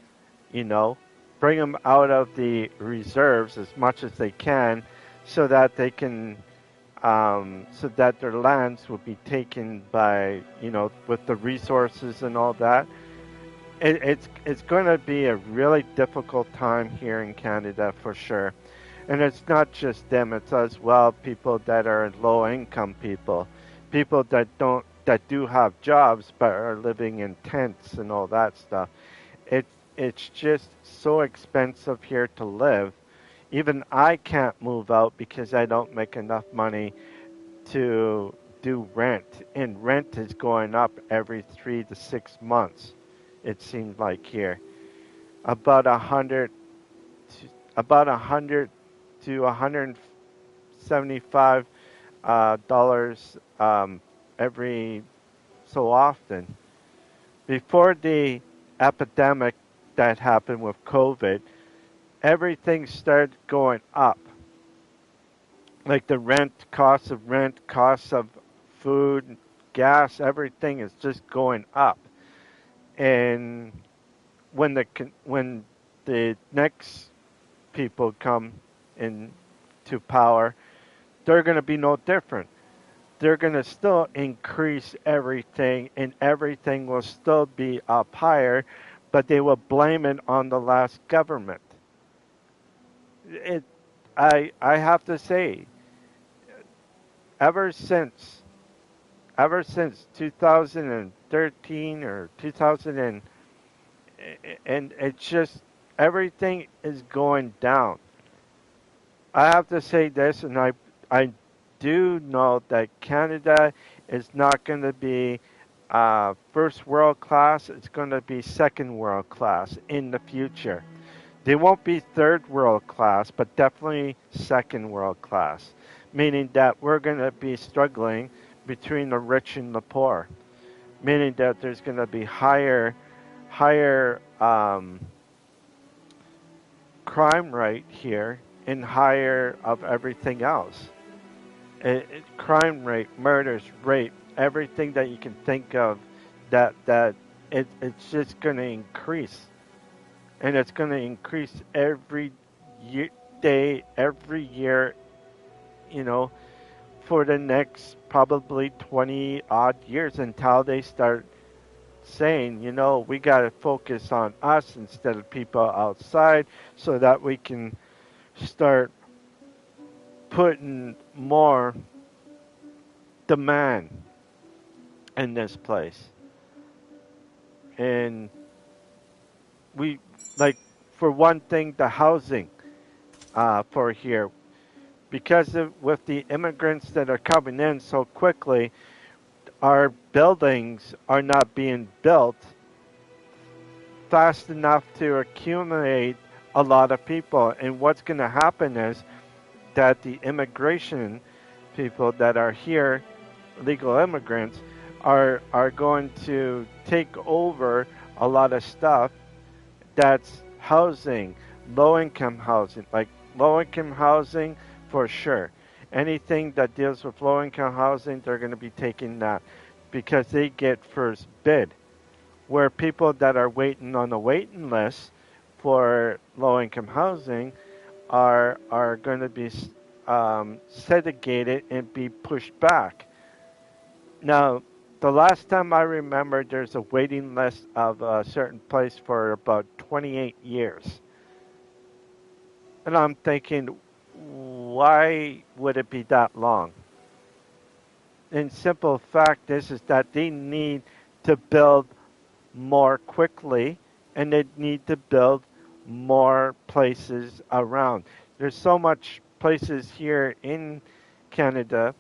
you know, bring them out of the reserves as much as they can, so that they can, so that their lands will be taken by, with the resources and all that. It's going to be a really difficult time here in Canada for sure. And it's not just them; it's as well people that are low income people, people that do have jobs but are living in tents and all that stuff. It it's just so expensive here to live. Even I can't move out because I don't make enough money to do rent, and rent is going up every 3 to 6 months. It seems like here about 100 to 175 dollars every so often. Before the epidemic that happened with COVID, everything started going up. Like the rent, costs of food, gas, everything is just going up. And when the next people come into power, they're going to be no different. They're going to still increase everything, and everything will still be up higher, but they will blame it on the last government. It, I have to say, ever since ever since 2013 or 2000 and it's just everything is going down. I have to say this, and I do know that Canada is not going to be first world class. It's going to be second world class in the future. They won't be third world class, but definitely second world class, meaning that we're going to be struggling between the rich and the poor, meaning that there's going to be higher crime rate here and higher of everything else. Crime rate, murders, rape, everything that you can think of, it's just going to increase, and it's going to increase every year, day, every year, you know, for the next probably 20 odd years until they start saying, we got to focus on us instead of people outside so that we can start putting more demand in this place. And we, like, for one thing, the housing for here, because with the immigrants that are coming in so quickly, our buildings are not being built fast enough to accumulate a lot of people. And what's going to happen is that the immigration people that are here, legal immigrants, are going to take over a lot of stuff that's housing, low income housing, like low income housing for sure. Anything that deals with low income housing, they're going to be taking that because they get first bid. Where people that are waiting on the waiting list for low income housing are going to be segregated and be pushed back. Now, the last time I remember, there's a waiting list of a certain place for about 28 years. And I'm thinking, why would it be that long? And simple fact is that they need to build more quickly, and they need to build more places around. There's so much places here in Canada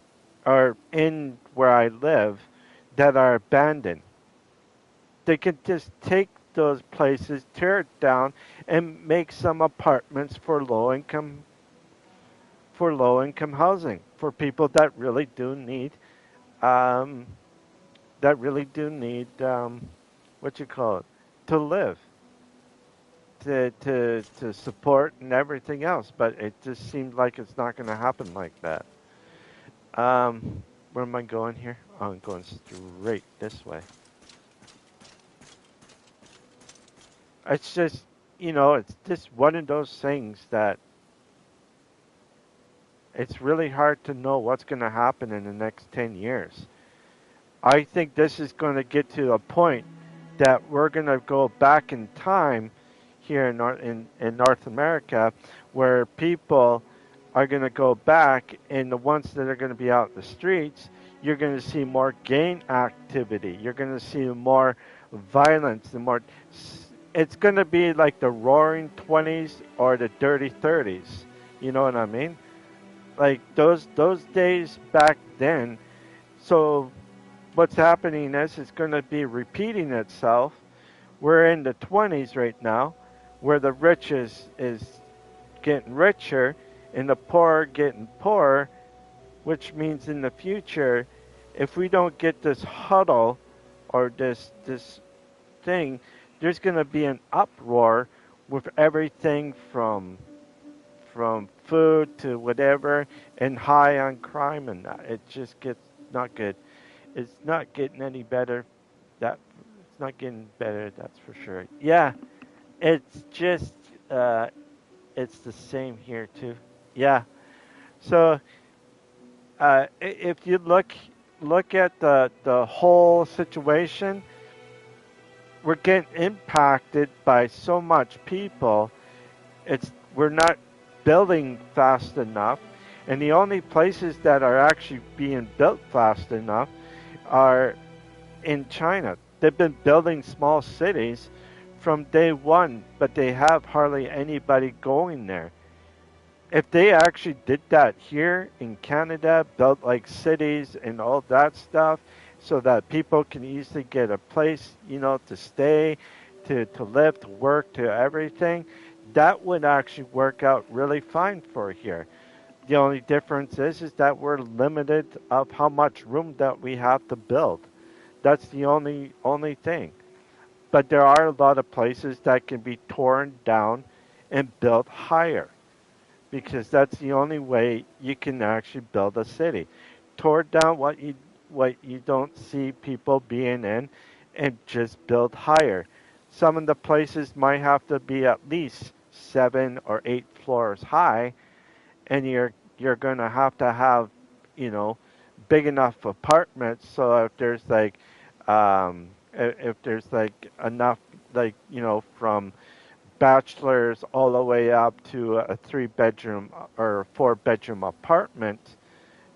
or in where I live that are abandoned. They could just take those places, tear it down, and make some apartments for low-income housing for people that really do need um, what you call it, to live, to support and everything else. But it just seems like it's not going to happen like that. Where am I going here? Oh, I'm going straight this way. It's just, it's just one of those things that it's really hard to know what's going to happen in the next 10 years. I think this is going to get to a point that we're going to go back in time here in North America where people are going to go back, and the ones that are going to be out in the streets, you're going to see more gang activity. You're going to see more violence and more. It's going to be like the roaring 20s or the dirty 30s. You know what I mean? Like those days back then. So what's happening is it's going to be repeating itself. We're in the 20s right now, where the rich is getting richer and the poor getting poorer, which means in the future, if we don't get this huddle or this thing, there's going to be an uproar with everything from food to whatever, and high on crime, and that. It just gets not good. It's not getting any better. That it's not getting better. That's for sure. Yeah, it's just it's the same here too. Yeah. So if you look at the whole situation, we're getting impacted by so much people. We're not building fast enough, and the only places that are actually being built fast enough are in China. They've been building small cities from day one, but they have hardly anybody going there. If they actually did that here in Canada, built like cities and all that stuff, so that people can easily get a place, to stay, to live, to work, to everything, that would actually work out really fine for here. The only difference is that we're limited of how much room that we have to build. That's the only thing. But there are a lot of places that can be torn down and built higher, because that's the only way you can actually build a city. Tore down what you don't see people being in, and just build higher. Some of the places might have to be at least 7 or 8 floors high, and you're going to have, big enough apartments, so if there's like enough, like, from bachelors all the way up to a 3 bedroom or 4 bedroom apartment,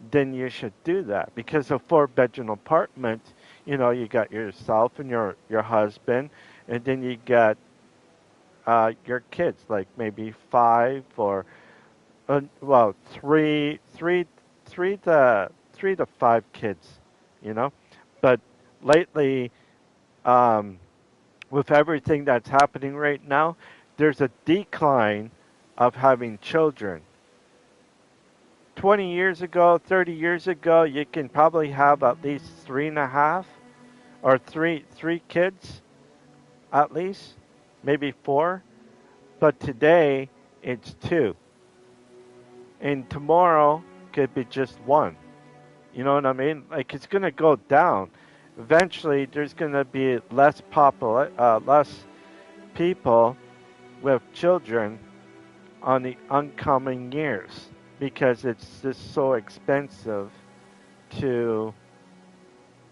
then you should do that. Because a 4 bedroom apartment, you got yourself and your husband, and then you got your kids, like maybe 3 to 5 kids, you know. But lately, um, with everything that's happening right now, there's a decline of having children. 20 years ago, 30 years ago, you can probably have at least 3.5 or three kids, at least, maybe 4. But today, it's 2. And tomorrow could be just 1. You know what I mean? Like, it's going to go down. Eventually, there's going to be less people with children on the oncoming years, because it's just so expensive to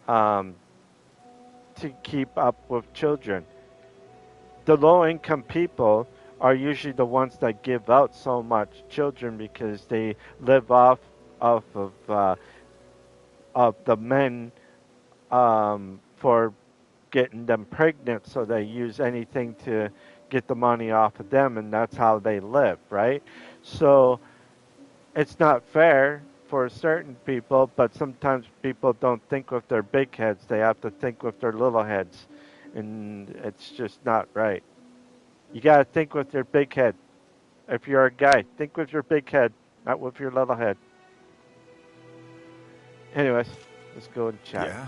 um, to keep up with children. The low-income people are usually the ones that give out so much children, because they live off of the men, for getting them pregnant, so they use anything to get the money off of them, and that's how they live, right? So it's not fair for certain people, but sometimes people don't think with their big heads. They have to think with their little heads, and it's just not right. You got to think with your big head. If you're a guy, think with your big head. Not with your little head. Anyways, let's go and chat. Yeah?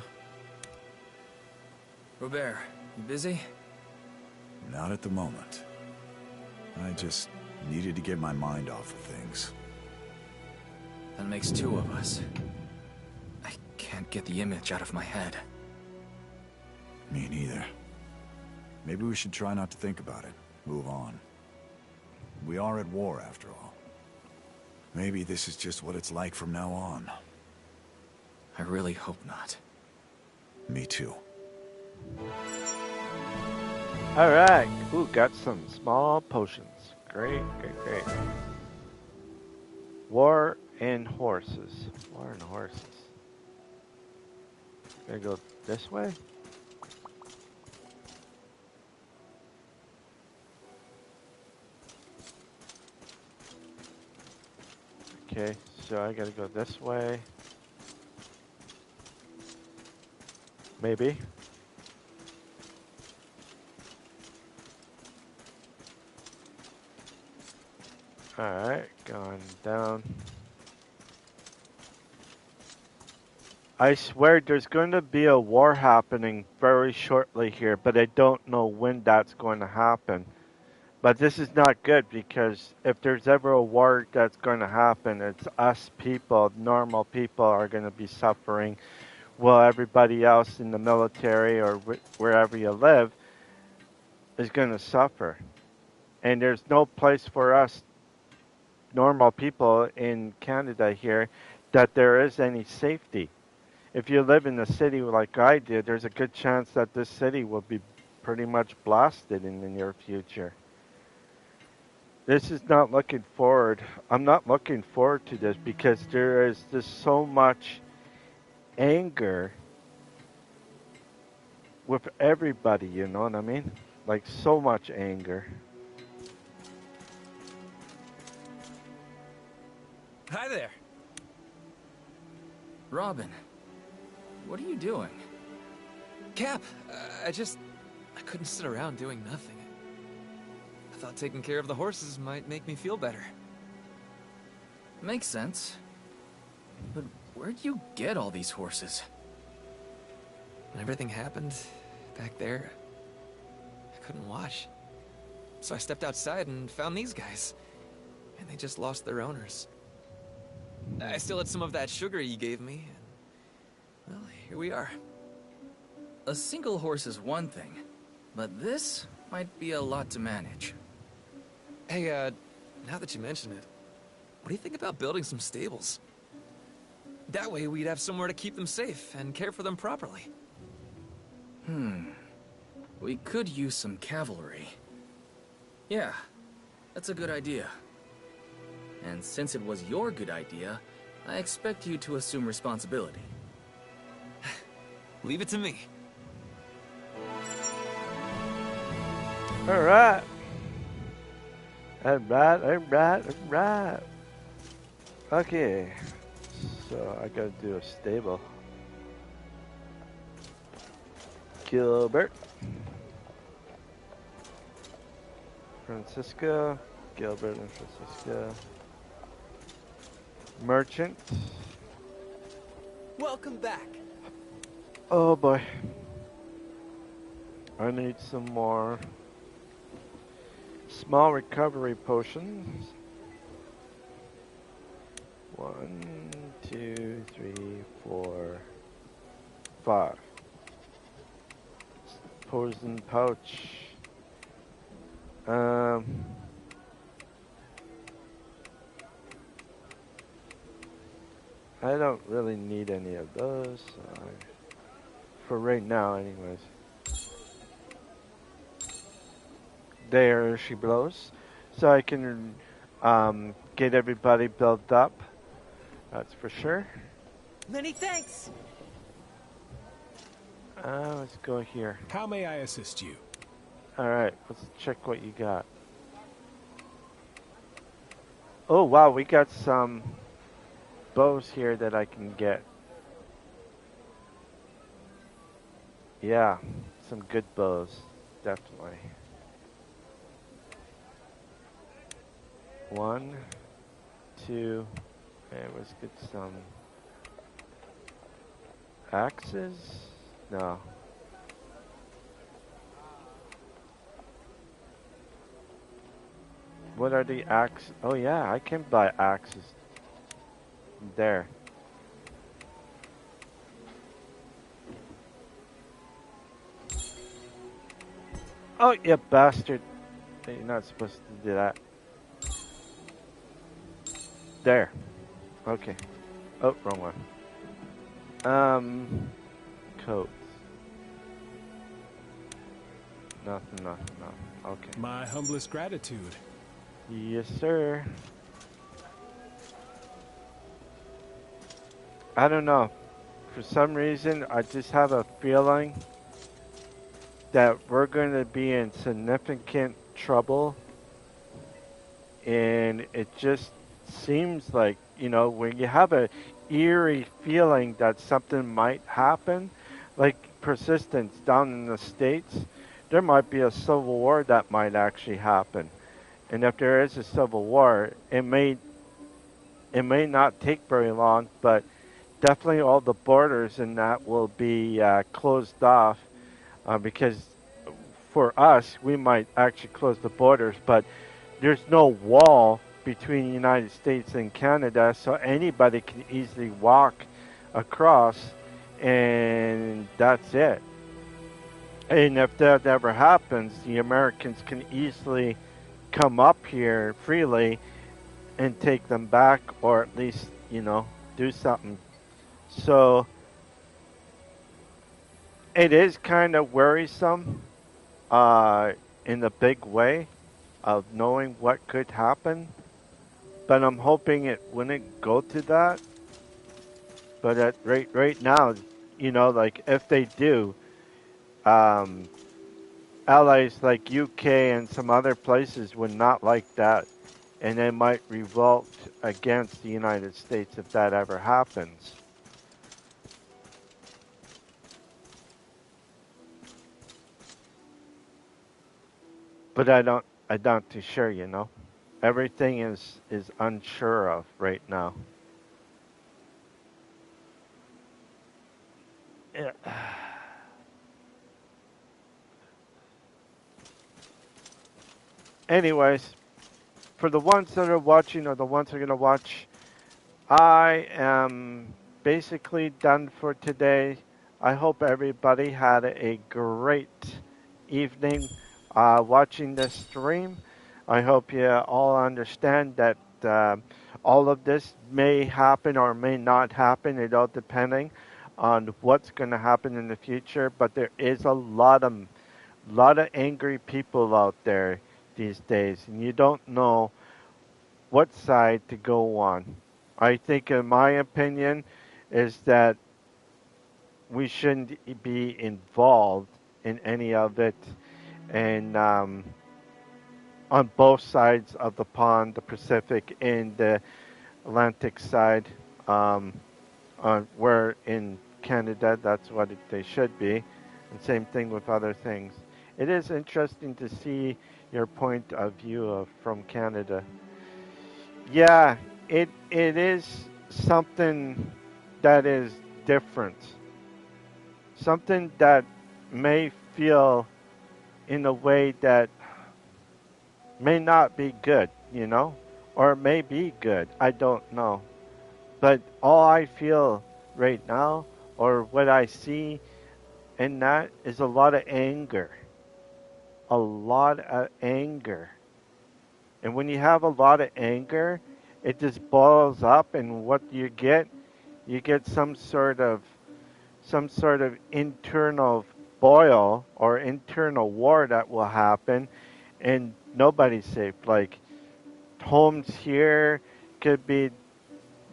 Robert, you busy? Not at the moment. I just needed to get my mind off of things. That makes two of us. I can't get the image out of my head. Me neither. Maybe we should try not to think about it. Move on. We are at war, after all. Maybe this is just what it's like from now on. I really hope not. Me too. Alright. Ooh, got some small potions. Great, great, great. War and horses. War and horses. Gonna go this way? Okay, so I gotta go this way. Maybe. Alright, going down. I swear there's going to be a war happening very shortly here, but I don't know when that's going to happen. But this is not good, because if there's ever a war that's going to happen, it's us people, normal people, are going to be suffering, while everybody else in the military or wherever you live is going to suffer. And there's no place for us normal people in Canada here that there is any safety. If you live in a city like I did, there's a good chance that this city will be pretty much blasted in the near future. This is not looking forward. I'm not looking forward to this, because there is just so much anger with everybody, you know what I mean? Like, so much anger. Hi there. Robin, what are you doing? Cap, I couldn't sit around doing nothing. I thought taking care of the horses might make me feel better. Makes sense. But where'd you get all these horses? When everything happened back there, I couldn't watch. So I stepped outside and found these guys. And they just lost their owners. I still had some of that sugar you gave me. And, well, here we are. A single horse is one thing, but this might be a lot to manage. Hey, now that you mention it, what do you think about building some stables? That way we'd have somewhere to keep them safe and care for them properly. We could use some cavalry. Yeah, that's a good idea. And since it was your good idea, I expect you to assume responsibility. Leave it to me. Alright. Alright. Okay. So I gotta do a stable. Gilbert. Francisco. Gilbert and Francisco. Merchant. Welcome back. Oh boy. I need some more small recovery potions. 1, 2, 3, 4, 5. Poison pouch. I don't really need any of those, for right now anyways. There she blows. So I can get everybody built up. That's for sure. Many thanks. Let's go here. How may I assist you? Alright, let's check what you got. Oh wow, we got some bows here that I can get. Yeah, some good bows, definitely. 1, to. Okay, let's get some axes. No. What are the axes? Oh yeah, I can buy axes. There. Oh, you bastard. You're not supposed to do that. There. Okay. Oh, wrong one. Coats. Nothing, nothing, nothing. Okay. My humblest gratitude. Yes, sir. I don't know. For some reason, I just have a feeling that we're going to be in significant trouble. And it just seems like, when you have a eerie feeling that something might happen, like persistence down in the States, there might be a civil war that might actually happen. And if there is a civil war, it may not take very long, but definitely all the borders and that will be closed off because for us, we might actually close the borders, but there's no wall between the United States and Canada, so anybody can easily walk across, and that's it. And if that ever happens, the Americans can easily come up here freely and take them back, or at least, do something. So it is kind of worrisome in a big way of knowing what could happen. But I'm hoping it wouldn't go to that. But at right now, like if they do, um, allies like UK and some other places would not like that, and they might revolt against the United States if that ever happens. But I'm not too sure. Everything is unsure of right now. Yeah. Anyways, for the ones that are watching or the ones that are going to watch, I am basically done for today. I hope everybody had a great evening watching this stream. I hope you all understand that all of this may happen or may not happen, it all depending on what's going to happen in the future. But there is a lot of angry people out there these days, and you don't know what side to go on. I think, in my opinion, is that we shouldn't be involved in any of it, and on both sides of the pond, the Pacific and the Atlantic side, where in Canada, that's what they should be, and same thing with other things. It is interesting to see your point of view from Canada. Yeah, it is something that is different. Something that may feel in a way that may not be good, or may be good. I don't know. But all I feel right now, or what I see in that, is a lot of anger. A lot of anger. And when you have a lot of anger, it just boils up, and what you get some sort of internal boil or internal war that will happen, and nobody's safe. Like homes here could be,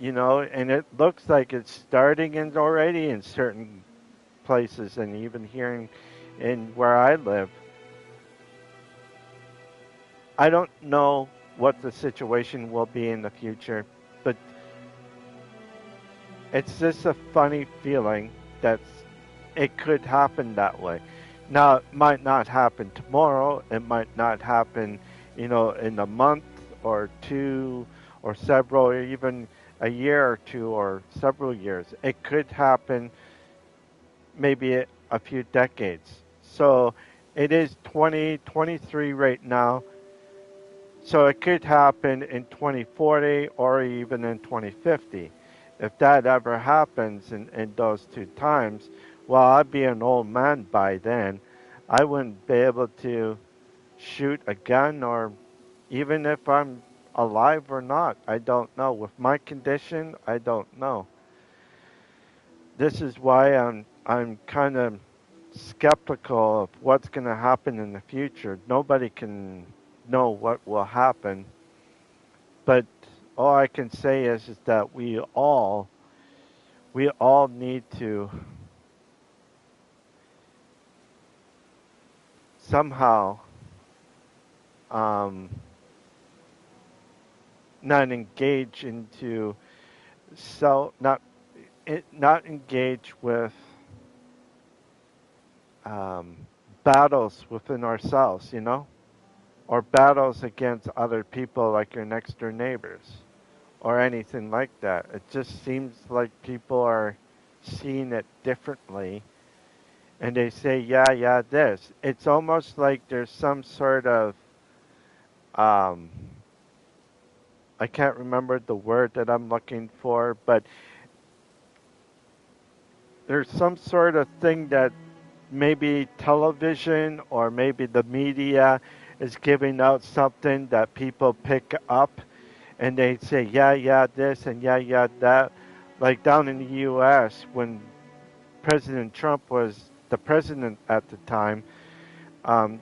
and it looks like it's starting and already in certain places, and even here in where I live. I don't know what the situation will be in the future, but it's just a funny feeling that it could happen that way. Now, it might not happen tomorrow. It might not happen, in a month or two or several, or even a year or two, or several years. It could happen maybe a few decades. So it is 2023 right now. So it could happen in 2040 or even in 2050. If that ever happens in those two times, well, I'd be an old man by then. I wouldn't be able to shoot a gun, or even if I'm alive or not, I don't know. With my condition, I don't know. This is why I'm kind of skeptical of what's going to happen in the future. Nobody can know what will happen, but all I can say is that we all need to somehow um, not engage into not engage with um, battles within ourselves, or battles against other people like your next door neighbors or anything like that. It just seems like people are seeing it differently, and they say, yeah, this. It's almost like there's some sort of um, I can't remember the word that I'm looking for, but there's some sort of thing that maybe television or maybe the media is giving out something that people pick up, and they say, yeah, this and yeah, that. Like down in the U.S., when President Trump was the president at the time,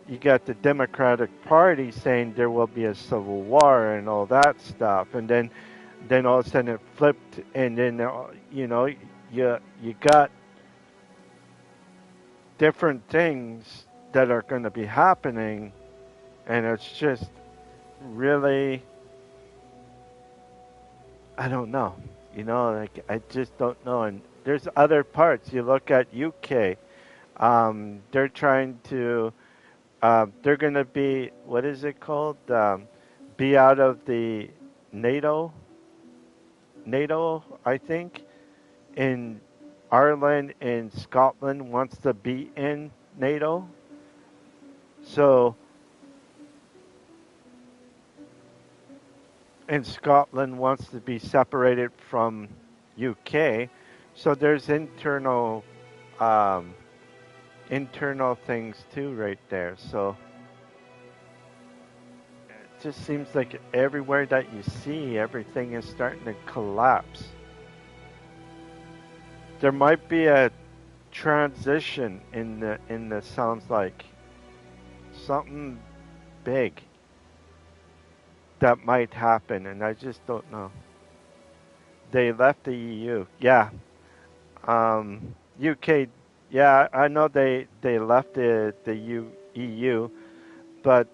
you got the Democratic Party saying there will be a civil war and all that stuff, and then all of a sudden it flipped, and then you got different things that are going to be happening, and it's just really, I don't know. Like I just don't know. And there's other parts. You look at UK. They're trying to. They're going to be, what is it called? Be out of the NATO. NATO, I think. In Ireland and Scotland wants to be in NATO. So, and Scotland wants to be separated from UK. So there's um, internal things too right there. So it just seems like everywhere that you see, everything is starting to collapse. There might be a transition in the sounds like something big that might happen, and I just don't know. They left the EU. Yeah. UK. Yeah, I know they left the EU, but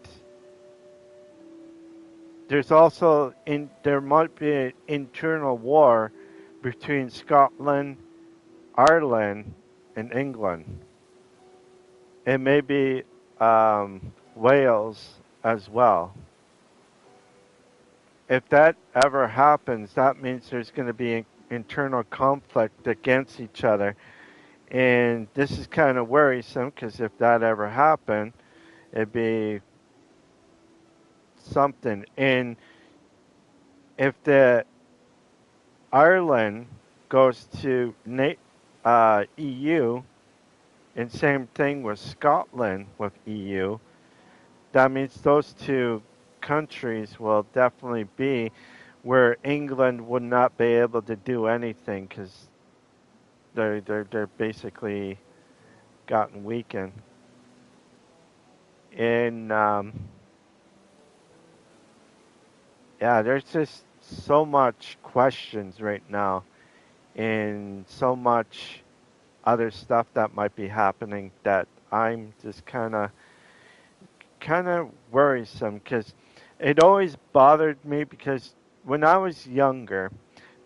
there might be an internal war between Scotland, Ireland, and England, and maybe Wales as well. If that ever happens, that means there's going to be an internal conflict against each other. And this is kind of worrisome because if that ever happened, it'd be something. And if the Ireland goes to EU, and same thing with Scotland with EU, that means those two countries will definitely be where England would not be able to do anything because they're basically gotten weakened. And yeah, there's just so much questions right now, and so much other stuff that might be happening that I'm just kind of worrisome because it always bothered me because when I was younger,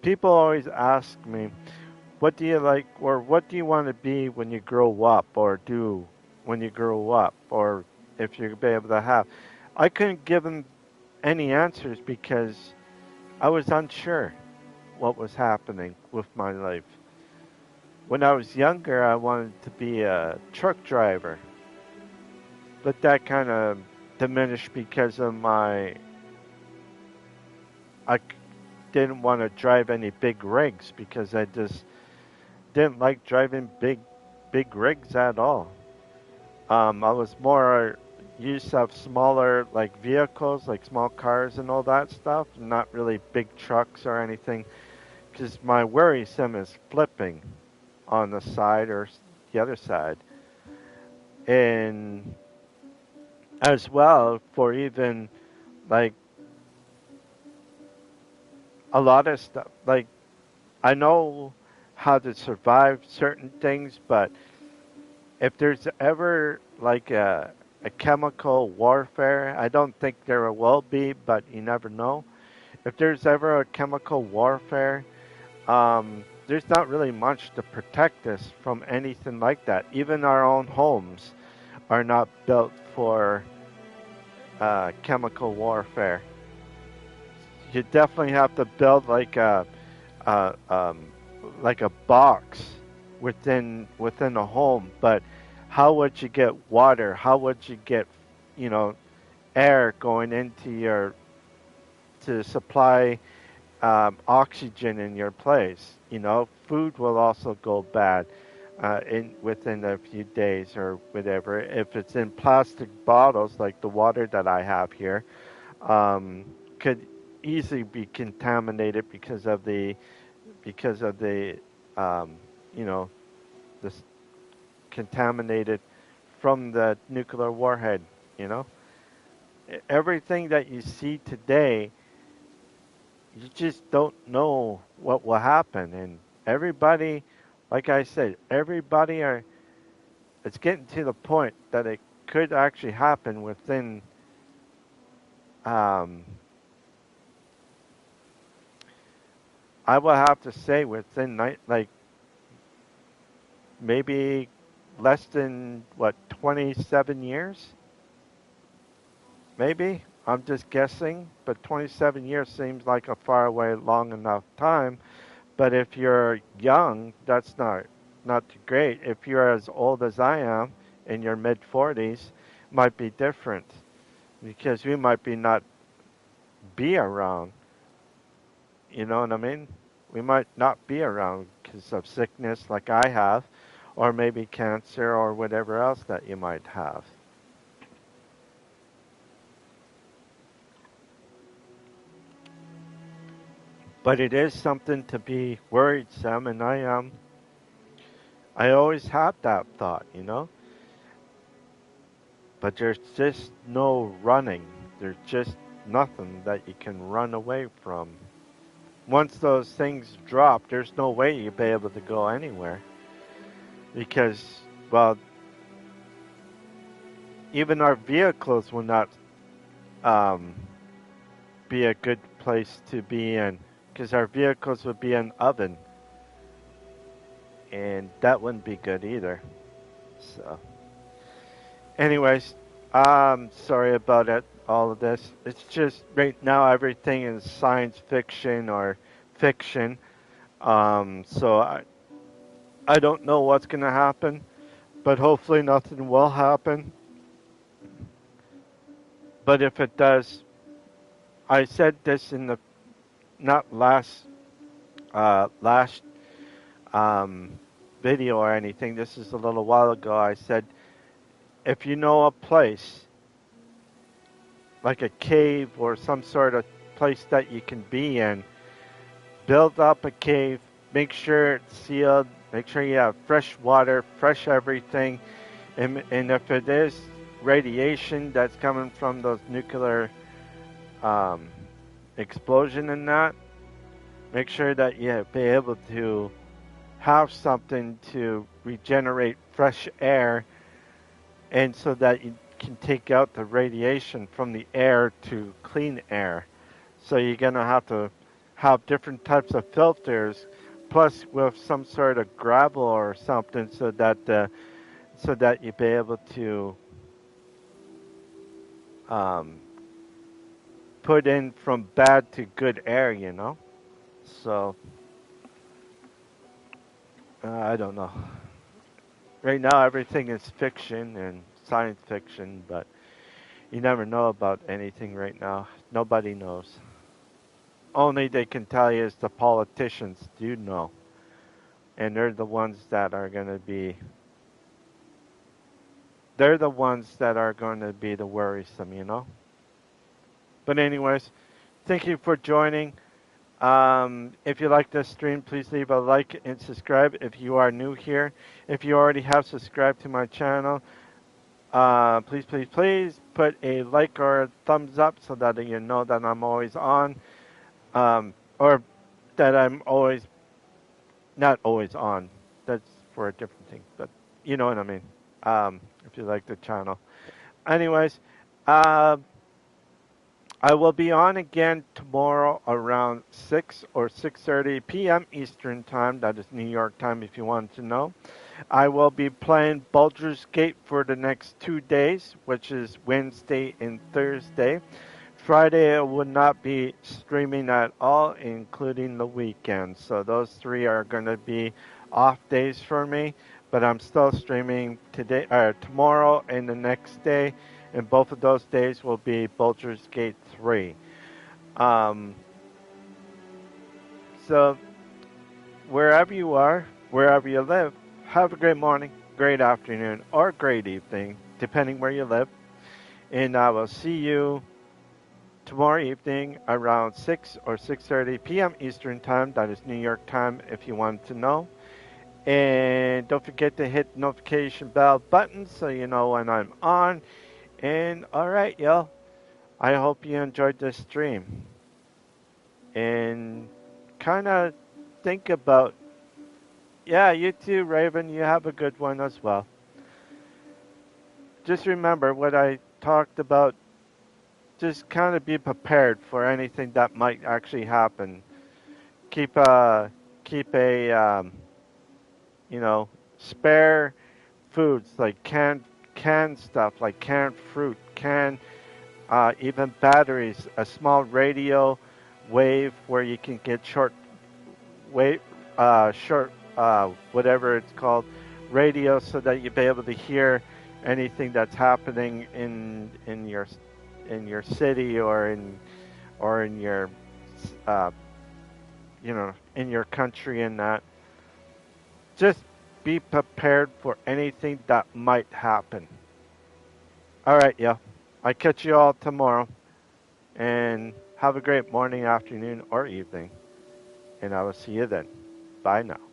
people always ask me, what do you like, or what do you want to be when you grow up, or do when you grow up, or if you'll be able to have. I couldn't give them any answers because I was unsure what was happening with my life. When I was younger, I wanted to be a truck driver, but that kind of diminished because of I didn't want to drive any big rigs because I just didn't like driving big rigs at all. I was more used of smaller like vehicles, like small cars and all that stuff, not really big trucks or anything. Because my worrisome is flipping on the side or the other side, and as well for even like a lot of stuff. Like I know how to survive certain things, but if there's ever like a chemical warfare, I don't think there will be, but you never know. If there's ever a chemical warfare, there's not really much to protect us from anything like that. Even our own homes are not built for chemical warfare. You definitely have to build a like a box within a home. But how would you get water? How would you get you know air going into your to supply oxygen in your place? Food will also go bad in within a few days or whatever. If it's in plastic bottles, like the water that I have here, um, could easily be contaminated because of the um, you know this contaminated from the nuclear warhead. You know, everything that you see today, you just don't know what will happen, and everybody, like I said, everybody are. It's getting to the point that it could actually happen within. Um, I will have to say within like maybe less than what 27 years, maybe. I'm just guessing, but 27 years seems like a far away, long enough time. But if you're young, that's not too great. If you're as old as I am, in your mid 40s, might be different because we might be not be around. You know what I mean? We might not be around because of sickness like I have, or maybe cancer or whatever else that you might have. But it is something to be worried, Sam, and I always had that thought. But there's just no running. There's just nothing that you can run away from. Once those things drop, there's no way you'll be able to go anywhere. Because, well, even our vehicles will not um, be a good place to be in. Because our vehicles would be an oven. And that wouldn't be good either. So, anyways, sorry about it, all of this. It's just right now everything is science fiction or fiction. So I don't know what's going to happen, but hopefully nothing will happen. But if it does, I said this in the not last um, video or anything. This is a little while ago. I said if you know a place like a cave or some sort of place that you can be in, build up a cave, make sure it's sealed, make sure you have fresh water, fresh everything, and if it is radiation that's coming from those nuclear um, explosion and that, make sure that you be able to have something to regenerate fresh air, and so that you can take out the radiation from the air to clean air. So you're gonna have to have different types of filters, plus with some sort of gravel or something, so that you be able to um, put in from bad to good air, you know? So, I don't know. Right now, everything is fiction and science fiction, but you never know about anything right now. Nobody knows. Only they can tell you is the politicians do know. And they're the ones that are going to be they're the ones that are going to be the worrisome, you know? But anyways, thank you for joining. If you like this stream, please leave a like and subscribe if you are new here. If you already have subscribed to my channel, please, please, please put a like or a thumbs up so that you know that I'm always on, or that I'm always not always on. That's for a different thing, but you know what I mean. If you like the channel. Anyways, uh, I will be on again tomorrow around 6 or 6:30 p.m. Eastern Time. That is New York time if you want to know. I will be playing Baldur's Gate for the next 2 days, which is Wednesday and Thursday. Friday I will not be streaming at all, including the weekend. So those 3 are going to be off days for me, but I'm still streaming today or tomorrow and the next day, and both of those days will be Baldur's Gate 3. So wherever you are, wherever you live, have a great morning, great afternoon, or great evening, depending where you live. And I will see you tomorrow evening around 6 or 6:30 p.m. Eastern Time. That is New York time if you want to know. And don't forget to hit the notification bell button so you know when I'm on. And alright, y'all. I hope you enjoyed this stream. And kind of think about, yeah, you too, Raven. You have a good one as well. Just remember what I talked about. Just kind of be prepared for anything that might actually happen. Keep a spare foods like canned stuff, like canned fruit, even batteries, a small radio wave where you can get wave, whatever it's called, radio, so that you'll be able to hear anything that's happening in your city or in your uh, in your country, and that. Just be prepared for anything that might happen. All right, yeah. I catch you all tomorrow, and have a great morning, afternoon, or evening, and I will see you then. Bye now.